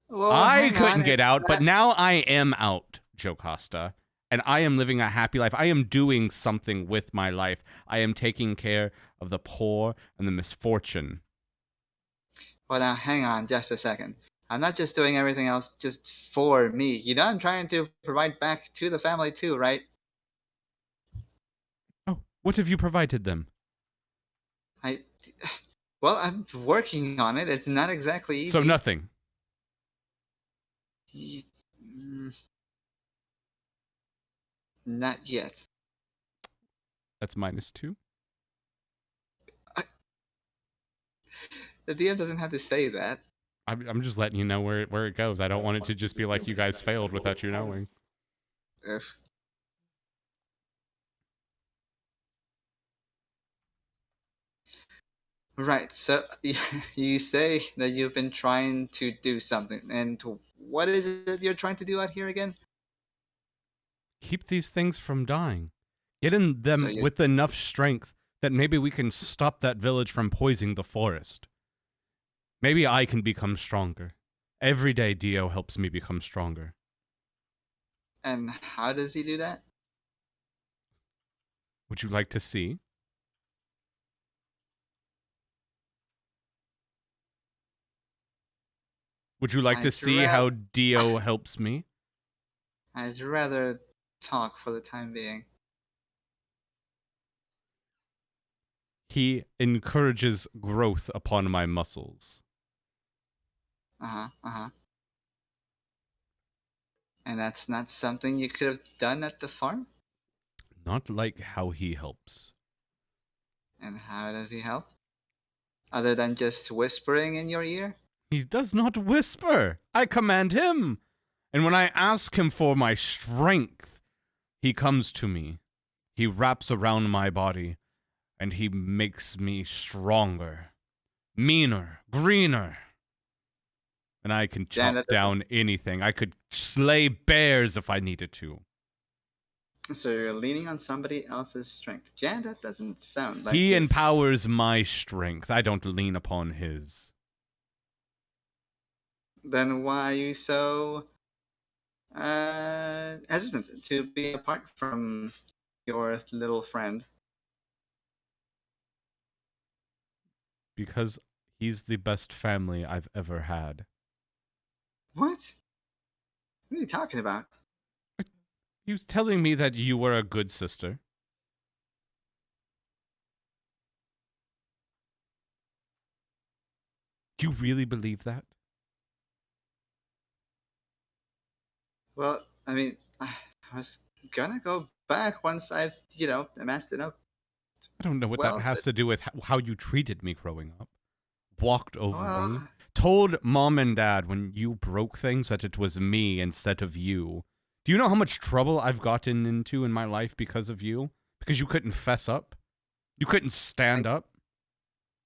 Well, I hang couldn't on, get it's out, but not- now I am out, Jocasta. And I am living a happy life. I am doing something with my life. I am taking care of the poor and the misfortune. Well, now, hang on just a second. I'm not just doing everything else just for me. You know, I'm trying to provide back to the family too, right? Oh, what have you provided them? Well, I'm working on it. It's not exactly easy. So nothing. Not yet. That's -2. The DM doesn't have to say that. I'm just letting you know where it goes. I don't want it to just be like you guys failed without you knowing. Ugh. Right, so you say that you've been trying to do something, and what is it you're trying to do out here again? Keep these things from dying. Get in them So you- with enough strength that maybe we can stop that village from poisoning the forest. Maybe I can become stronger. Every day Dio helps me become stronger. And how does he do that? Would you like to see? Would you like to I'd see how Dio helps me? I'd rather talk for the time being. He encourages growth upon my muscles. And that's not something you could have done at the farm? Not like how he helps. And how does he help? Other than just whispering in your ear? He does not whisper. I command him. And when I ask him for my strength, he comes to me. He wraps around my body, and he makes me stronger, meaner, greener. And I can chop Janet- down anything. I could slay bears if I needed to. So you're leaning on somebody else's strength. Jan, that doesn't sound like He you. empowers my strength. I don't lean upon his. Then why are you so hesitant to be apart from your little friend? Because he's the best family I've ever had. What? What are you talking about? He was telling me that you were a good sister. Do you really believe that? Well, I mean, I was gonna go back once I've, messed it up. I don't know what Well, that has but- to do with how you treated me growing up. Walked over me. Well, Told mom and dad when you broke things that it was me instead of you. Do you know how much trouble I've gotten into in my life because of you? Because you couldn't fess up? You couldn't stand up?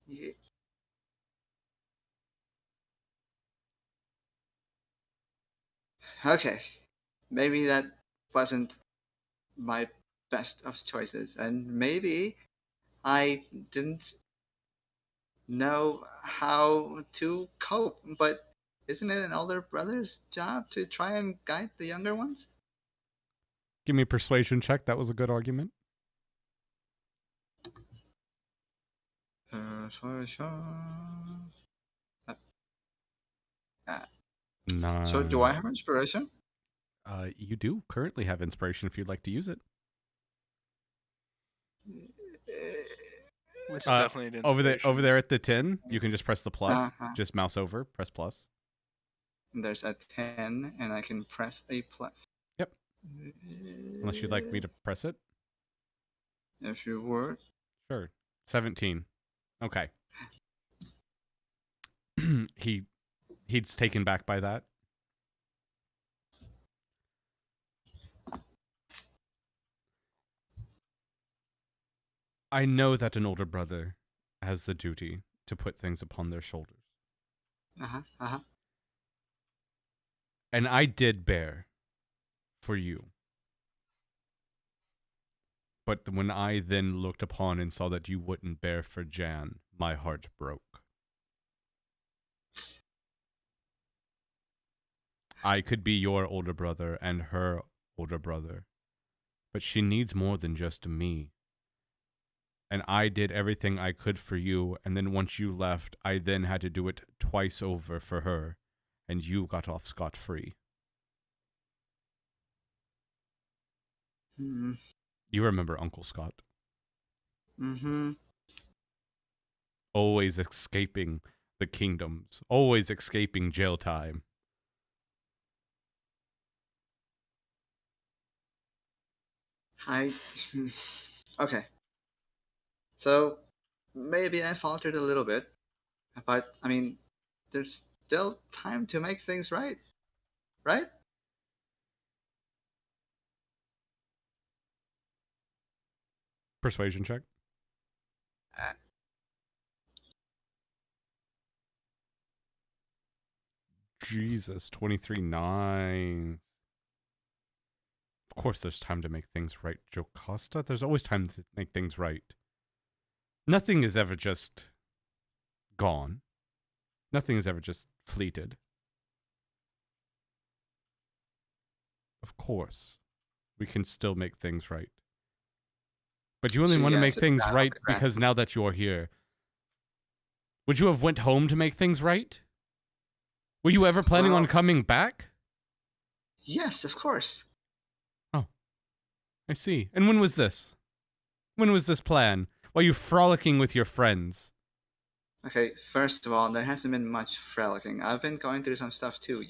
Ye- Okay, maybe that wasn't my best of choices, and maybe I didn't know how to cope, but isn't it an older brother's job to try and guide the younger ones? Give me a persuasion check. That was a good argument. For sure. No. So, do I have inspiration? You do currently have inspiration if you'd like to use it. This is definitely an Over inspiration. there at the 10, you can just press the plus. Uh-huh. Just mouse over, press plus. There's a 10, and I can press a plus. Yep. Unless you'd like me to press it. If you would. Sure. 17. Okay. He's taken back by that. I know that an older brother has the duty to put things upon their shoulders. Uh-huh. And I did bear for you. But when I then looked upon and saw that you wouldn't bear for Jan, my heart broke. I could be your older brother and her older brother, but she needs more than just me. And I did everything I could for you, and then once you left, I then had to do it twice over for her, and you got off scot-free. Hmm. You remember Uncle Scott. Mm-hmm. Always escaping the kingdoms, always escaping jail time. Okay. So, maybe I faltered a little bit, but, I mean, there's still time to make things right. Right? Persuasion check. Uh, Jesus, 23 9. Of course there's time to make things right, Jocasta. There's always time to make things right. Nothing is ever just gone. Nothing is ever just fleeted. Of course, we can still make things right. But you only want to make things right because now that you're here. Would you have went home to make things right? Were you ever planning on coming back? Yes, of course. Oh, I see. And when was this? When was this plan? While you frolicking with your friends? Okay, first of all, there hasn't been much frolicking. I've been going through some stuff too,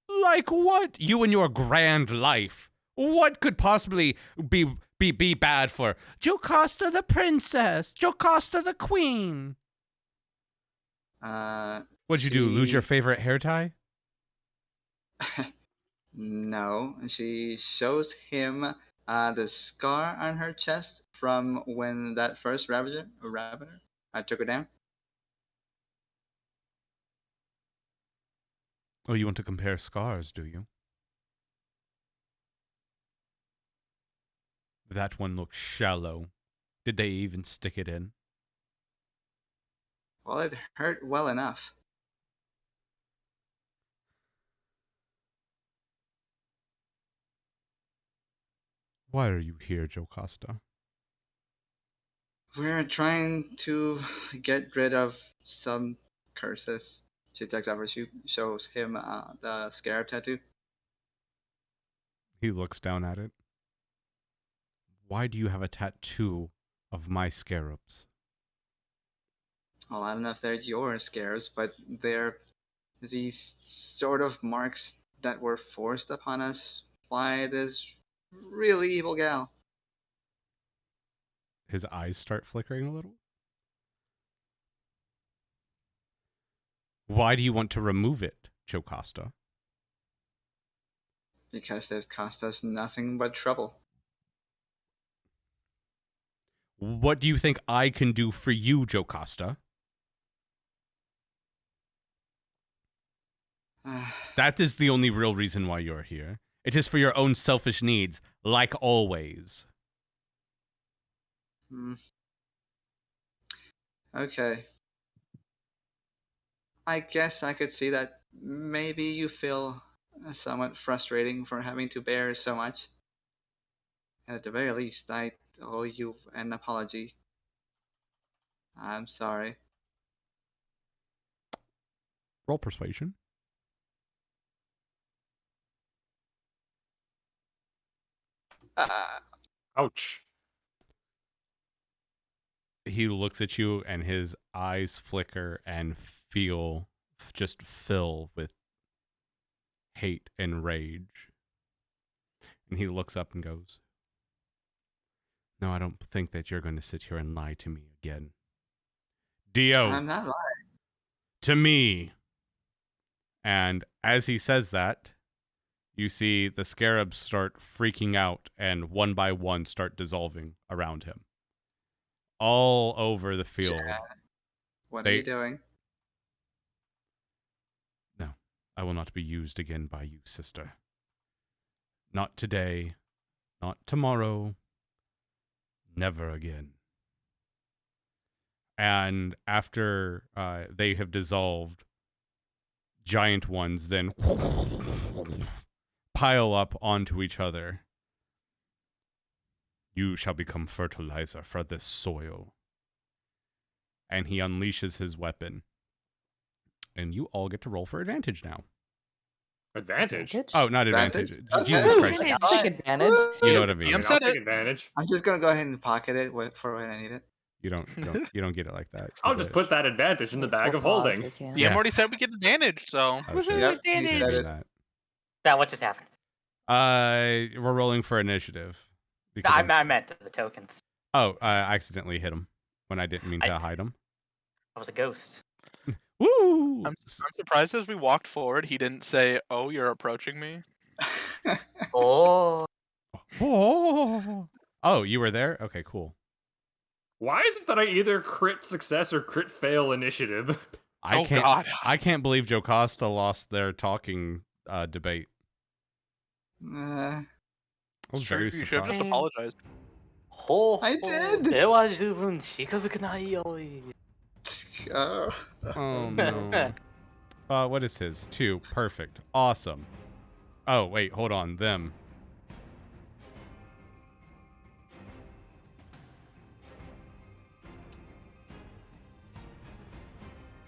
Like what? You and your grand life. What could possibly be bad for Jocasta the princess? Jocasta the queen? What'd you do? Lose your favorite hair tie? No, she shows him the scar on her chest from when that first Ravager I took her down. Oh, you want to compare scars, do you? that one looks shallow. Did they even stick it in? Well, it hurt well enough. Why are you here, Jocasta? We're trying to get rid of some curses. She takes over. She shows him the scarab tattoo. He looks down at it. Why do you have a tattoo of my scarabs? Well, I don't know if they're your scarabs, but they're these sort of marks that were forced upon us by this really evil gal. His eyes start flickering a little. Why do you want to remove it, Jocasta? Because they've cost us nothing but trouble. What do you think I can do for you, Jocasta? That is the only real reason why you're here. It is for your own selfish needs, like always. Okay. I guess I could see that maybe you feel somewhat frustrating for having to bear so much. At the very least, I owe you an apology. I'm sorry. Roll persuasion. Ouch. He looks at you and his eyes flicker and just fill with hate and rage. And he looks up and goes, "No, I don't think that you're going to sit here and lie to me again. Dio, I'm not lying. to me." And as he says that, you see the scarabs start freaking out and one by one start dissolving around him. All over the field. Yeah. What are you doing? No, I will not be used again by you, sister. Not today, not tomorrow, never again. And after they have dissolved, giant ones then pile up onto each other. You shall become fertilizer for this soil. And he unleashes his weapon. And you all get to roll for advantage now. Advantage? Oh, not advantage. Jesus Ooh, Christ. I'll take advantage. You know what I mean. I'll take advantage. I'm just gonna go ahead and pocket it for when I need it. You don't get it like that. I'll just put that advantage in the bag of holding. DM already said we get advantage, so. Oh, shit. Yep, he Advantage. said it. That. That what just happened? We're rolling for initiative. because I I'm meant the tokens. Oh, I accidentally hit him when I didn't mean to hide him. I was a ghost. Woo! I'm surprised as we walked forward, he didn't say, "Oh, you're approaching me." Oh. Oh, you were there? Okay, cool. Why is it that I either crit success or crit fail initiative? I can't believe Jocasta lost their talking debate. I was very You should have just surprised. apologized. I did. では十分近づくないよ。 Oh. Oh no. What is his? 2. Perfect. Awesome. Oh, wait, hold on. Them.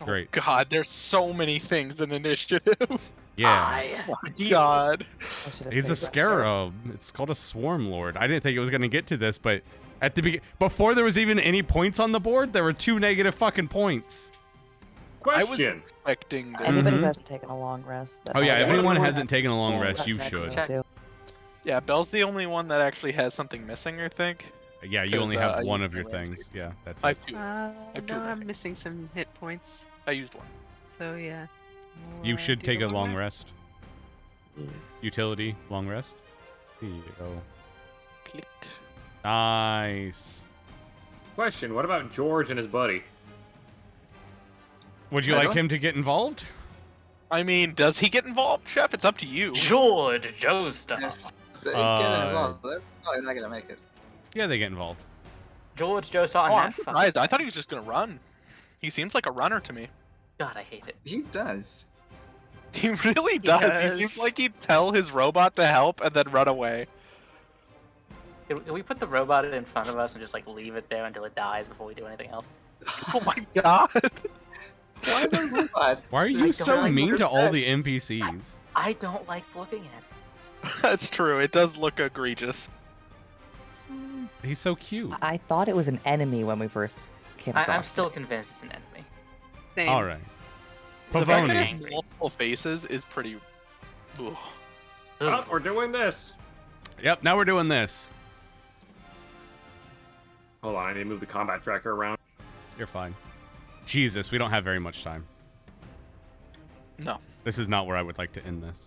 Great. Oh, God, there's so many things in initiative. Yeah. Oh my God. He's a scarab. It's called a swarm lord. I didn't think it was going to get to this, but at the before there was even any points on the board, there were 2 negative fucking points. I was Question. expecting this. Anybody who Mhm. hasn't taken a long rest. that Oh yeah, might- if anyone hasn't taken a long Well, rest, you that's should. next too. Yeah, Belle's the only one that actually has something missing, I think. Yeah, you 'Cause, only I have one used of your my Ramsey. things. Yeah, that's I it. have 2. No, two of my I'm things. missing some hit points. I used 1. So yeah. You We'll, should do take the a long rest. Utility, long rest. Here you go. Click. Nice. Question, what about George and his buddy? Would you I like don't- him to get involved? I mean, does he get involved, Chef? It's up to you. George Joestar. They get Uh, involved. They're probably not gonna make it. Yeah, they get involved. George Joe starting Oh, that I'm fucking surprised. I thing. thought he was just gonna run. He seems like a runner to me. God, I hate it. He does. He really does. He seems like he'd tell his robot to help and then run away. Can we put the robot in front of us and just like leave it there until it dies before we do anything else? Oh my god. Why the robot? Why are I you don't so like mean what to it all says. the NPCs? I don't like looking at it. That's true. It does look egregious. He's so cute. I thought it was an enemy when we first came across I'm still it. convinced it's an enemy. Same. All right. The fact that it Pavoni. has multiple faces is pretty. Ugh. Oh, we're doing this. Yep, now we're doing this. Hold on, I need to move the combat tracker around. You're fine. Jesus, we don't have very much time. No. This is not where I would like to end this.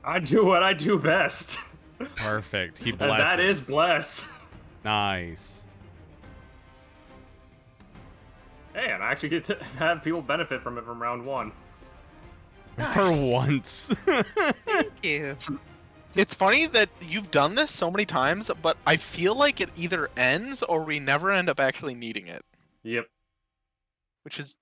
I do what I do best. Perfect. He And blesses. that is bless. Nice. Hey, and I actually get to have people benefit from it from round 1. For once. Thank you. It's funny that you've done this so many times, but I feel like it either ends or we never end up actually needing it, Yep. which is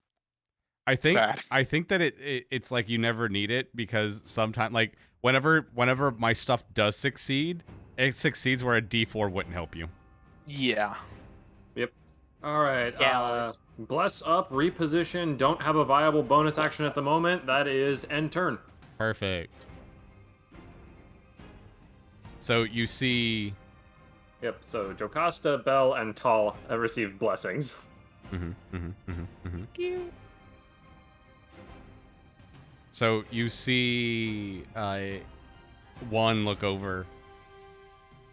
I think sad. I think that it's like you never need it because sometimes like whenever my stuff does succeed, it succeeds where a D4 wouldn't help you. yeah. All right. Yeah, Bless up, reposition, don't have a viable bonus action at the moment. That is end turn. Perfect. So you see Yep, so Jocasta, Bell, and Tal have received blessings. So you see one look over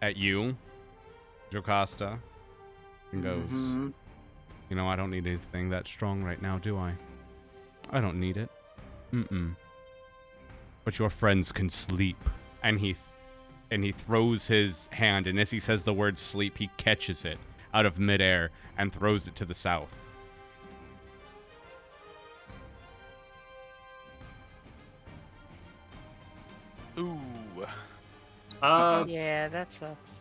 at you, Jocasta, and goes, Mhm. you know, I don't need anything that strong right now, do I? I don't need it. But your friends can sleep. And he throws his hand, and as he says the word sleep, he catches it out of midair and throws it to the south. Ooh. Yeah, that sucks.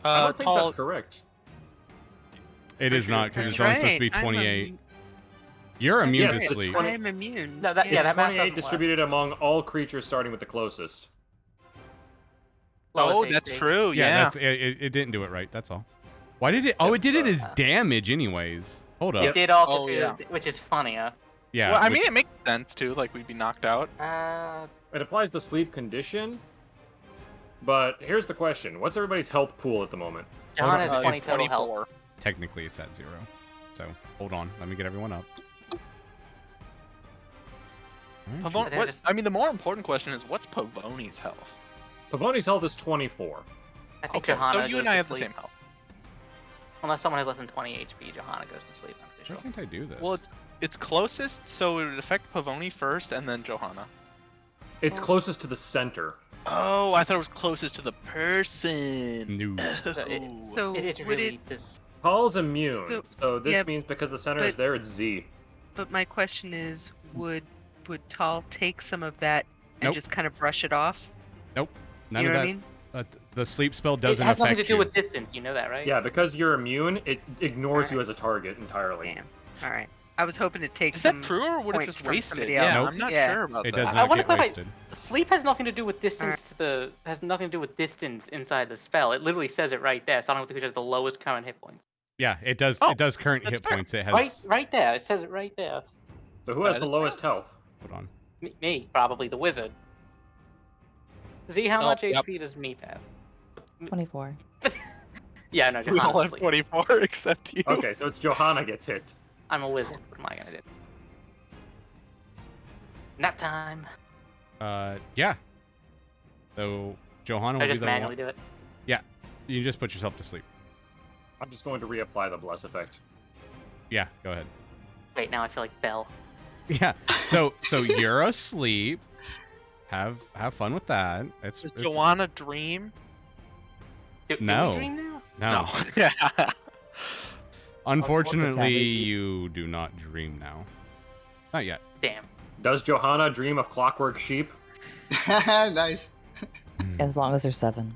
I don't think Tall, that's correct. It is not, because it's That's only supposed to be right, I'm 28. You're immune Yes, to it's sleep. 20. I'm immune. No, that- It's yeah, that math 28 doesn't work. distributed among all creatures starting with the closest. oh, Lowest that's HP. true. Yeah, Yeah. that's it didn't do it right, that's all. Why did it? Oh, it did it as damage anyways. Hold up. It did also, Oh, do yeah. which is funnier. Yeah. Well, I which- mean, it makes sense too. Like we'd be knocked out. It applies the sleep condition. But here's the question. What's everybody's health pool at the moment? John has It's 20 total health. 24. technically it's at 0. So hold on, let me get everyone up. Alright, Pavon- they're what? just- I mean, the more important question is what's Pavoni's health? Pavoni's health is 24. I think Okay, Johanna so you goes and I to have the sleep. same health. Unless someone has less than 20 HP, Johanna goes to sleep, I'm pretty Why sure. can't I do this? Well, it's closest, so it would affect Pavoni first and then Johanna. It's closest to the center. Oh, I thought it was closest to the person. No. So It's would really it? this. Paul's immune. So this yeah, means because the center is but- there, it's Z. But my question is, would Tal take some of that and Nope. just kind of brush it off? Nope. None You know of what I that. mean? The sleep spell It doesn't has nothing affect to do you. with distance, you know that, right? Yeah, because you're immune, it ignores you Alright. as a target entirely. Damn. All right. I was hoping to take Is some. that true, or would it points just from waste it? somebody Yeah, else. I'm not Yeah. sure about It that. does I not wanna get clarify- wasted. Sleep has nothing to do with distance to the has nothing to do with distance inside the spell. It literally says it right there. Starting with the creature has the lowest current hit points. Yeah, it does. Oh, it does current that's hit fair. points. It has. Right there. It says it right there. So who has That the is lowest health? Hold on. Me, probably the wizard. Z, how Oh, much yep. HP does Meep have? 24. Yeah, no, We all Johanna's have asleep. 24 except you. Okay, so it's Johanna gets hit. I'm a wizard. What am I gonna do? Nap time. Yeah. So Johanna I will be just the manually one. do it. You just put yourself to sleep. I'm just going to reapply the bless effect. Yeah, go ahead. Wait, now I feel like Belle. Yeah. So you're asleep. Have fun with that. Does It's Johanna dream? Do No. we dream now? no. Yeah. Unfortunately, Damage. you do not dream now. Not yet. Damn. Does Johanna dream of clockwork sheep? Nice. As long as there's 7.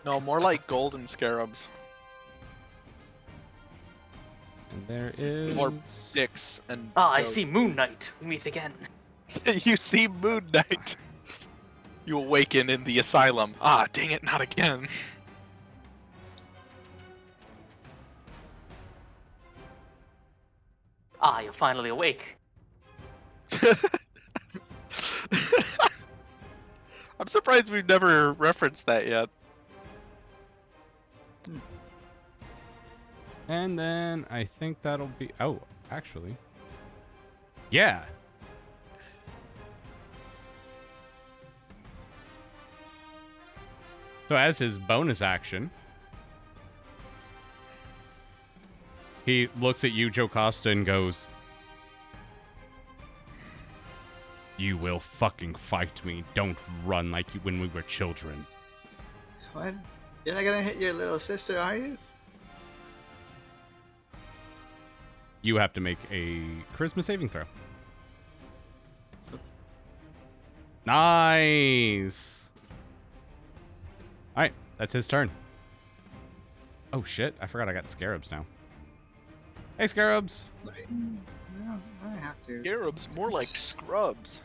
No, more like golden scarabs. And there is More sticks and. Ah, I goats. see Moon Knight. We meet again. You see Moon Knight. You awaken in the asylum. Ah, dang it, not again. Ah, you're finally awake. I'm surprised we've never referenced that yet. And then I think that'll be... Oh, actually. Yeah. So as his bonus action, he looks at you, Jocasta, and goes, "You will fucking fight me. Don't run like you when we were children." What? You're not gonna hit your little sister, are you? You have to make a charisma saving throw. Nice. All right, that's his turn. Oh shit! I forgot I got scarabs now. Hey, scarabs. No, I have to. Scarabs, more like scrubs.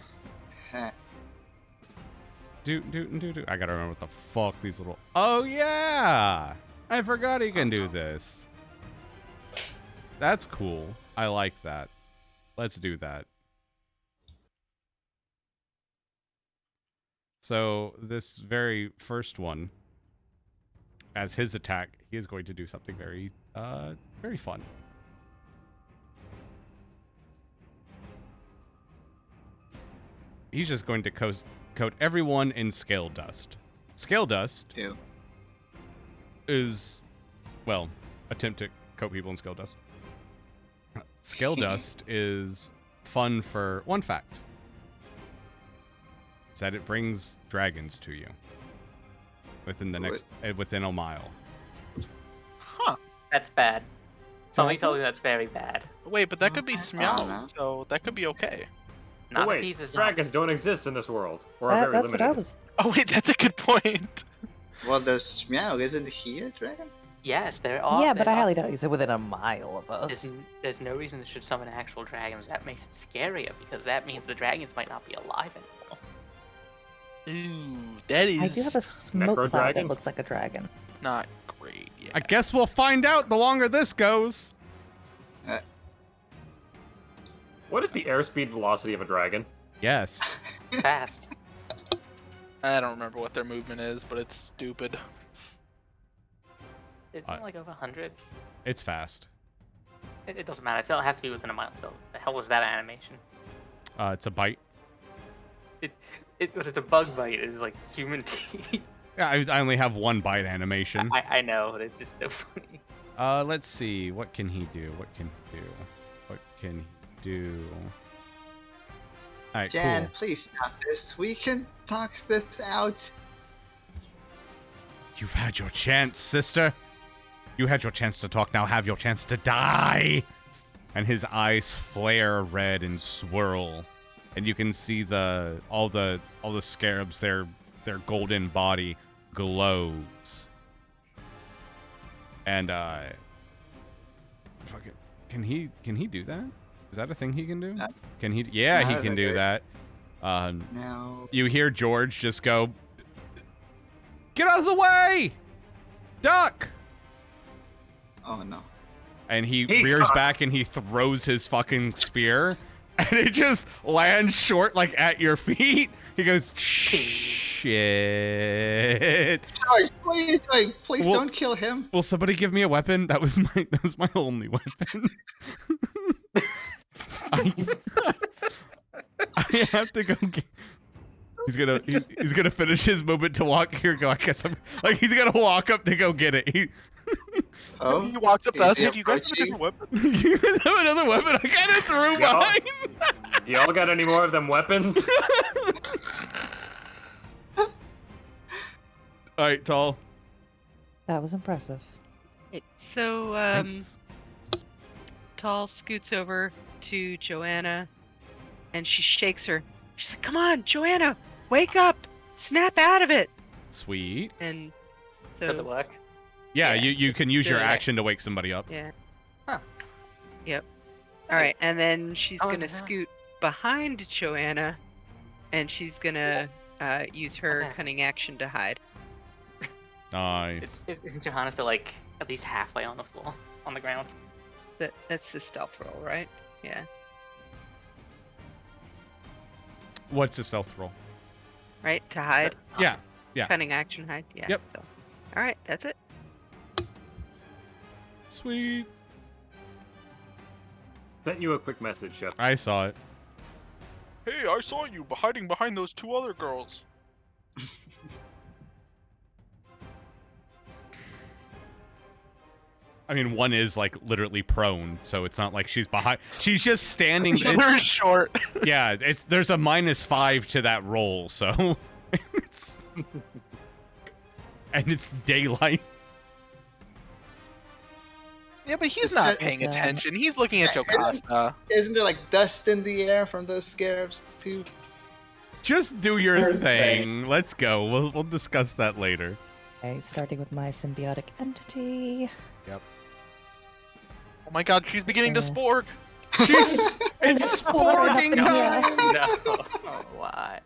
Heh. Do. I gotta remember what the fuck these little. Oh yeah! I forgot he can do this. That's cool. I like that. Let's do that. So this very first one, as his attack, he is going to do something very, very fun. He's just going to coat everyone in scale dust. Scale dust Ew. is, well, attempt to coat people in scale dust. Scale dust is fun for one fact. Is that it brings dragons to you within the next within a mile. Huh. That's bad. Something tells me that's very bad. Wait, but that could be no. Smell, so that could be okay. Not Oh, a wait, piece of dragons don't exist in this world. Or are very That's what limited. I was. Oh wait, that's a good point. Well, there's Meow. Isn't he a dragon? Yes, there are. Yeah, but there I are- highly doubt he's within a mile of us. There's no reason to should summon actual dragons. That makes it scarier because that means the dragons might not be alive anymore. Ooh, that is I do have a smoke cloud Necro-dragon? that looks like a dragon. not great. Yeah. I guess we'll find out the longer this goes. What is the airspeed velocity of a dragon? Yes. Fast. I don't remember what their movement is, but it's stupid. It's not like over 100. It's fast. It doesn't matter. It still has to be within a mile. So the hell was that animation? It's a bite. But it's a bug bite. It's like human teeth. Yeah, I only have one bite animation. I know, but it's just so funny. Let's see. What can he do? What can he do? What can he do? All right, Jan, cool. please stop this. We can talk this out. You've had your chance, sister. You had your chance to talk. Now have your chance to die. And his eyes flare red and swirl, and you can see all the scarabs. Their golden body glows. And fuck it. Can he do that? Is that a thing he can do? Can he? Yeah, he can do that. No. You hear George just go, "Get out of the way! Duck!" Oh no. And he rears back and he throws his fucking spear, and it just lands short, like at your feet. He goes, "Shit!" George, what are you doing? Please Well- don't kill him. Will somebody give me a weapon? That was my only weapon. I have to go get... He's gonna finish his movement to walk here. Go. I guess I'm like he's gonna walk up to go get it. He He walks up to us. Is he Hey, do you guys have a approaching? different weapon? you guys have another weapon? I kind of threw Yeah. mine. Y'all got any more of them weapons? All right, Tall. That was impressive. So, Thanks. Tall scoots over to Johanna, and she shakes her. She's like, "Come on, Johanna, wake up! Snap out of it!" Sweet. And So Does it work? Yeah, Yeah. you can use your Yeah. action to wake somebody up. yeah. Huh. Yep. All right, and then she's Oh, gonna yeah. scoot behind Johanna, and she's gonna use her Okay. cunning action to hide. Nice. Isn't Johanna still like at least halfway on the floor, on the ground? That's the stealth roll, right? Yeah. What's the stealth roll? Right to hide. Yeah. Yeah. Cunning action hide. Yeah. Yep. So, all right, that's it. Sweet. Sent you a quick message, Chef. I saw it. Hey, I saw you hiding behind those 2 other girls. I mean, one is like literally prone, so it's not like she's behind. She's just standing. They're it's- short. yeah, there's a -5 to that roll, so it's, and it's daylight. Yeah, but he's Is not there- paying Yeah. attention. He's looking at Jocasta. Isn't there like dust in the air from those scarabs too? Just do your thing. Let's go. We'll discuss that later. Okay, starting with my symbiotic entity. Oh my god, she's beginning to Yeah. spork. She's it's sporking time. No. Oh, why?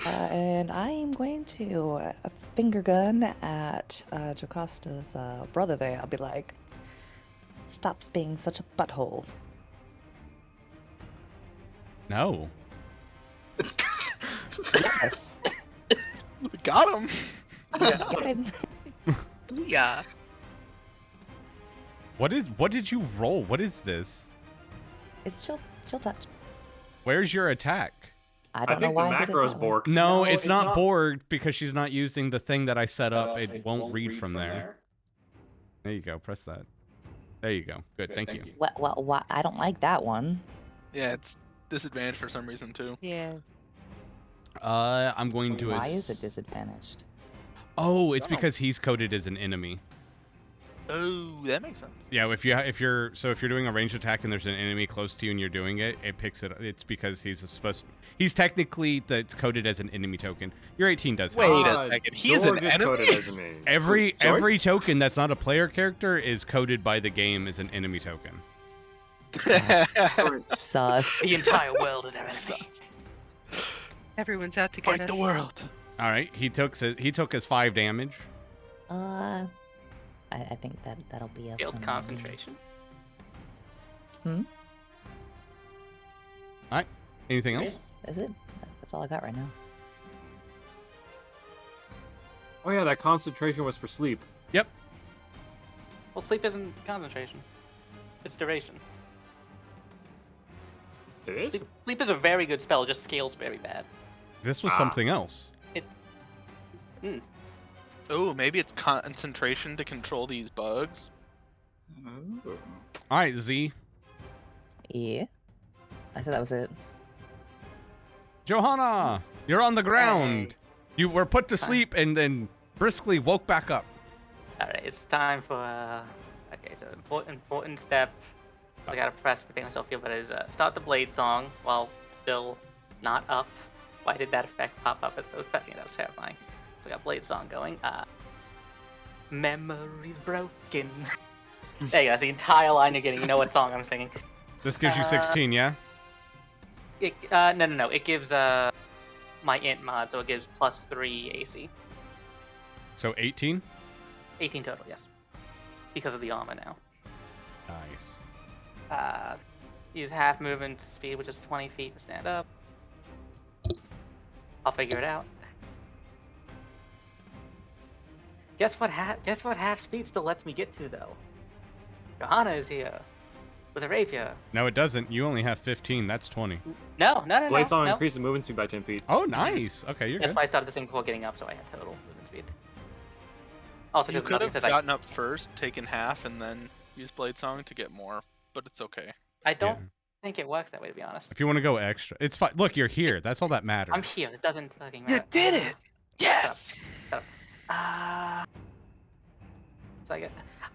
And I am going to finger gun at Jocasta's brother there. I'll be like, stops being such a butthole. No. Yes. Got him. Got him. Yeah. What did you roll? What is this? It's chill touch. Where's your attack? I I don't know think the why I did it macro's that way. borked. No, it's not Borg because she's not using the thing that I set up. It won't read from there. There you go. Press that. There you go. Good. Thank you. Well, I don't like that one. Yeah, it's disadvantage for some reason too. Yeah. I'm going to. Why is it disadvantaged? Oh, it's because he's coded as an enemy. Oh, that makes sense. Yeah, if you're doing a ranged attack and there's an enemy close to you and you're doing it, it picks it. It's because he's technically that's coded as an enemy token. Your 18 does hit. Wait a second. He's an George is enemy? coded as an enemy. Every token that's not a player character is coded by the game as an enemy token. Sus. The entire world is our enemy. Everyone's out to get Fight us. the world. All right, he took his 5 damage. I think that'll be a Failed concentration. All right, anything else? Is it? That's all I got right now. Oh yeah, that concentration was for sleep. Yep. Well, sleep isn't concentration. It's duration. It is? Sleep is a very good spell, just scales very bad. This was something else. Oh, maybe it's concentration to control these bugs. Ooh. All right, Z. Yeah. I said that was it. Johanna, you're on the ground. Hey. You were put to sleep and then briskly woke back up. Alright, it's time for, okay, so important step. I gotta press to make myself feel better is, start the blade song while still not up. Why did that effect pop up as I was pressing it? That was terrifying. So I got blade song going. Memories broken. There you go, that's the entire line you're getting. You know what song I'm singing. This gives you 16, yeah? No. It gives, my int mod, so it gives +3 AC. So 18? 18 total, yes. Because of the armor now. Nice. Use half movement speed, which is 20 feet to stand up. I'll figure it out. Guess what half speed still lets me get to, though? Johanna is here. With a rapier. No, it doesn't. You only have 15. That's 20. No. Blade song no. increases movement speed by 10 feet. Oh, nice. Okay, you're That's good. why I started this thing before getting up, so I had total movement speed. Also, You because could nothing have says gotten up first, taken half, and then used Blade Song to get more, but it's okay. I don't Yeah. think it works that way, to be honest. If you want to go extra, it's fine. Look, you're here. That's all that matters. I'm here. It doesn't fucking matter. You did it! Yes! So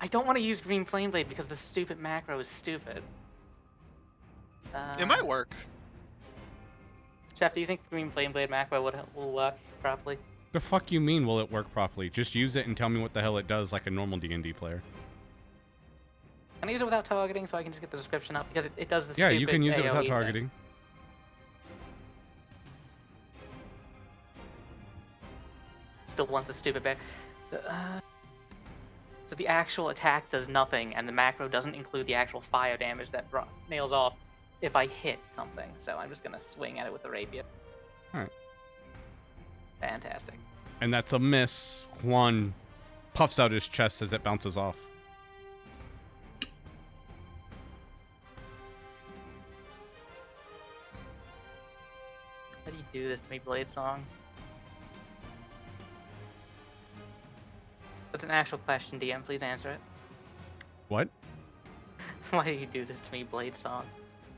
I don't want to use Green Flame Blade because the stupid macro is stupid. It might work. Chef, do you think the Green Flame Blade macro will work properly? The fuck you mean, will it work properly? Just use it and tell me what the hell it does like a normal D&D player. Can I use it without targeting so I can just get the description up? Because it does the Yeah, stupid you can use it AoE without thing. targeting. Still wants the stupid bear. So the actual attack does nothing, and the macro doesn't include the actual fire damage that nails off if I hit something. So I'm just gonna swing at it with the rapier. Alright. Fantastic. And that's a miss. Juan puffs out his chest as it bounces off. How do you do this to me, Blade Song? That's an actual question, DM. Please answer it. What? Why do you do this to me, Blade Song?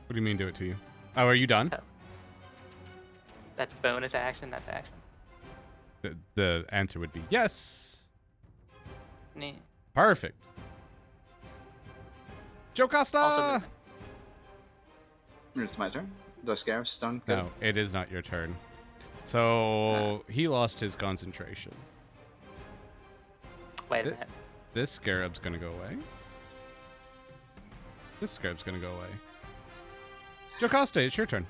What do you mean do it to you? Oh, are you done? That's bonus action. That's action. The answer would be yes. Nah. Perfect. Jocasta! Also, It's my turn. The scarabs don't No, it is not your turn. So he lost his concentration. wait a minute. This scarab's gonna go away. This scarab's gonna go away. Jocasta, it's your turn.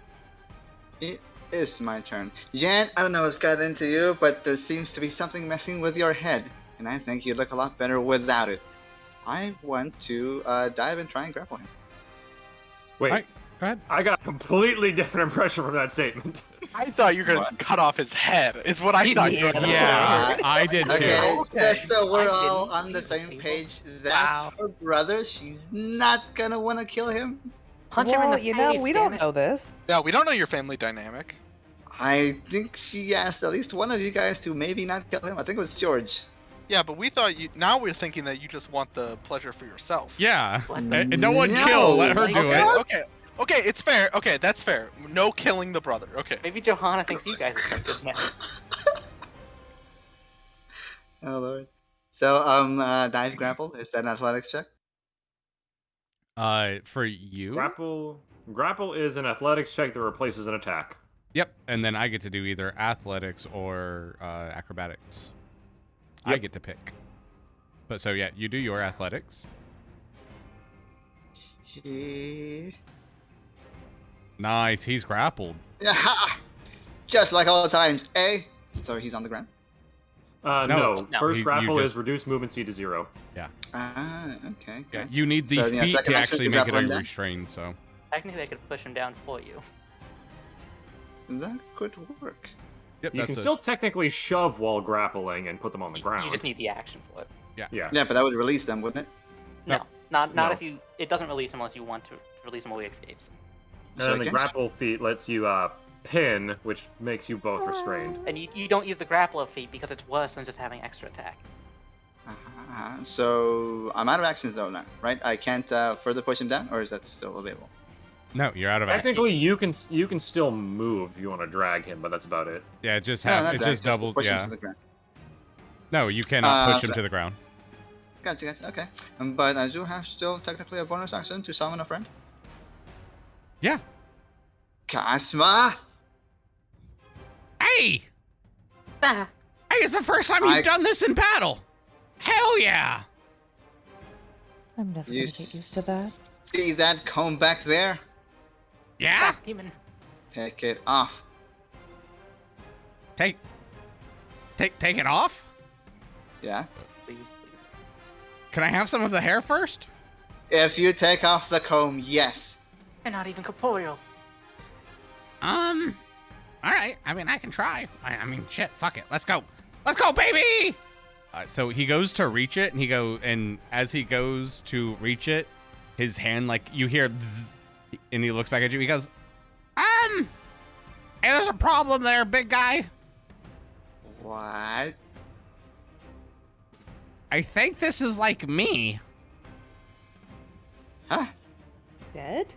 It is my turn. Jan, I don't know what's got into you, but there seems to be something messing with your head, and I think you look a lot better without it. I want to dive and try and grapple him. Wait, Alright, go ahead. I got a completely different impression from that statement. I thought you were gonna cut off his head. Is what I thought you were gonna Yeah, say. I did too. Okay, Okay. just so we're I all didn't on the see same this, page, people. that's Wow. her brother. She's not gonna want to kill him. Punch him in Well, the you face, know, we damn don't it. know this. Yeah, we don't know your family dynamic. I think she asked at least one of you guys to maybe not kill him. I think it was George. Yeah, but we thought you. Now we're thinking that you just want the pleasure for yourself. Yeah. What the- And no one No. kill. Let her Like, do Okay, it. okay, okay. It's fair. Okay, that's fair. No killing the brother. Okay. Maybe Johanna thinks you guys are suckers now. Oh lord. So dive grapple, is that an athletics check? For you. Grapple is an athletics check that replaces an attack. Yep. And then I get to do either athletics or acrobatics. I Yep. get to pick. But so yeah, you do your athletics. Nice. He's grappled. Yeah, just like all the times, eh? So he's on the ground. No, No. no. First You grapple just- is reduce movement speed to 0. Ah, okay. Yeah. okay. You need the So, yeah, feet second to action actually to make it grapple him down? unrestrained. So. Technically, I could push him down for you. That could work. Yep. You can still technically shove while grappling and put them on the ground. You just need the action for it. Yeah. Yeah, but that would release them, wouldn't it? No, not No. if you. It doesn't release unless you want to release him while he escapes. And So then the again? grapple feat lets you pin, which makes you both restrained. And you don't use the grappler feat because it's worse than just having extra attack. So I'm out of actions though now, right? I can't further push him down, or is that still available? No, you're out of action. Technically, you can still move if you want to drag him, but that's about it. Yeah, it just No, not it drag, just doubles. push him Yeah. to the ground. No, you cannot push him okay. to the ground. Gotcha. Okay. But I do have still technically a bonus action to summon a friend. Yeah. Kasma! Hey! Ah, Hey, it's the first time you've done this in battle. Hell yeah! I'm never You gonna get used to that. See that comb back there? Yeah. black demon. Take it off. Take it off. Yeah? Please, please. Can I have some of the hair first? If you take off the comb, yes. You're not even corporeal. All right. I mean, I can try. I mean, shit. Fuck it. Let's go. Let's go, baby. So he goes to reach it, and as he goes to reach it, his hand, like, you hear zzz, and he looks back at you. He goes, hey, there's a problem there, big guy. What? I think this is like me. Huh? Dead?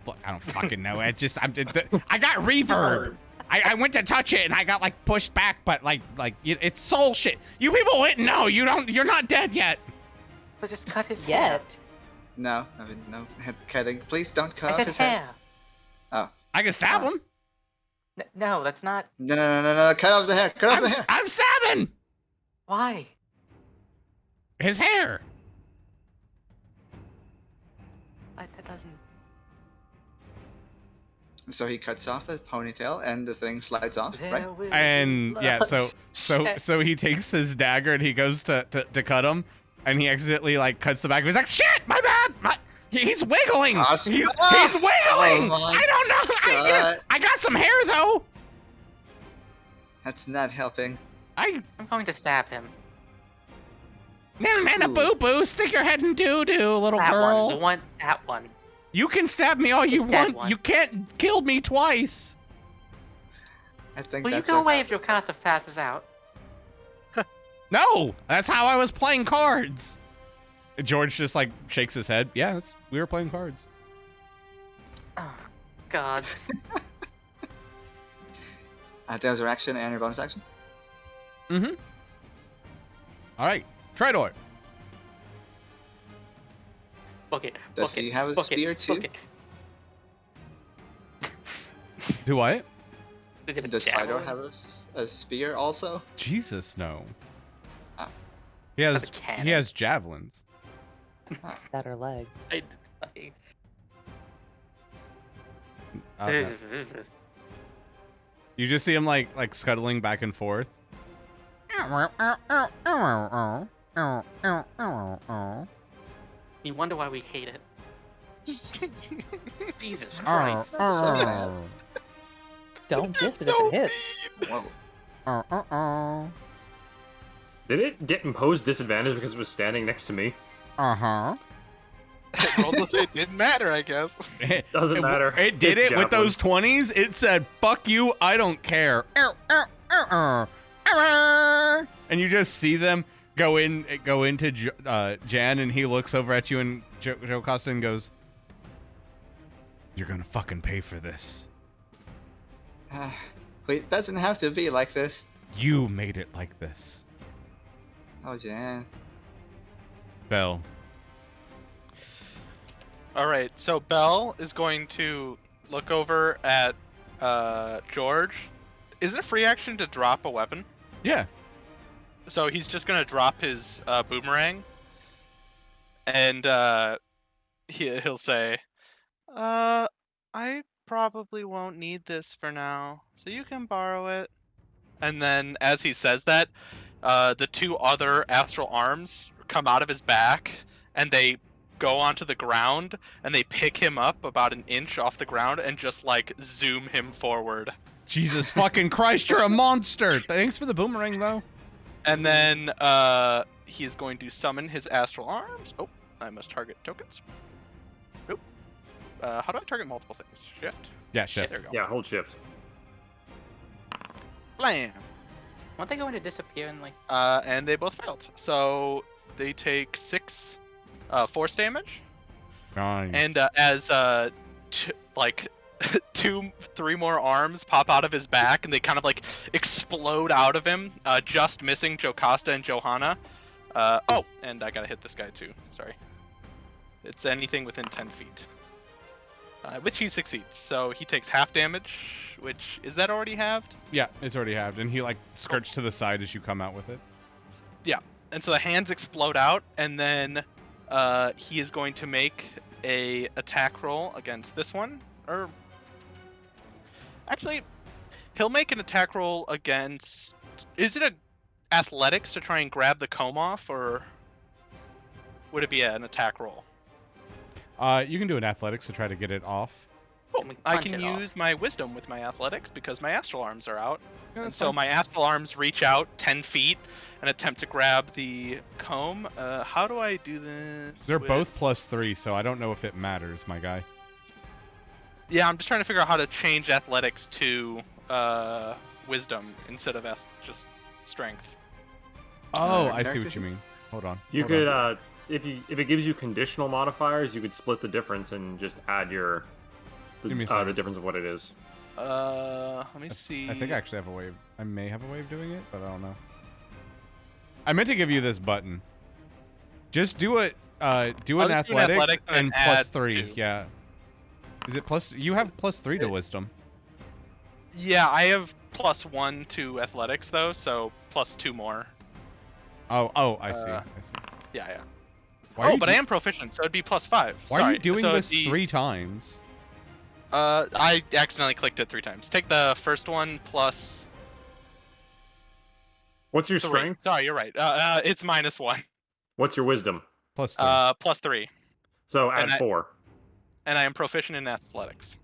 Look, I don't fucking know. I got reverb. I went to touch it and I got like pushed back, but like it's soul shit. You people wouldn't know. You're not dead yet. So just cut his hair. Yet. No, I mean, no head cutting. Please don't cut I off said his head. hair. Oh. I can stab him. No, that's not. No. Cut off the hair. Cut off the hair. I'm stabbing Why? his hair. That doesn't. So he cuts off the ponytail and the thing slides off, right? There will And be yeah, blood. so he takes his dagger and he goes to cut him, and he accidentally like cuts the back. He's like, "Shit, my bad." He's wiggling. Awesome. He's wiggling. Oh my I don't know. God. I got some hair though. That's not helping. I'm going to stab him. Nana boo boo, stick your head in doo doo, little That girl. one. The one. That one. You can stab me all you That want. one. You can't kill me twice. I think Will you that's go what away if Jocasta passes out? No, that's how I was playing cards. George just like shakes his head. Yeah, we were playing cards. Oh, God. That was your action and your bonus action. Mm-hmm. All right, Tridor. Book it. Does Book he it. have a book spear it, too? Book it. Do what? Is it a Does Fido javelin? have a spear also? Jesus, no. Ah. He Have has a cannon. he has javelins. Better legs. I- No. You just see him like scuttling back and forth. You wonder why we hate it. Jesus Oh, Christ. Don't diss it if it hits. Whoa. Did it get imposed disadvantage because it was standing next to me? Uh-huh. Roll to say it didn't matter, I guess. Doesn't matter. It did It's it with javelin. those 20s. It said, "Fuck you, I don't care." And you just see them go into Jan, and he looks over at you and Jocasta and goes, "You're gonna fucking pay for this. Wait, it doesn't have to be like this. You made it like this." Oh, Jan. Bell. All right, so Bell is going to look over at George. Is it a free action to drop a weapon? Yeah. So he's just gonna drop his boomerang, and he'll say, "I probably won't need this for now, so you can borrow it." And then, as he says that, the two other astral arms come out of his back, and they go onto the ground, and they pick him up about an inch off the ground, and just like zoom him forward. Jesus fucking Christ, you're a monster. Thanks for the boomerang, though. And then he is going to summon his astral arms. Oh, I must target tokens. Nope. How do I target multiple things? Shift? Yeah, Yeah, shift. there we go. Yeah, hold shift. Blam! Weren't they going to disappear in like? And they both failed. So they take 6 force damage. Nice. And as like 2-3 more arms pop out of his back, and they kind of like explode out of him, just missing Jocasta and Johanna. Oh, and I gotta hit this guy too. Sorry. It's anything within 10 feet. Which he succeeds, so he takes half damage. Which is that already halved? Yeah, it's already halved, and he like skirts to the side as you come out with it. Yeah, and so the hands explode out, and then he is going to make a attack roll against this one, or actually, he'll make an attack roll against. Is it a athletics to try and grab the comb off, or would it be an attack roll? You can do an athletics to try to get it off. Cool. Can we I punch can it off? use my wisdom with my athletics because my astral arms are out. Yeah, And that's so fine. my astral arms reach out 10 feet and attempt to grab the comb. How do I do this? They're with- both +3, so I don't know if it matters, my guy. Yeah, I'm just trying to figure out how to change athletics to wisdom instead of just strength. Oh, I see character what you mean. Hold on. You Hold could, on. if it gives you conditional modifiers, you could split the difference and just add the Give me a second. difference of what it is. Let me see. I think I actually have a way. I may have a way of doing it, but I don't know. I meant to give you this button. Just do it. Do I'll an just do an athletics athletics and and then add +3. 2. Yeah. Is it plus? You have +3 to wisdom. Yeah, I have +1 to athletics though, so +2 more. Oh, I see. Uh, I see. Yeah. Why are Oh, you but I do- am proficient, so it'd be +5. Why Sorry. are you doing so this it'd be, 3 times? I accidentally clicked it 3 times. Take the first one plus. What's your 3. strength? Sorry, you're right. It's -1. What's your wisdom? Plus 3. +3. So add and I- 4. And I am proficient in athletics.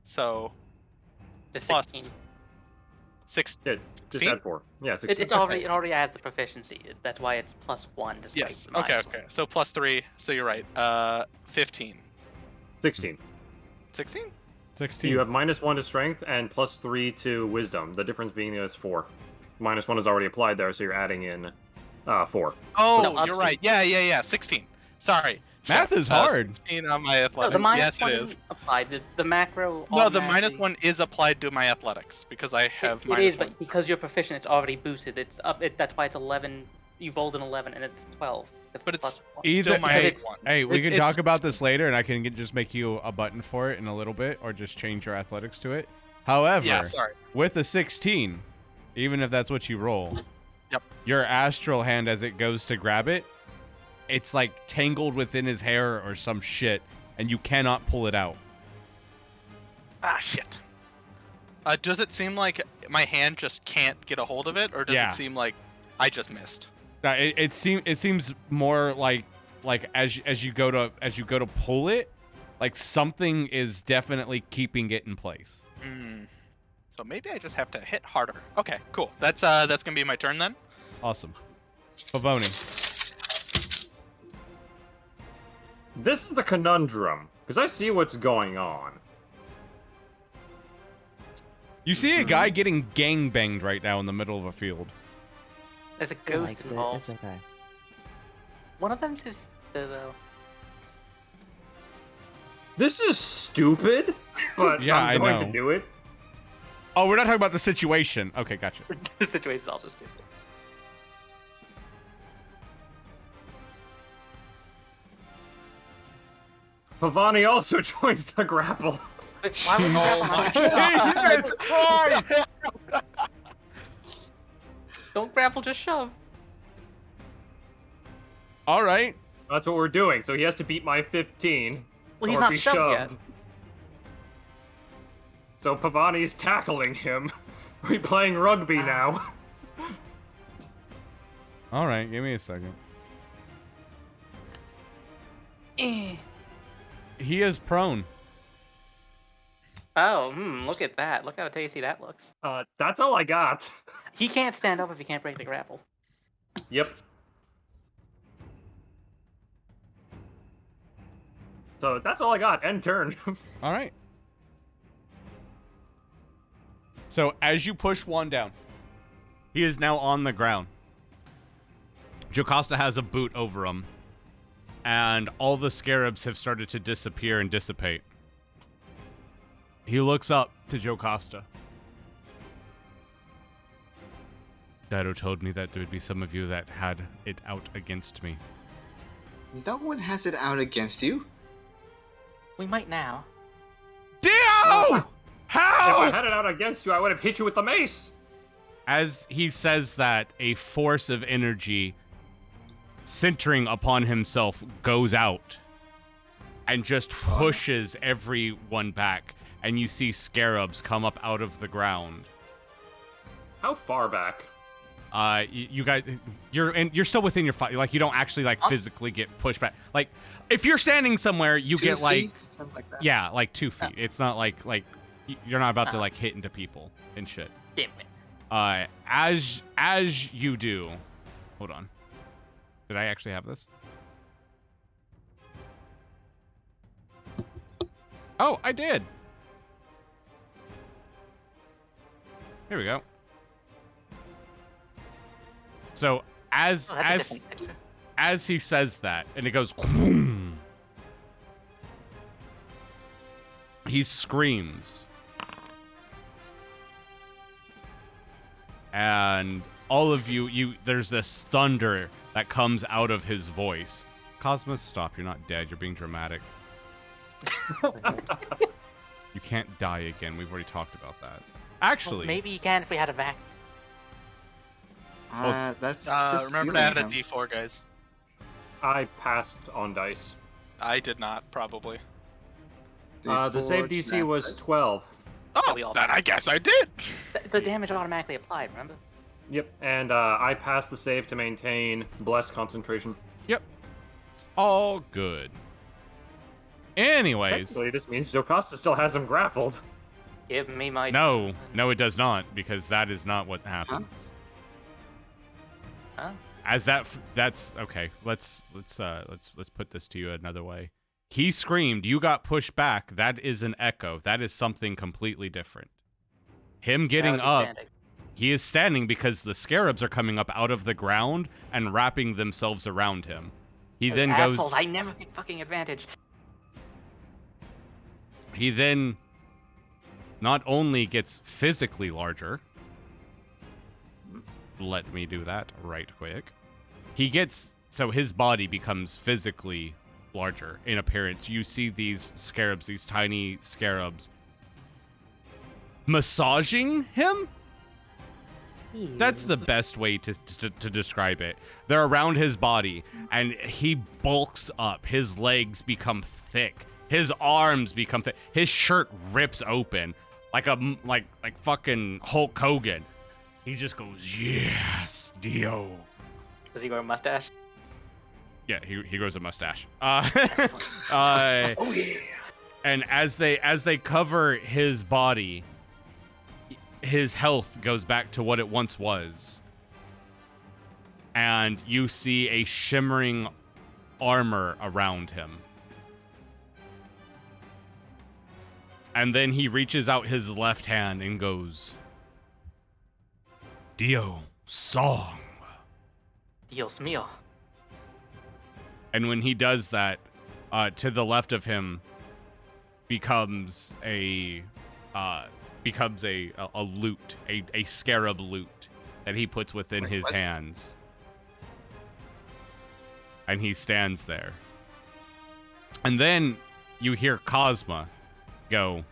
So The plus 16. 6. Yeah, just 16? add 4. Yeah, 16. It already has the proficiency. That's why it's +1. Despite Yes. the Okay. minus Okay. So +3. So you're right. 15. 16. 16. 16. You have -1 to strength and +3 to wisdom. The difference being is 4. -1 is already applied there, so you're adding in 4. Oh, No, you're right. Yeah. 16. Sorry. Math is hard. 16 on my No, athletics. the minus Yes, one it is. isn't applied. The macro. No, the automatically- -1 is applied to my athletics because I have It -1. is, but because you're proficient, it's already boosted. It's up. That's why it's 11. You rolled an 11, and it's 12. But it's +1. Either still hey, -1. hey, we can It's- talk about this later, and I can just make you a button for it in a little bit, or just change your athletics to it. However, Yeah, sorry. with a 16, even if that's what you roll, Yep. your astral hand as it goes to grab it, it's like tangled within his hair or some shit, and you cannot pull it out. Ah, shit. Does it seem like my hand just can't get a hold of it, or does Yeah. it seem like I just missed? It seems more like as you go to pull it, like something is definitely keeping it in place. So maybe I just have to hit harder. Okay, cool. That's gonna be my turn then. Awesome. Pavoni. This is the conundrum, because I see what's going on. You see a guy getting gangbanged right now in the middle of a field. There's a He ghost likes it. involved. It's okay. One of them's his though. This is stupid, but Yeah, I'm going I know. to do it. Oh, we're not talking about the situation. Okay, gotcha. The situation's also stupid. Pavoni also joins the grapple. Wait, why would you Oh grapple not shove? Don't grapple, just shove. All right. That's what we're doing, so he has to beat my 15. Well, he's or not be shoved shoved. yet. So Pavoni's tackling him. We're playing rugby now. All right. Give me a second. Eh. He is prone. Oh, look at that. Look how tasty that looks. That's all I got. He can't stand up if he can't break the grapple. Yep. So that's all I got. End turn. All right. So as you push one down, he is now on the ground. Jocasta has a boot over him, and all the scarabs have started to disappear and dissipate. He looks up to Jocasta. Dado told me that there would be some of you that had it out against me. No one has it out against you. We might now. Dio! If I How? had it out against you, I would have hit you with the mace. As he says that, a force of energy centering upon himself goes out and just pushes everyone back, and you see scarabs come up out of the ground. How far back? You guys, you're still within your fight. Like, you don't actually like physically get pushed back. Like, if you're standing somewhere, you 2 get like, feet, something like that. yeah, like 2 feet. It's not like you're not about to like hit into people and shit. Damn it. As you do, hold on. Did I actually have this? Oh, I did. Here we go. So Oh, that's a different picture. as he says that, and it goes, he screams. And all of you, there's this thunder that comes out of his voice. Cosmos, stop. You're not dead. You're being dramatic. You can't die again. We've already talked about that. Well, Actually, maybe you can if we had a vac. That's just Remember to feeling add a him. D4, guys. I passed on dice. I did not, probably. The save D4 DC was 12. Oh, we all then passed. I guess I did. The damage automatically applied, remember? Yep, and I passed the save to maintain Bless concentration. yep. It's all good. Anyways, Technically, this means Jocasta still has him grappled. Give me my... no, it does not, because that is not what happens. Huh? As that's okay. Let's put this to you another way. He screamed, you got pushed back. That is an echo. That is something completely different. Him getting How's he up, standing? he is standing because the scarabs are coming up out of the ground and wrapping themselves around him. He Those then assholes, goes. I never take fucking advantage. He then not only gets physically larger. Let me do that right quick. So his body becomes physically larger in appearance. You see these scarabs, these tiny scarabs, massaging him? That's the best way to describe it. They're around his body, and he bulks up. His legs become thick. His arms become thick. His shirt rips open like fucking Hulk Hogan. He just goes, yes, Dio. Does he grow a mustache? Yeah, he grows a mustache. Excellent. Oh yeah. And as they cover his body, his health goes back to what it once was. And you see a shimmering armor around him. And then he reaches out his left hand and goes, Dio, song. Dios mío. And when he does that, to the left of him becomes a lute, a scarab lute that he puts within his hands. And he stands there. And then you hear Cosma go,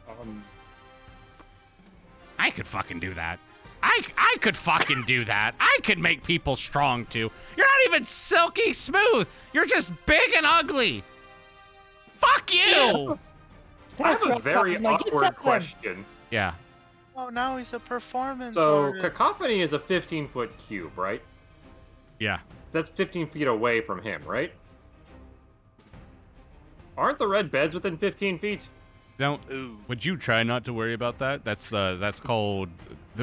I could fucking do that. I could fucking do that. I could make people strong too. You're not even silky smooth. You're just big and ugly. Fuck you. I have a rough, very Cosmo. Get awkward something. question. Yeah. Oh, now he's a performance So, artist. Cacophony is a 15-foot cube, right? Yeah. That's 15 feet away from him, right? Aren't the red beds within 15 feet? Don't. Ooh. Would you try not to worry about that? That's called.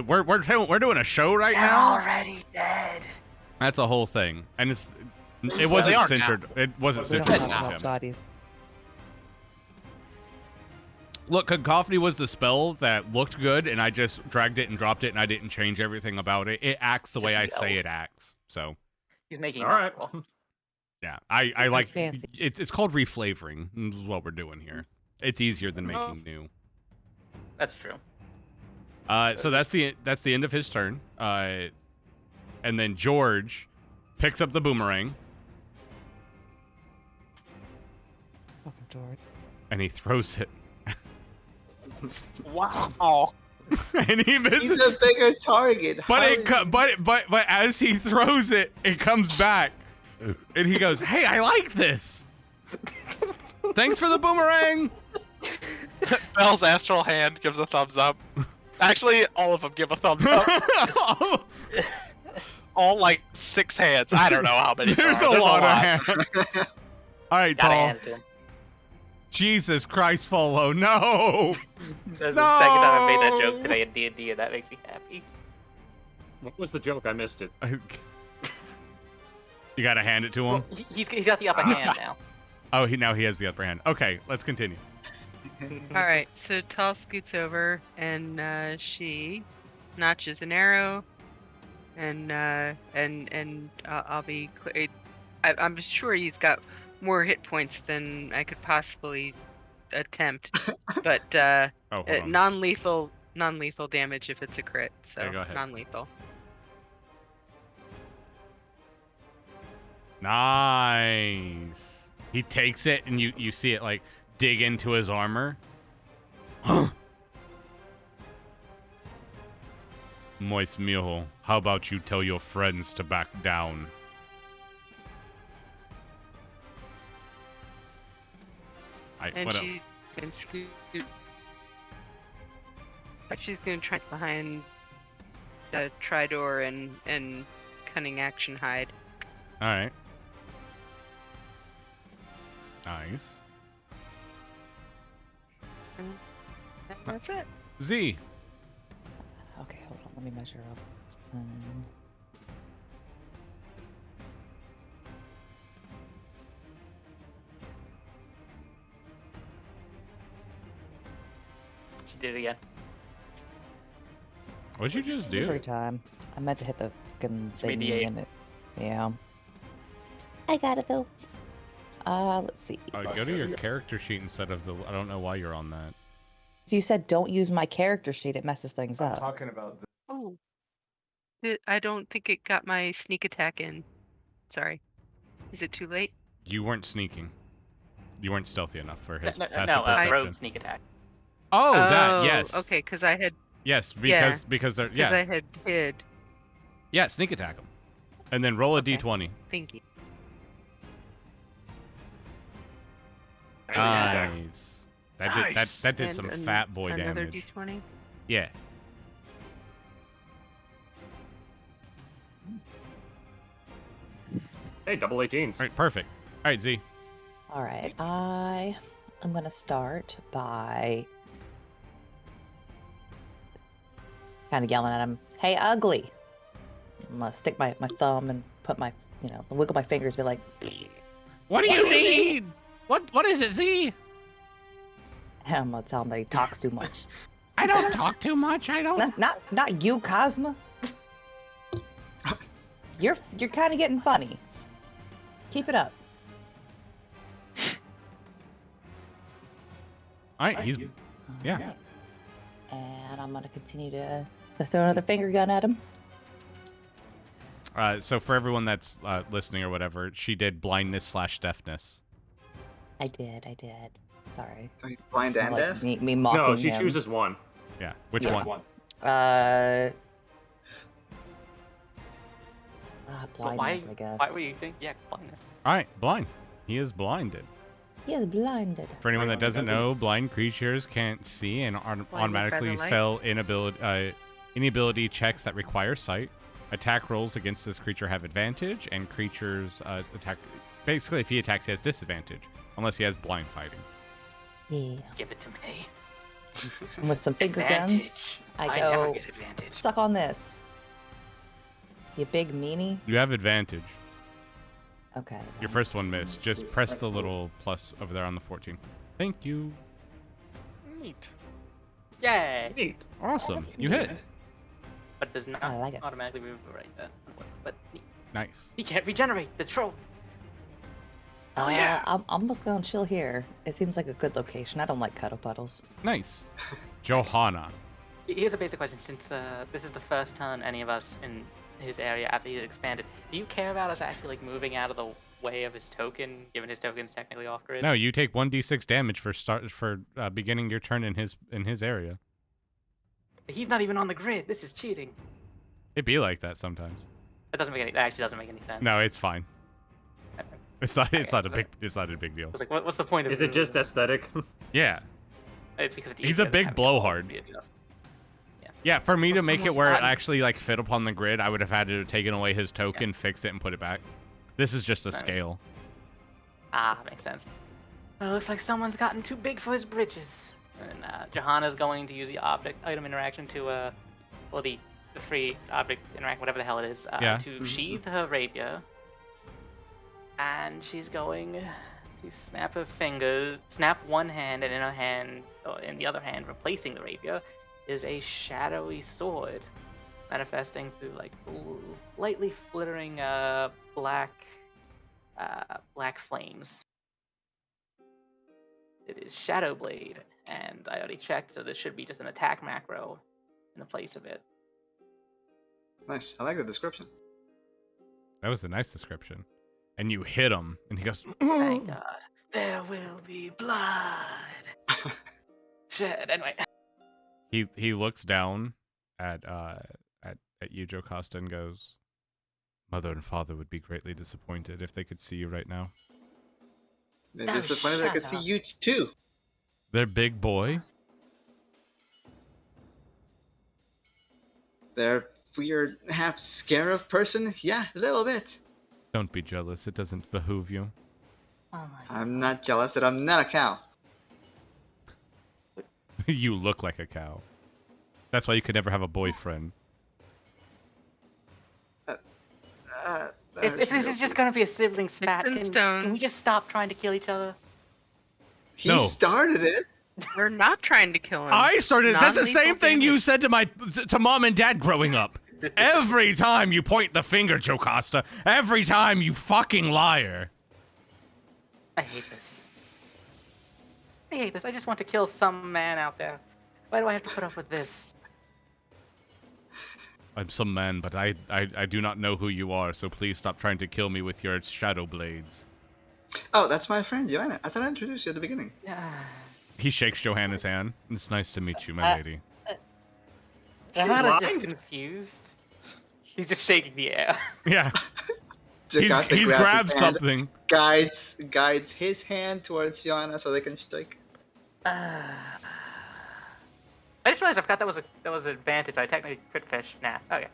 We're doing a show right They're now. already dead. That's a whole thing, and it they wasn't are centered. It wasn't We don't centered talk on about him. bodies. Look, Cacophony was the spell that looked good, and I just dragged it and dropped it, and I didn't change everything about it. It acts the way I Just say yell. it acts. So He's making All right. yeah, I like fancy. it's called reflavoring. This is what we're doing here. It's easier than making new. That's true. So that's the end of his turn. And then George picks up the boomerang Fucking George. and he throws it, Wow. and he He's misses. a bigger target. But How it is- but as he throws it, it comes back, and he goes, "Hey, I like this. Thanks for the boomerang." Bell's astral hand gives a thumbs up. Actually, all of them give a thumbs up. All like 6 hands. I don't know how many. There's there are. a lot of hands. All right, Gotta Tall. hand it to him. Jesus Christ, Folo, no. That's the second time I made that joke today in D&D, and that makes me happy. What was the joke? I missed it. You gotta hand it to him. Well, he's got the upper hand now. Oh, now he has the upper hand. Okay, let's continue. All right, so Tall scoots over and she notches an arrow, and I'll be clear. I'm sure he's got more hit points than I could possibly attempt, but Oh, hold on. non-lethal damage if it's a crit. So Okay, go ahead. non-lethal. Nice. He takes it, and you see it like dig into his armor, Moist Mijo, how about you tell your friends to back down? And what else? she's gonna scoot. She's gonna try behind Tridor and Cunning Action hide. All right. Nice. And that's it. Z. Okay, hold on. Let me measure up. She did it again. What'd you just do? Every time. I meant to hit the fucking She made the thingy 8. and it. Yeah. I got it though. Let's see. Go to your character sheet instead of the. I don't know why you're on that. So you said don't use my character sheet. It messes things I'm up. talking about the Oh. I don't think it got my sneak attack in. Sorry. Is it too late? You weren't sneaking. You weren't stealthy enough for his No, passive perception. rogue sneak attack. Oh, that yes. Okay, because I had Yes, Yeah, because they're because yeah I had hid. yeah sneak attack them, and then roll a Okay. d20. Thank you. Nice. That did And some fat boy another damage. D20. Yeah. Hey, double 18s. All right, perfect. All right, Z. All right. I am gonna start by kind of yelling at him. Hey, ugly. I'm gonna stick my thumb and put my, wiggle my fingers, be like, What do you need? What is it, Z? and I'm gonna tell him that he talks too much. I don't talk too much. I don't. Not you, Cosma. You're kind of getting funny. Keep it up. All right, he's yeah. Alright. And I'm gonna continue to throw another finger gun at him. So for everyone that's listening or whatever, she did blindness/deafness. I did. Sorry. So he's blind and Like deaf? me mocking No, she him. chooses one. Yeah. Which Yeah. one? But Blindness, I guess. Why were you think? Yeah, blindness. All right, blind. He is blinded. He is blinded. For anyone that doesn't know, blind creatures can't see and automatically featherlight. fail inability checks that require sight. Attack rolls against this creature have advantage, and creatures attack. Basically, if he attacks, he has disadvantage, unless he has blind fighting. Yeah. Give it to me. And with some finger guns, Advantage. I never go, get advantage. suck on this. You big meanie. You have advantage. Okay. Your first one missed. Just press the little plus over there on the 14. Thank you. Neat. Yay! Neat. Awesome. You hit. But it does not I like it. automatically move right then. But Nice. he can't regenerate. The troll. I'm almost gonna chill here. It seems like a good location. I don't like cuddle puddles. Nice. Johanna. Here's a basic question. Since this is the first turn any of us in his area after he's expanded, do you care about us actually like moving out of the way of his token, given his token's technically off grid? No, you take 1d6 damage for beginning your turn in his area. He's not even on the grid. This is cheating. It'd be like that sometimes. That actually doesn't make any sense. No, it's fine. It's not a big deal. I was like, what's the point of Is it just aesthetic? Yeah. It's because He's a big blowhard. Yeah, for me to make it where it actually like fit upon the grid, I would have had to have taken away his token, fixed it, and put it back. This is just a Nice. scale. Ah, makes sense. Well, looks like someone's gotten too big for his britches. And Johanna's going to use the object item interaction to, well, the free object interaction, whatever the hell it is, to sheathe her rapier. And she's going to snap her fingers, snap one hand, and in the other hand, replacing the rapier, is a shadowy sword, manifesting through like lightly flittering black flames. It is Shadow Blade, and I already checked, so this should be just an attack macro in the place of it. Nice. I like the description. That was a nice description. And you hit him, and he goes, Thank God. There will be blood. shit. Anyway. He looks down at you, Jocasta, and goes, "Mother and father would be greatly disappointed if they could see you right now. They're Oh, disappointed I could shut see up. you too. Their big boy." They're weird half scarab person? Yeah, a little bit. Don't be jealous. It doesn't behoove you. Oh my I'm not jealous that I'm not a cow. You look like a cow. That's why you could never have a boyfriend. If this is just gonna be a sibling spat, and can we stones. just stop trying to kill each other? He No. started it. We're not trying to kill him. I started. That's the Non-lethal same thing you damage. said to mom and dad growing up. Every time you point the finger, Jocasta. Every time, you fucking liar. I hate this. I hate this. I just want to kill some man out there. Why do I have to put up with this? I'm some man, but I do not know who you are, so please stop trying to kill me with your shadow blades. Oh, that's my friend Johanna. I thought I introduced you at the beginning. He shakes Johanna's hand. It's nice to meet you, my lady. Johanna's just blind? confused. He's just shaking the air. Yeah, he's Jocasta grabbed grabs his hand, something. guides his hand towards Johanna so they can shake. I just realized I forgot that was an advantage. I technically crit fish. Nah. Okay.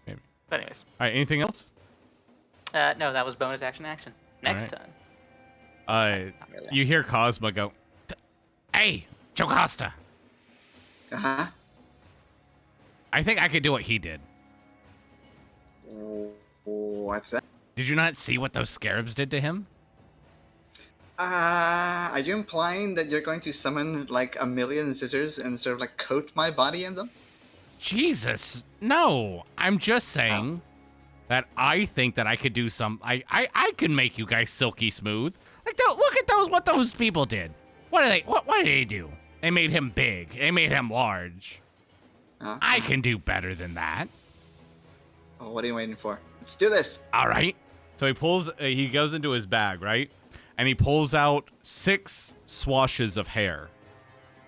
Maybe. But anyways, All right, anything else? no, that was bonus action. Next Alright. turn. Not really. You hear Cosmo go, "Hey, Jocasta, Uh-huh. I think I could do what he did. What's that? Did you not see what those scarabs did to him? Are you implying that you're going to summon like a million scissors and sort of like coat my body in them? Jesus, no. I'm just saying that I think that I could do some. I can make you guys silky smooth. Like, look at those. What those people did. What did they? What did they do? They made him big. They made him large. I can do better than that. Oh, what are you waiting for? Let's do this. All right. So he pulls. He goes into his bag, right? And he pulls out 6 swashes of hair,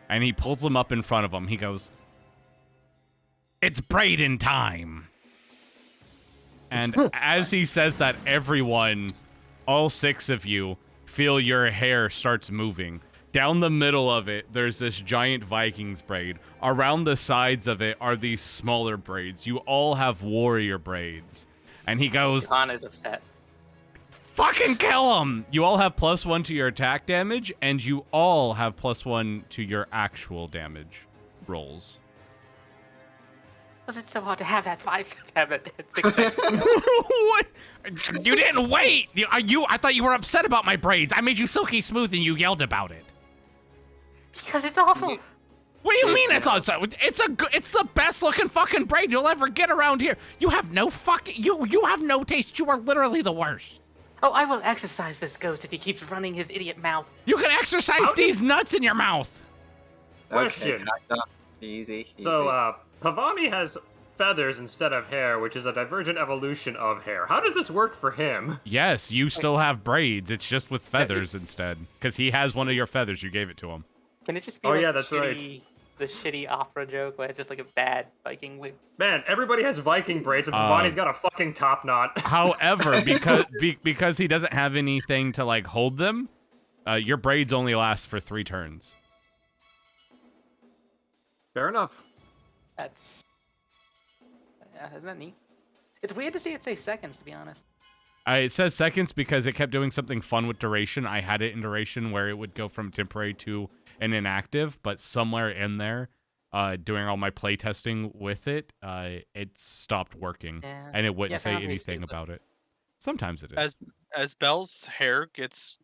and he pulls them up in front of him. He goes, "It's braiding time." And as he says that, everyone, all 6 of you, feel your hair starts moving. Down the middle of it, there's this giant Vikings braid. Around the sides of it are these smaller braids. You all have warrior braids. And he goes, Johanna's upset. "Fucking kill him!" You all have +1 to your attack damage, and you all have +1 to your actual damage rolls. Was it so hard to have that 6 seconds? What? You didn't wait! I thought you were upset about my braids. I made you silky smooth and you yelled about it. Because it's awful. What do you mean it's also? It's the best looking fucking braid you'll ever get around here. You have no fucking you have no taste. You are literally the worst. Oh, I will exercise this ghost if he keeps running his idiot mouth. You can exercise these nuts in your mouth. Question. Okay, calm down. Easy. So, Pavoni has feathers instead of hair, which is a divergent evolution of hair. How does this work for him? Yes, you still have braids. It's just with feathers instead. Because he has one of your feathers. You gave it to him. Can it just be Oh, like yeah, that's shitty, the shitty opera joke where it's just like a bad Viking wig? Man, everybody has Viking braids, and Pavoni's got a fucking top knot. However, because he doesn't have anything to like hold them, your braids only last for 3 turns. Fair enough. That's... isn't that neat? It's weird to see it say seconds, to be honest. It says seconds because it kept doing something fun with duration. I had it in duration where it would go from temporary to an inactive, but somewhere in there, doing all my play testing with it, it stopped working, Yeah. and it wouldn't Yeah, say apparently anything stupid. about it. Sometimes it is. As Bell's hair gets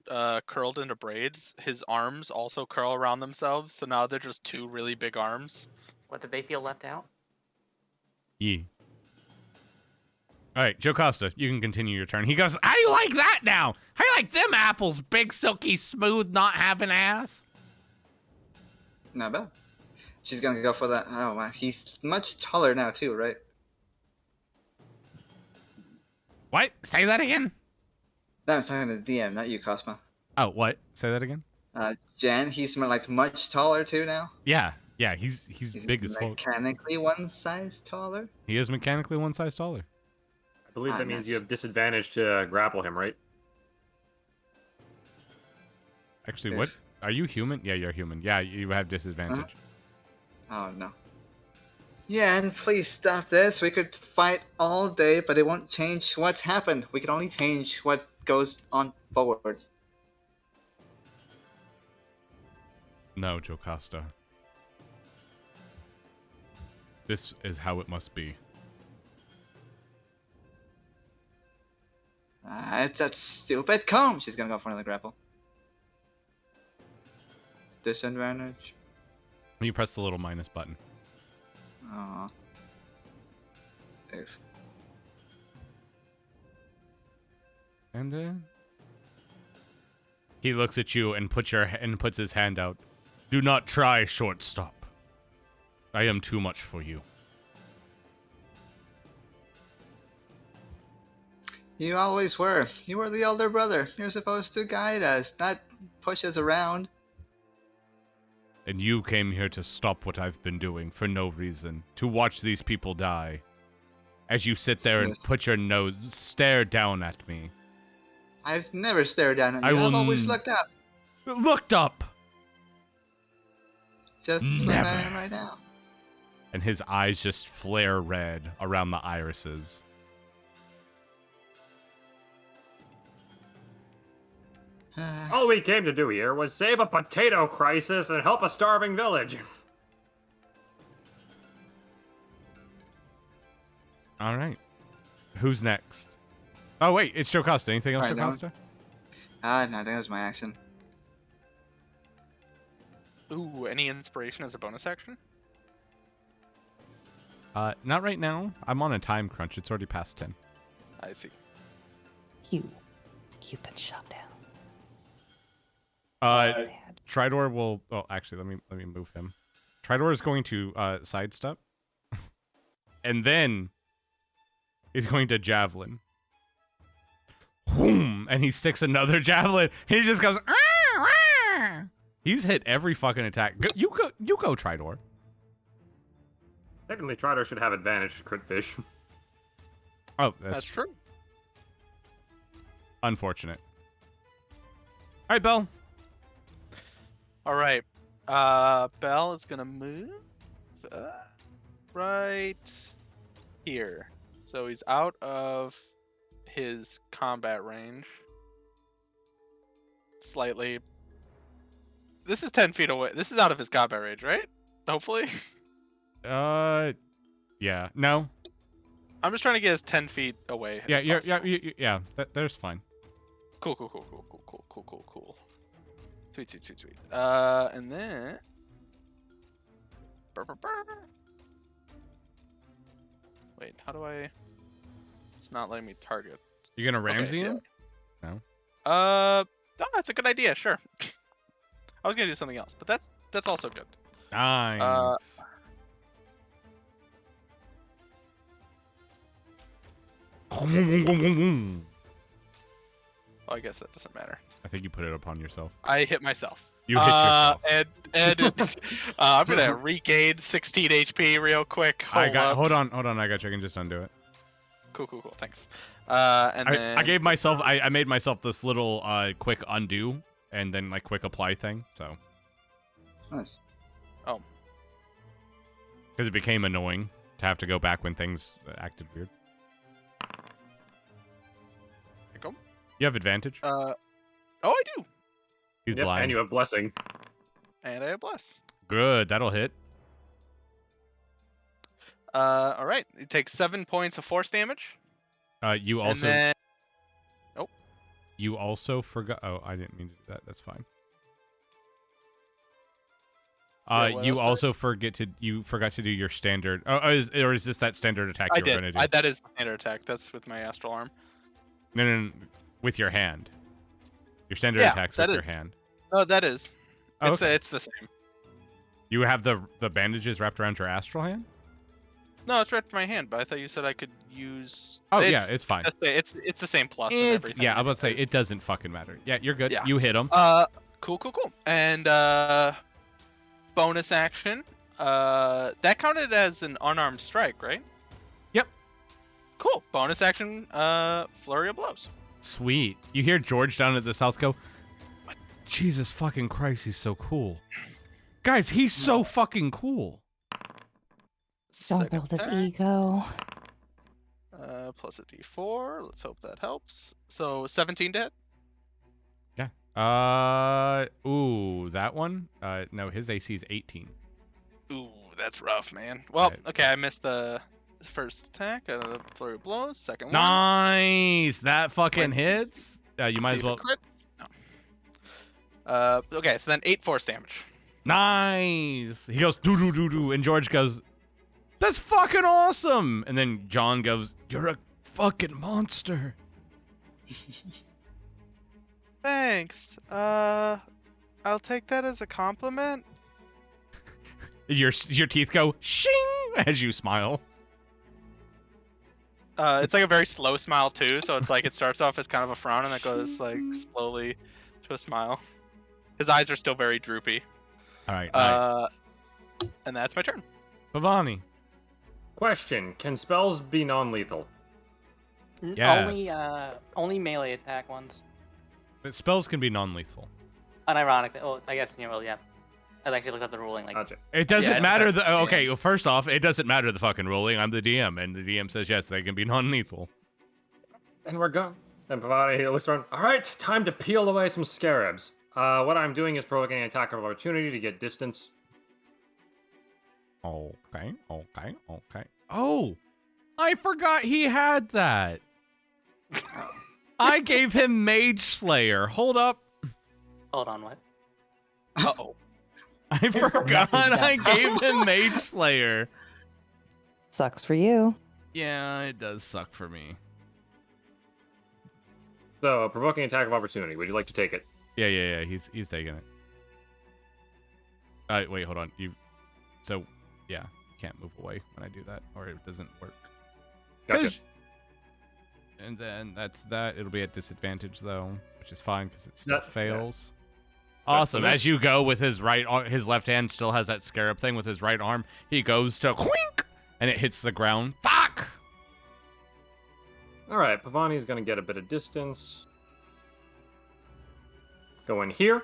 curled into braids, his arms also curl around themselves, so now they're just 2 really big arms. What, did they feel left out? Yeah. All right, Jocasta, you can continue your turn. He goes, "How do you like that now? How do you like them apples, big, silky, smooth, not having ass?" Not bad. She's gonna go for that. Oh wow, he's much taller now too, right? What? Say that again? No, I'm talking to the DM, not you, Cosmo. Oh, what? Say that again? Jan, he's like much taller too now. Yeah, he's big as fuck. Mechanically one size taller. He is mechanically one size taller. I believe that means you have disadvantage to grapple him, right? Actually, what? Are you human? Yeah, you're human. Yeah, you have disadvantage. Oh no. Yeah, and please stop this. We could fight all day, but it won't change what's happened. We can only change what goes on forward. No, Jocasta. This is how it must be. It's that stupid comb. She's gonna go for another grapple. Disadvantage. You press the little minus button. Aw. And then he looks at you and puts his hand out. Do not try, shortstop. I am too much for you. You always were. You were the elder brother. You're supposed to guide us, not push us around. And you came here to stop what I've been doing for no reason. To watch these people die. As you sit there and put your nose, stare down at me. I've never stared down at you. I've always looked up. Looked up! Just like I am right now. And his eyes just flare red around the irises. All we came to do here was save a potato crisis and help a starving village. All right. Who's next? Oh, wait, it's Jocasta. Anything else, Jocasta? No, I think that was my action. Ooh, any inspiration as a bonus action? Not right now. I'm on a time crunch. It's already past 10. I see. You've been shut down. Tridor will... Oh, actually, let me move him. Tridor is going to sidestep. And then he's going to javelin. Whoom! And he sticks another javelin. He just goes... "Arr, arr." He's hit every fucking attack. You go, Tridor. Technically, Tridor should have advantage to crit fish. Oh, that's true. Unfortunate. All right, Belle. All right. Belle is gonna move right here. So he's out of his combat range. Slightly. This is 10 feet away. This is out of his combat range, right? Hopefully. Yeah. No. I'm just trying to get us 10 feet away. Yeah. There's fine. Cool. Sweet. And then. Wait, how do I? It's not letting me target. You gonna Ramsey him? No. Oh, that's a good idea. Sure. I was gonna do something else, but that's also good. Nice. Oh, I guess that doesn't matter. I think you put it upon yourself. I hit myself. You hit yourself. And I'm gonna regain 16 HP real quick. Hold on. I got you. I can just undo it. Cool. Thanks. And then I gave myself. I made myself this little quick undo and then like quick apply thing. So. Nice. Oh. Because it became annoying to have to go back when things acted weird. You have advantage. Oh, I do. He's blind. And you have blessing. And I have bless. Good. That'll hit. All right. It takes 7 points of force damage. You also. And then... You also forgot. Oh, I didn't mean to do that. That's fine. You also forgot to do your standard. Oh, is this that standard attack you were going to do? That is the standard attack. That's with my astral arm. No. With your hand. Your standard attacks with your hand. Oh, that is. Oh, it's the same. You have the bandages wrapped around your astral hand? No, it's wrapped in my hand, but I thought you said I could use... Oh, yeah, it's fine. It's the same plus and everything. Yeah, I'm about to say, it doesn't fucking matter. Yeah, you're good. Yeah. You hit him. Cool. And bonus action. That counted as an unarmed strike, right? Yep. Cool. Bonus action. Flurry of blows. Sweet. You hear George down at the south go, Jesus fucking Christ, he's so cool. Guys, he's so fucking cool. Don't Second build his attack, ego. plus a d4. Let's hope that helps. So 17 to hit. Yeah. Ooh, that one? No, his AC is 18. Ooh, that's rough, man. Well, Right. okay, I missed the first attack. Flurry of blows. Second one. Nice! That fucking Might- hits. You might See as if it well. crits. No. Okay, so then 8 force damage. Nice! He goes, doo-doo-doo-doo, and George goes, that's fucking awesome! And then John goes, you're a fucking monster. Thanks. I'll take that as a compliment. Your teeth go, shing, as you smile. It's like a very slow smile too, so it's like it starts off as kind of a frown and it goes like slowly to a smile. His eyes are still very droopy. All right, And that's my turn. Pavoni. Question: can spells be non-lethal? Yes. Only melee attack ones. But spells can be non-lethal. Unironically, oh, I guess in your rule, yeah. I actually looked up the ruling. Like, Gotcha. It doesn't Yeah, matter. that's- Okay, well, first off, it doesn't matter the fucking ruling. I'm the DM, and the DM says yes, they can be non-lethal. And we're gone. And Pavoni looks around. All right, time to peel away some scarabs. What I'm doing is provoking an attack of opportunity to get distance. Okay. Oh, I forgot he had that. I gave him Mage Slayer. Hold up. hold on, what? Uh-oh. I forgot nothing I down. gave him Mage Slayer. Sucks for you. Yeah, it does suck for me. So, provoking attack of opportunity. Would you like to take it? Yeah. He's taking it. Wait, hold on. So, yeah, you can't move away when I do that, or it doesn't work. Gotcha. 'Cause- And then that's that. It'll be at disadvantage though, which is fine because it still Yeah. fails. Awesome. That's- As you go with his his left hand still has that scarab thing with his right arm. He goes to whink, and it hits the ground. Fuck. All right, Pavoni is going to get a bit of distance. Go in here.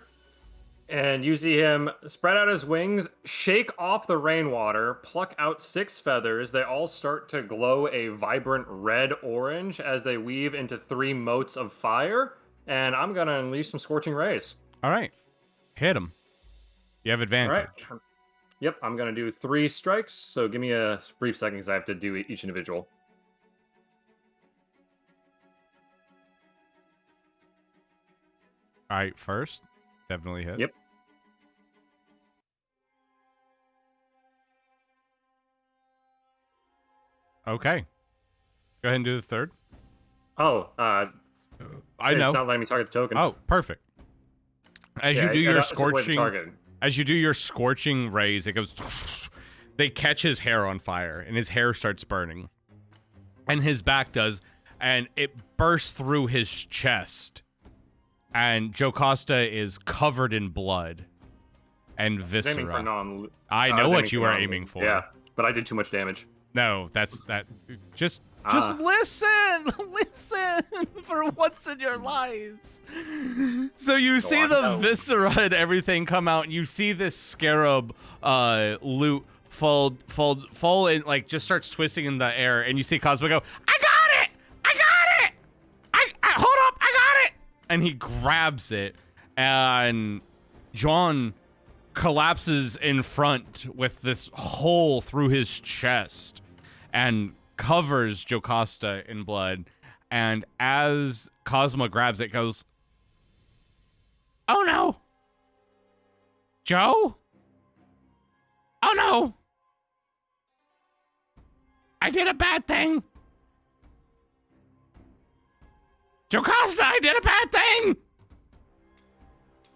And you see him spread out his wings, shake off the rainwater, pluck out 6 feathers. They all start to glow a vibrant red-orange as they weave into 3 motes of fire. And I'm going to unleash some scorching rays. All right, hit him. You have All advantage. right. Yep, I'm going to do 3 strikes. So give me a brief second because I have to do each individual. All right, first, definitely hit. Yep. Okay. Go ahead and do the third. Oh, I it's know. not letting me target the token. Oh, perfect. As Yeah, you do I your got- it's a way to scorching, target. as you do your scorching rays, it goes. They catch his hair on fire, and his hair starts burning, and his back does, and it bursts through his chest, and Jocasta is covered in blood and I was aiming for viscera. non. I know was what aiming you for were non- aiming for. Yeah, but I did too much damage. No, that's that. Just Ah. listen, listen for once in your lives. So you see on, the no. viscera and everything come out, and you see this scarab loot fall and like just starts twisting in the air, and you see Cosmo go, I got it! I hold up, I got it! And he grabs it, and John collapses in front with this hole through his chest and covers Jocasta in blood. And as Cosmo grabs it, goes, oh no! Joe? Oh no! I did a bad thing! Jocasta, I did a bad thing!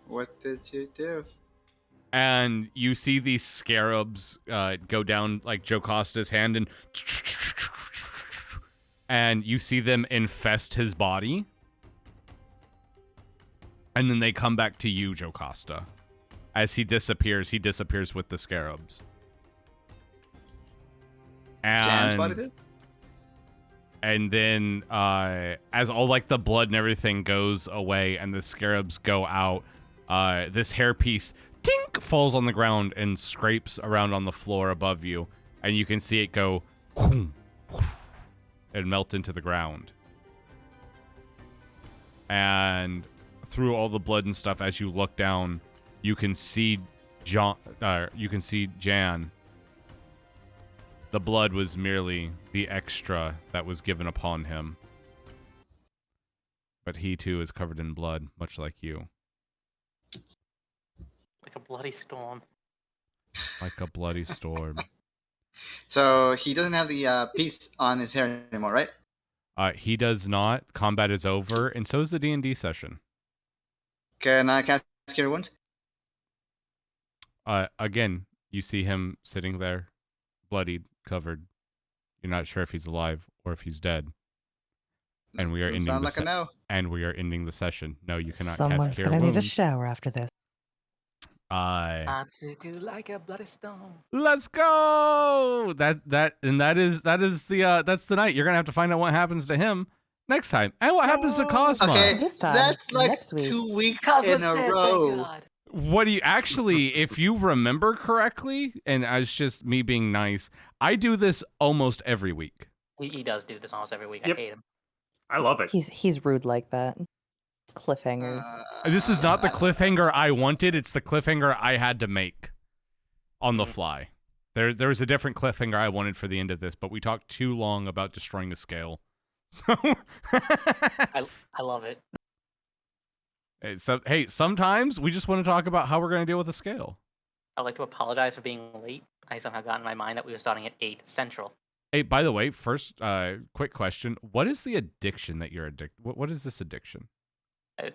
What did you do? And you see these scarabs go down like Jocasta's hand, and you see them infest his body. And then they come back to you, Jocasta. As he disappears with the scarabs. Jan spotted it? And then as all like the blood and everything goes away and the scarabs go out, this hairpiece tink falls on the ground and scrapes around on the floor above you, and you can see it go and melt into the ground. And through all the blood and stuff, as you look down, you can see Jan. The blood was merely the extra that was given upon him. But he too is covered in blood, much like you. Like a bloody storm. Like a bloody storm. So he doesn't have the piece on his hair anymore, right? He does not. Combat is over, and so is the D&D session. Can I cast Cure Wounds? Again, you see him sitting there, bloodied, covered. You're not sure if he's alive or if he's dead. And we are ending Sound like a no. And we are ending the session. No, you cannot Someone's cast Cure gonna need a Wounds. shower after this. Atsuku like a bloody storm. Let's go. That's the night. You're gonna have to find out what happens to him next time, and what happens to Cosmo. Okay, This time, that's like next week. 2 weeks Cosmo's in a dead, thank row. God. What do you actually, if you remember correctly, and it's just me being nice, I do this almost every week. He does do this almost every week. Yep. I hate him. I love it. He's rude like that. Cliffhangers. This is not the cliffhanger I wanted. It's the cliffhanger I had to make on the fly. There was a different cliffhanger I wanted for the end of this, but we talked too long about destroying a scale. So, I love it. so hey, sometimes we just want to talk about how we're going to deal with the scale. I'd like to apologize for being late. I somehow got in my mind that we were starting at 8 Central. Hey, by the way, first, quick question: what is the addiction that you're addicted? What is this addiction?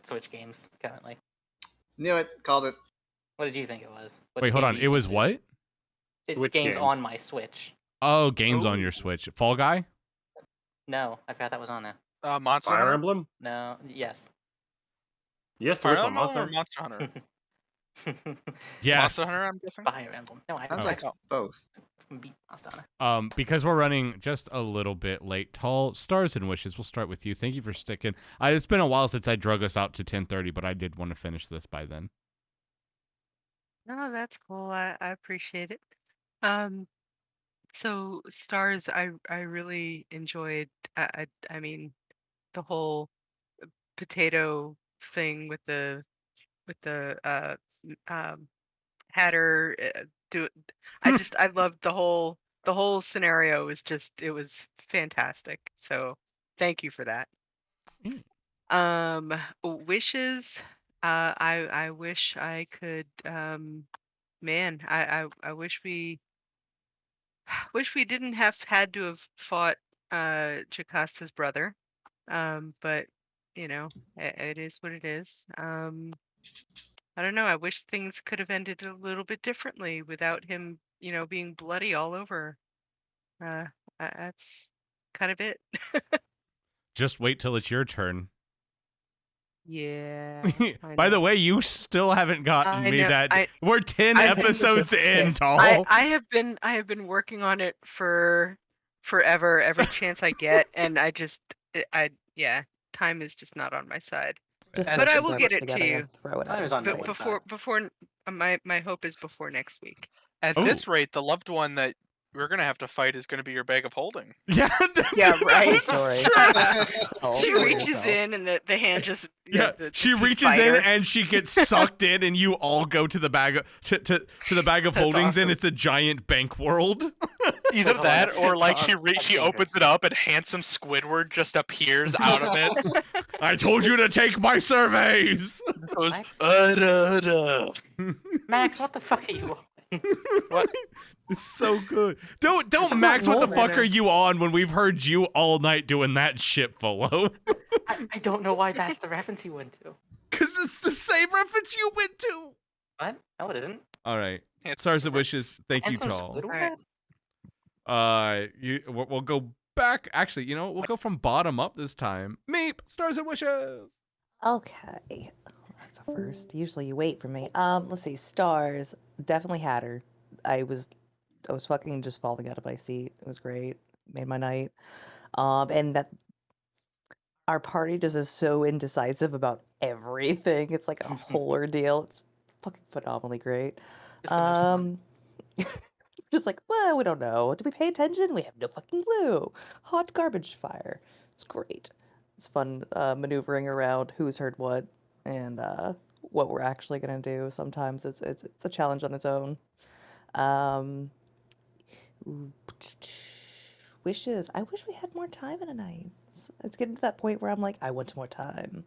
Switch games currently. Knew it. Called it. What did you think it was? Which Wait, hold game on. do It you was think what? is? It's Which games games? on my Switch. Oh, games on your Switch. Fall Guy? No, I forgot that was on there. Monster Fire Hunter? Emblem? No, yes. Yes, Fire there is one. Emblem or Monster. Monster Hunter? Yes. Monster Hunter, I'm guessing. Fire Emblem. No, I don't Sounds like like both. beat Monster Hunter. Because we're running just a little bit late. Tall Stars and Wishes. We'll start with you. Thank you for sticking. It's been a while since I drug us out to 10:30, but I did want to finish this by then. No, that's cool. I appreciate it. So stars, I really enjoyed. I mean, the whole potato thing with the Hatter. I loved the whole scenario. It was fantastic. So thank you for that. Wishes. I wish I could. Man, I wish we didn't have had to have fought Jocasta's brother. But you know, it is what it is. I don't know. I wish things could have ended a little bit differently without him, being bloody all over. That's kind of it. Just wait till it's your turn. Yeah. By the way, you still haven't gotten I me know, that. We're 10 I've been- episodes in, Tall. I have been working on it for forever, every chance I get, and yeah, time is just not on my side. Just But put I the will slides get it to together you. and Throw it I at was us. on the But website. before my hope is before next week. At Ooh. this rate, the loved one that we're gonna have to fight is gonna be your bag of holding. Yeah. Yeah, right. Story. So, She for reaches yourself. in, and the hand just Yeah, she reaches in and she gets sucked in, and you all go to the bag of, to the bag of That's holdings, and awesome. it's a giant bank world. Either Like, that, or like that's she dangerous. opens it up and handsome Squidward just appears out of it. I told you to take my surveys. Goes, What? Max, what the fuck are you on? What? It's so good. Don't Max. What the fuck are you on? When we've heard you all night doing that shit, Folo. I don't know why that's the reference he went to. Because it's the same reference you went to. What? No, it isn't. All right. It's Stars and Wishes. Thank you, Handsome Tall. Squidward? We'll go back. Actually, we'll go from bottom up this time. Meep, Stars and Wishes. Okay. That's a first. Usually you wait for me. Let's see. Stars. Definitely Hatter. I was fucking just falling out of my seat. It was great. Made my night. And that our party just is so indecisive about everything. It's like a whole ordeal. It's fucking phenomenally great. Just the most fun. Just like, well, we don't know. Did we pay attention? We have no fucking clue. Hot garbage fire. It's great. It's fun maneuvering around who's heard what and what we're actually gonna do. Sometimes it's a challenge on its own. Um, ooh, wishes. I wish we had more time in a night. It's getting to that point where I'm like, I want more time.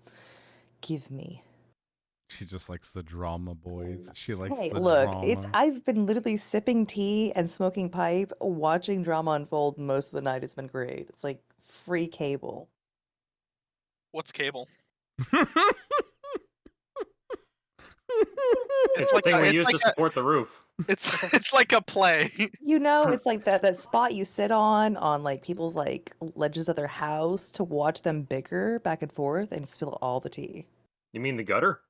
Give me. She just likes the drama, boys. She likes Hey, the look, drama. I've been literally sipping tea and smoking pipe, watching drama unfold most of the night. It's been great. It's like free cable. What's cable? It's the thing we use to support the roof. It's like a play. You know, it's like that spot you sit on like people's like ledges of their house to watch them bicker back and forth and spill all the tea. You mean the gutter?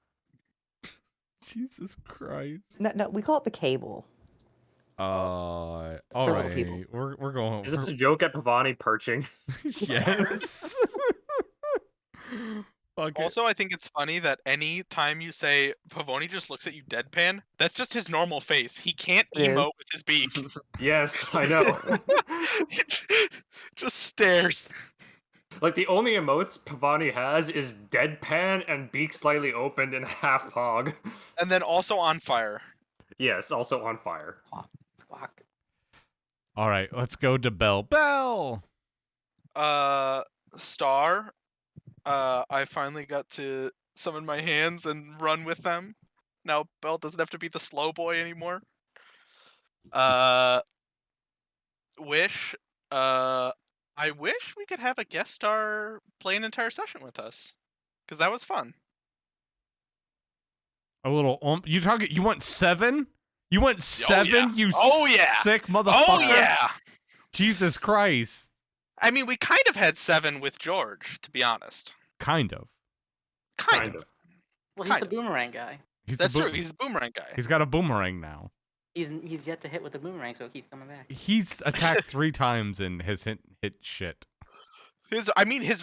Jesus Christ. No, we call it the cable. All For little people. right. We're going. Is this a joke at Pavoni perching? Yes. Fuck it. Also, I think it's funny that any time you say Pavoni just looks at you deadpan, that's just his normal face. He can't It is. emote with his beak. Yes, I know. He just stares. Like, the only emotes Pavoni has is deadpan and beak slightly opened and half hog. And then also on fire. Yes, also on fire. Squawk. All right, let's go to Bell. Bell. Star. I finally got to summon my hands and run with them. Now Bell doesn't have to be the slow boy anymore. Wish. I wish we could have a guest star play an entire session with us, because that was fun. A little. You want 7? You want 7? yeah. You Oh, yeah. sick motherfucker. Oh yeah. Jesus Christ. I mean, we kind of had 7 with George, to be honest. Kind of. Kind of. Well, he's Kind the of. boomerang guy. That's true. He's a boomerang guy. He's got a boomerang now. He's yet to hit with the boomerang, so it keeps coming back. He's attacked 3 times and has hit shit. His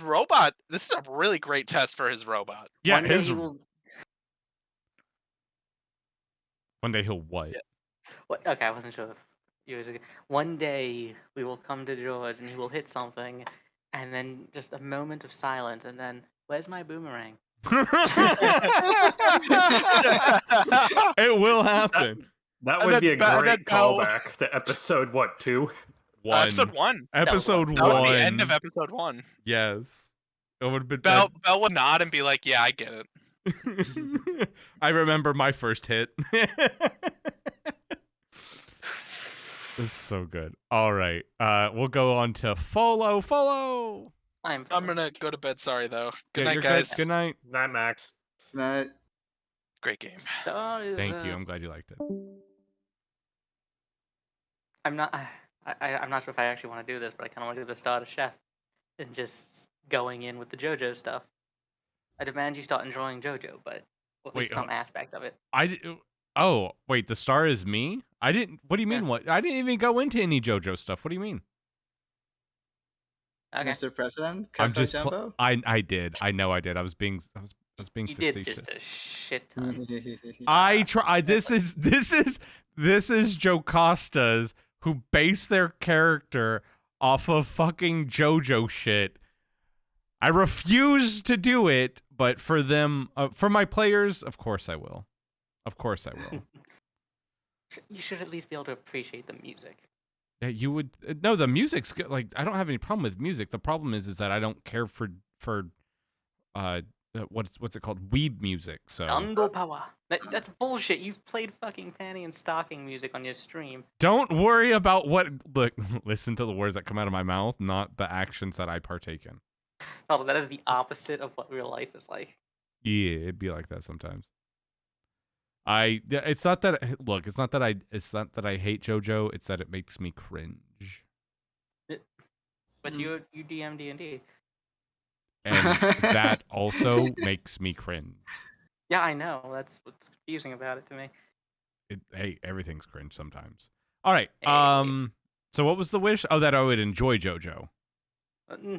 robot. This is a really great test for his robot. Yeah, One day he will. One day he'll what? Yeah. What? Okay, I wasn't sure if you was. One day we will come to George and he will hit something, and then just a moment of silence, and then where's my boomerang? It will happen. That would be a great callback to episode, what, 2? 1. Episode 1. Episode 1. That was the end of episode 1. Yes. It would have been Bell would nod and be like, "Yeah, I get it." I remember my first hit. This is so good. All right. We'll go on to Folo. Folo. I'm gonna go to bed. Sorry though. Good Yeah, night, guys. Good night. Night, Max. Night. Great game. Thank you. I'm glad you liked it. I'm not sure if I actually want to do this, but I kind of want to do the Starter Chef and just going in with the JoJo stuff. I demand you start enjoying JoJo, but at least some aspect of it. Oh, wait, the star is me? I didn't. What do you mean? Yeah. What? I didn't even go into any JoJo stuff. What do you mean? Okay. Mr. President, I'm Cafe just. Jumbo? I did. I know I did. I was being You facetious. did just a shit ton. I try. This is Jocasta's who base their character off of fucking JoJo shit. I refuse to do it, but for them, for my players, of course I will. Of course I will. You should at least be able to appreciate the music. Yeah, you would. No, the music's good. Like, I don't have any problem with music. The problem is that I don't care for what's it called? Weeb music. So Jungle Power. That's bullshit. You've played fucking panty and stocking music on your stream. don't worry about what. Look, listen to the words that come out of my mouth, not the actions that I partake in. Oh, that is the opposite of what real life is like. Yeah, it'd be like that sometimes. It's not that. Look, it's not that I hate JoJo. It's that it makes me cringe. But you DM D&D. And that also makes me cringe. Yeah, I know. That's what's confusing about it to me. Hey, everything's cringe sometimes. All right. Hey. So what was the wish? Oh, that I would enjoy JoJo.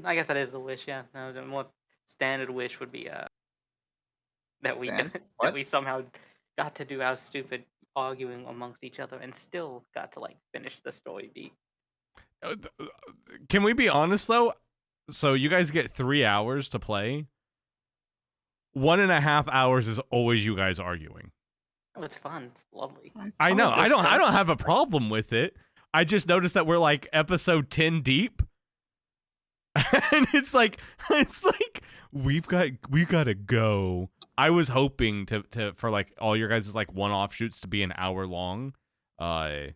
I guess that is the wish. Yeah. No, the more standard wish would be that we Stan? that What? we somehow got to do our stupid arguing amongst each other and still got to like finish the story beat. Can we be honest though? So you guys get 3 hours to play. 1.5 hours is always you guys arguing. Oh, it's fun. It's lovely. I know. I don't have a problem with it. I just noticed that we're like episode 10 deep. And it's like we've got to go. I was hoping to for like all your guys' like one offshoots to be an hour long. What?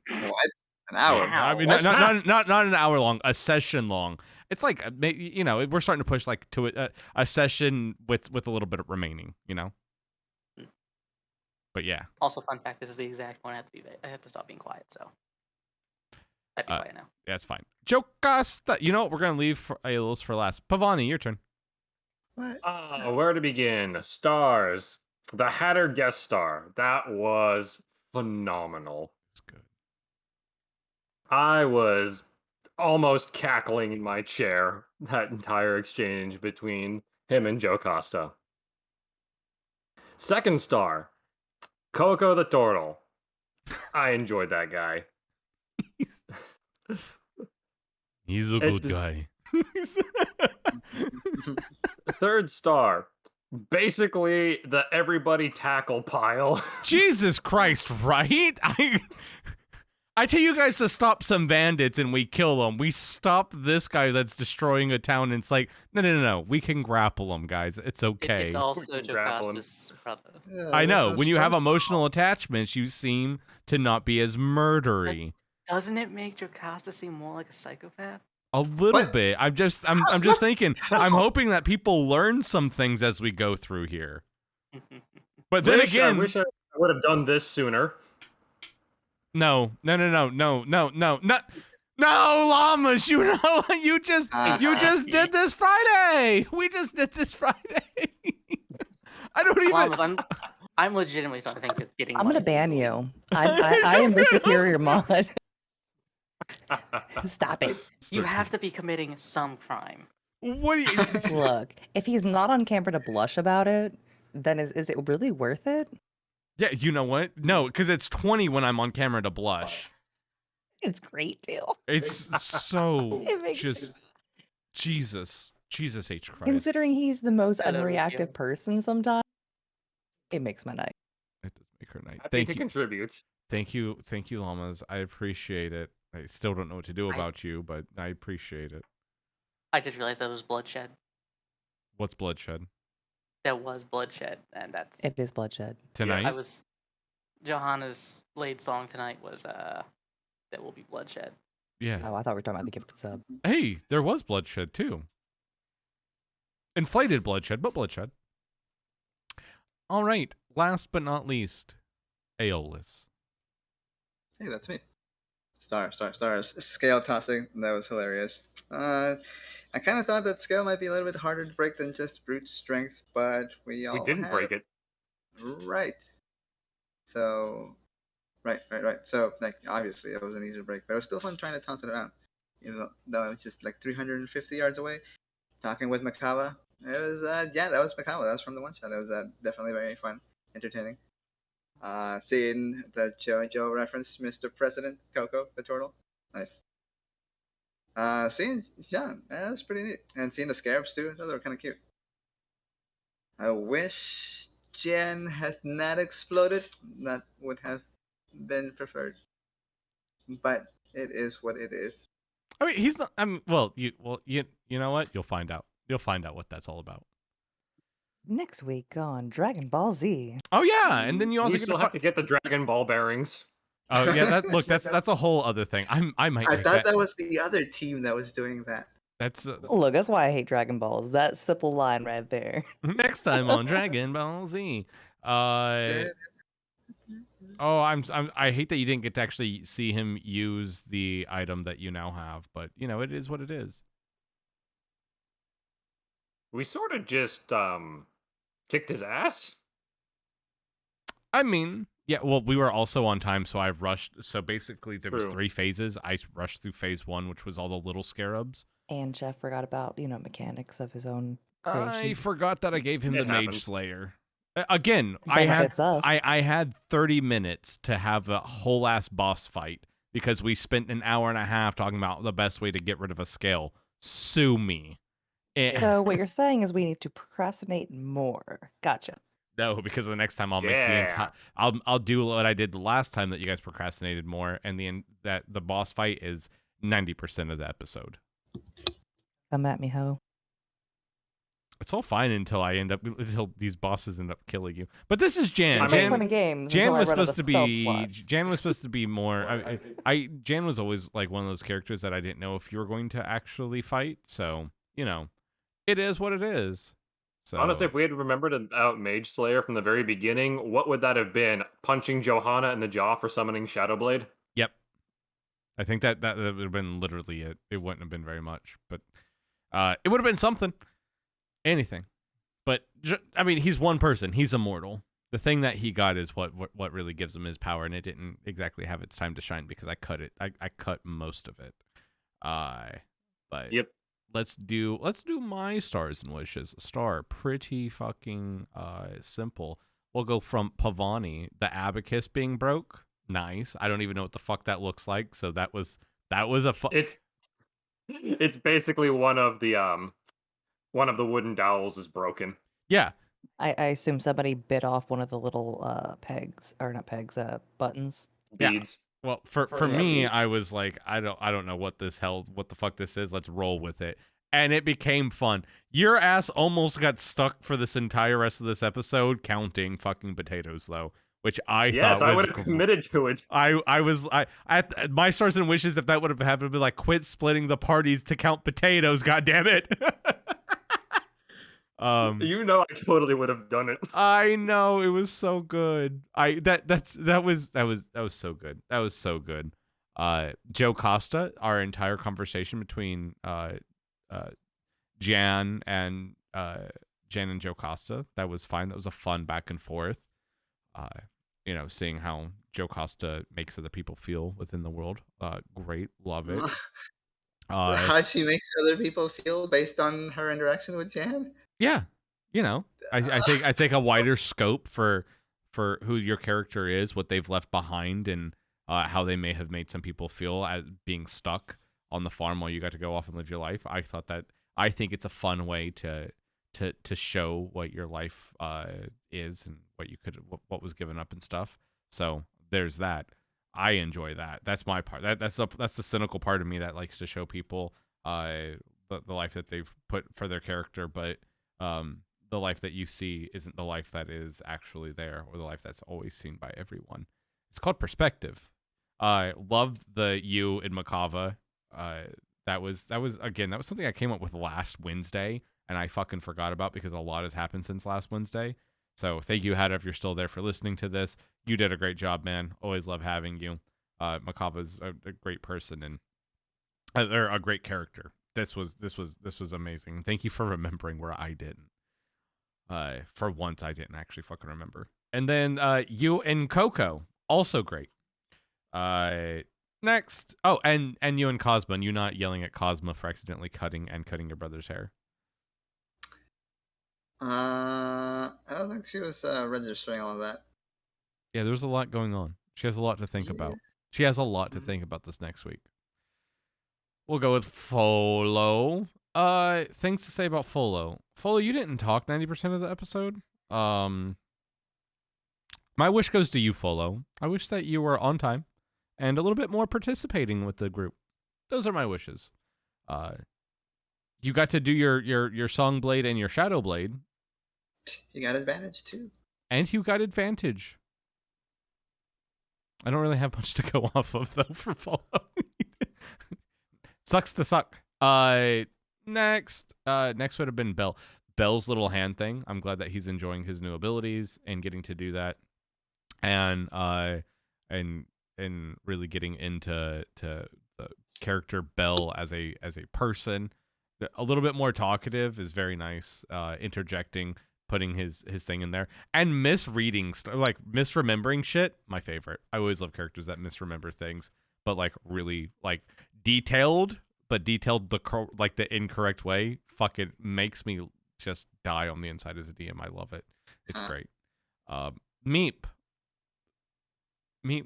An hour? I mean, not an hour long, a session long. It's like you know, we're starting to push like to a session with a little bit of remaining, you know. But yeah. Also, fun fact: this is the exact one I have to stop being quiet. So I'd be quiet now. Yeah, it's fine. Jocasta, you know what? We're gonna leave for Aiolos for last. Pavoni, your turn. What? Where to begin? Stars. The Hatter guest star. That was phenomenal. It's good. I was almost cackling in my chair that entire exchange between him and Jocasta. Second star, Coco the Turtle. I enjoyed that guy. He's a good guy. Third star, basically the everybody tackle pile. Jesus Christ, right? I tell you guys to stop some bandits and we kill them. We stop this guy that's destroying a town and it's like, no. We can grapple him, guys. It's okay. It's also Jocasta's brother. Yeah, I know. this When is you have fun. emotional attachments, you seem to not be as murdery. Doesn't it make Jocasta seem more like a psychopath? A little What? bit. I'm just thinking. I'm hoping that people learn some things as we go through here. But then I again, wish I would have done this sooner. no, llamas. You know what? You just did this Friday. We just did this Friday. I don't even. Llamas, I'm legitimately starting to think you're getting. I'm gonna money. ban you. I am the superior mod. Stop it. You have to be committing some crime. What do you? Look, if he's not on camera to blush about it, then is it really worth it? Yeah, you know what? No, because it's 20 when I'm on camera to blush. It's great too. It's so It makes just Jesus H Christ. Considering he's the most I love it, yeah. unreactive person sometimes, it makes my night. It does make her night. Happy Thank to you, contribute. thank you, llamas. I appreciate it. I still don't know what to do about you, but I appreciate it. I just realized that was bloodshed. What's bloodshed There was bloodshed, and that's. It is bloodshed. tonight? I was. Johanna's lead song tonight was "There Will Be Bloodshed." Yeah. Oh, I thought we were talking about the gifted sub. Hey, there was bloodshed too. Inflated bloodshed, but bloodshed. All right. Last but not least, Aiolos. Hey, that's me. Stars. Scale tossing. That was hilarious. I kind of thought that scale might be a little bit harder to break than just brute strength, but we didn't break it. Right. So, right. So, like, obviously, it was an easy break, but it was still fun trying to toss it around. You know, though it was just like 350 yards away. Talking with Makaba. It was, that was Makaba. That was from the one shot. It was definitely very fun, entertaining. Seeing the JoJo reference, Mr. President, Coco, the turtle. Nice. Seeing John, that was pretty neat. And seeing the scarabs too, those were kind of cute. I wish Jen had not exploded. That would have been preferred. But it is what it is. I mean, he's not. You know what? You'll find out. You'll find out what that's all about. Next week on Dragon Ball Z. Oh yeah, and then you also You get still have to get the Dragon Ball bearings. Oh yeah, that's a whole other thing. I thought that was the other team that was doing that. That's Look, that's why I hate Dragon Balls. That simple line right there. next time on Dragon Ball Z. I hate that you didn't get to actually see him use the item that you now have, but you know, it is what it is. We sort of just kicked his ass. I mean, yeah, well, we were also on time, so I rushed. So basically, there was True. 3 phases. I rushed through phase 1, which was all the little scarabs. And Jeff forgot about, mechanics of his own I creation. forgot that I gave him It the Mage happens. Slayer. Again, I Benefits had us. I had 30 minutes to have a whole ass boss fight because we spent an hour and a half talking about the best way to get rid of a scale. Sue me. So what you're saying is we need to procrastinate more. Gotcha. No, because the next time I'll make the entire. I'll do what I did the last time that you guys procrastinated more, and that the boss fight is 90% of the episode. Come at me, ho. It's all fine until these bosses end up killing you. But this is Jan. It's I all mean, fun and games. Jan until I was run out supposed of to spell be. slots. Jan was supposed to be more. Jan was always like one of those characters that I didn't know if you were going to actually fight. So it is what it is. So Honestly, if we had remembered about Mage Slayer from the very beginning, what would that have been? Punching Johanna in the jaw for summoning Shadowblade? Yep. I think that would have been literally it. It wouldn't have been very much, but it would have been something. Anything. But I mean, he's one person. He's immortal. The thing that he got is what really gives him his power, and it didn't exactly have its time to shine because I cut it. I cut most of it. But Yep. let's do my stars and wishes. Star, pretty fucking simple. We'll go from Pavoni, the abacus being broke. Nice. I don't even know what the fuck that looks like. So that was a It's basically one of the wooden dowels is broken. Yeah. I assume somebody bit off one of the little pegs, or not pegs, buttons. Beads. Well, for Yeah, me, bead. I was like, I don't know what the fuck this is. Let's roll with it. And it became fun. Your ass almost got stuck for this entire rest of this episode counting fucking potatoes, though, which I thought was I would have committed to it. I was at my stars and wishes. If that would have happened, be like, quit splitting the parties to count potatoes. God damn it. I totally would have done it. I know, it was so good. That was so good. That was so good. Jocasta, our entire conversation between Jan and Jocasta, that was fine. That was a fun back and forth. Seeing how Jocasta makes other people feel within the world. Great, love it. How she makes other people feel based on her interaction with Jan. Yeah, I think a wider scope for who your character is, what they've left behind, and how they may have made some people feel as being stuck on the farm while you got to go off and live your life. I think it's a fun way to show what your life is and what was given up and stuff. So there's that. I enjoy that. That's my part. That's the cynical part of me that likes to show people the life that they've put for their character, but the life that you see isn't the life that is actually there, or the life that's always seen by everyone. It's called perspective. Love the you in Makava. That was something I came up with last Wednesday, and I fucking forgot about because a lot has happened since last Wednesday. So thank you, Hada, if you're still there for listening to this. You did a great job, man. Always love having you. Makava's a great person and or a great character. This was amazing. Thank you for remembering where I didn't. For once, I didn't actually fucking remember. And then you and Coco, also great. Next. Oh, and you and Cosmo, and you not yelling at Cosmo for accidentally cutting your brother's hair. I don't think she was registering all of that. Yeah, there was a lot going on. She has a lot to think about. She has a lot to think about this next week. We'll go with Folo. Things to say about Folo. Folo, you didn't talk 90% of the episode. My wish goes to you, Folo. I wish that you were on time and a little bit more participating with the group. Those are my wishes. You got to do your Song Blade and your Shadow Blade. You got advantage too. And you got advantage. I don't really have much to go off of though for Folo. Sucks to suck. Next would have been Bell. Bell's little hand thing. I'm glad that he's enjoying his new abilities and getting to do that, and really getting into the character Bell as a person. A little bit more talkative is very nice. Interjecting, putting his thing in there and misreading like misremembering shit. My favorite. I always love characters that misremember things, but like really like detailed, but detailed the incorrect way. Fuck, it makes me just die on the inside as a DM. I love it. It's great. Meep,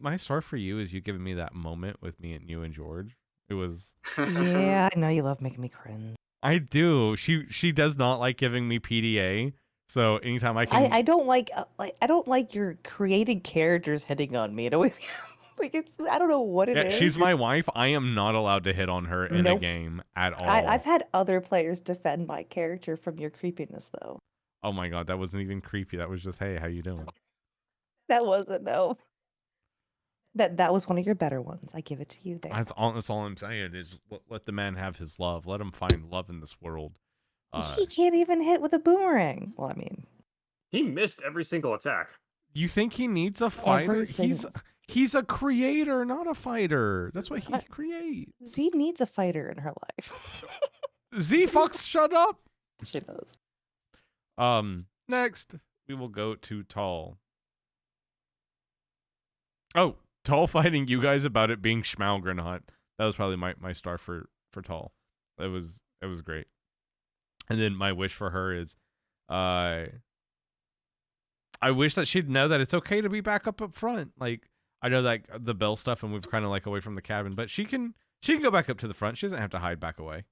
my star for you is you giving me that moment with me and you and George. It was. Yeah, I know you love making me cringe. I do. She does not like giving me PDA. So anytime I can, I don't like I don't like your created characters hitting on me. It always like it's I don't know what it is. she's my wife. I am not allowed to hit on her in a Nope. game at all. I've had other players defend my character from your creepiness, though. Oh my god, that wasn't even creepy. That was just, hey, how you doing? That wasn't no. That was one of your better ones. I give it to you there. That's all I'm saying is let the man have his love. Let him find love in this world. He can't even hit with a boomerang. Well, I mean, He missed every single attack. You think he needs a fighter? every single. He's a creator, not a fighter. That's what he creates. Z needs a fighter in her life. Z fucks, shut up. She does. Next we will go to Tall. Oh, Tall fighting you guys about it being Schmalgrenhut. That was probably my star for Tall. It was great. And then my wish for her is, I wish that she'd know that it's okay to be back up front. Like, I know that the bell stuff and we've kind of like away from the cabin, but she can go back up to the front. She doesn't have to hide back away.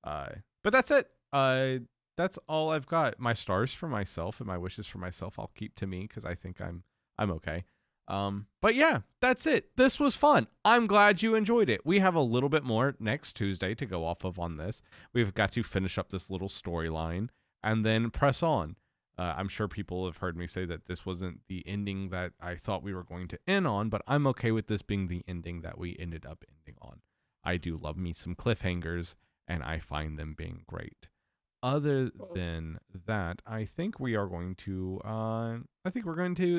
But that's it. That's all I've got. My stars for myself and my wishes for myself I'll keep to me because I think I'm okay. But yeah, that's it. This was fun. I'm glad you enjoyed it. We have a little bit more next Tuesday to go off of on this. We've got to finish up this little storyline and then press on. I'm sure people have heard me say that this wasn't the ending that I thought we were going to end on, but I'm okay with this being the ending that we ended up ending on. I do love me some cliffhangers, and I find them being great. Other than that, I think we are going to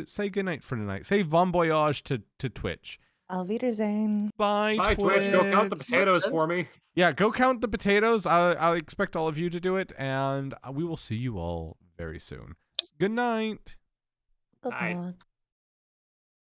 say goodnight for tonight. Say bon voyage to Twitch. Auf Wiedersehen. Bye, Bye, Twitch. Go count the potatoes for me. Yeah, go count the potatoes. I'll expect all of you to do it, and we will see you all very soon. Good night. Good Night. luck.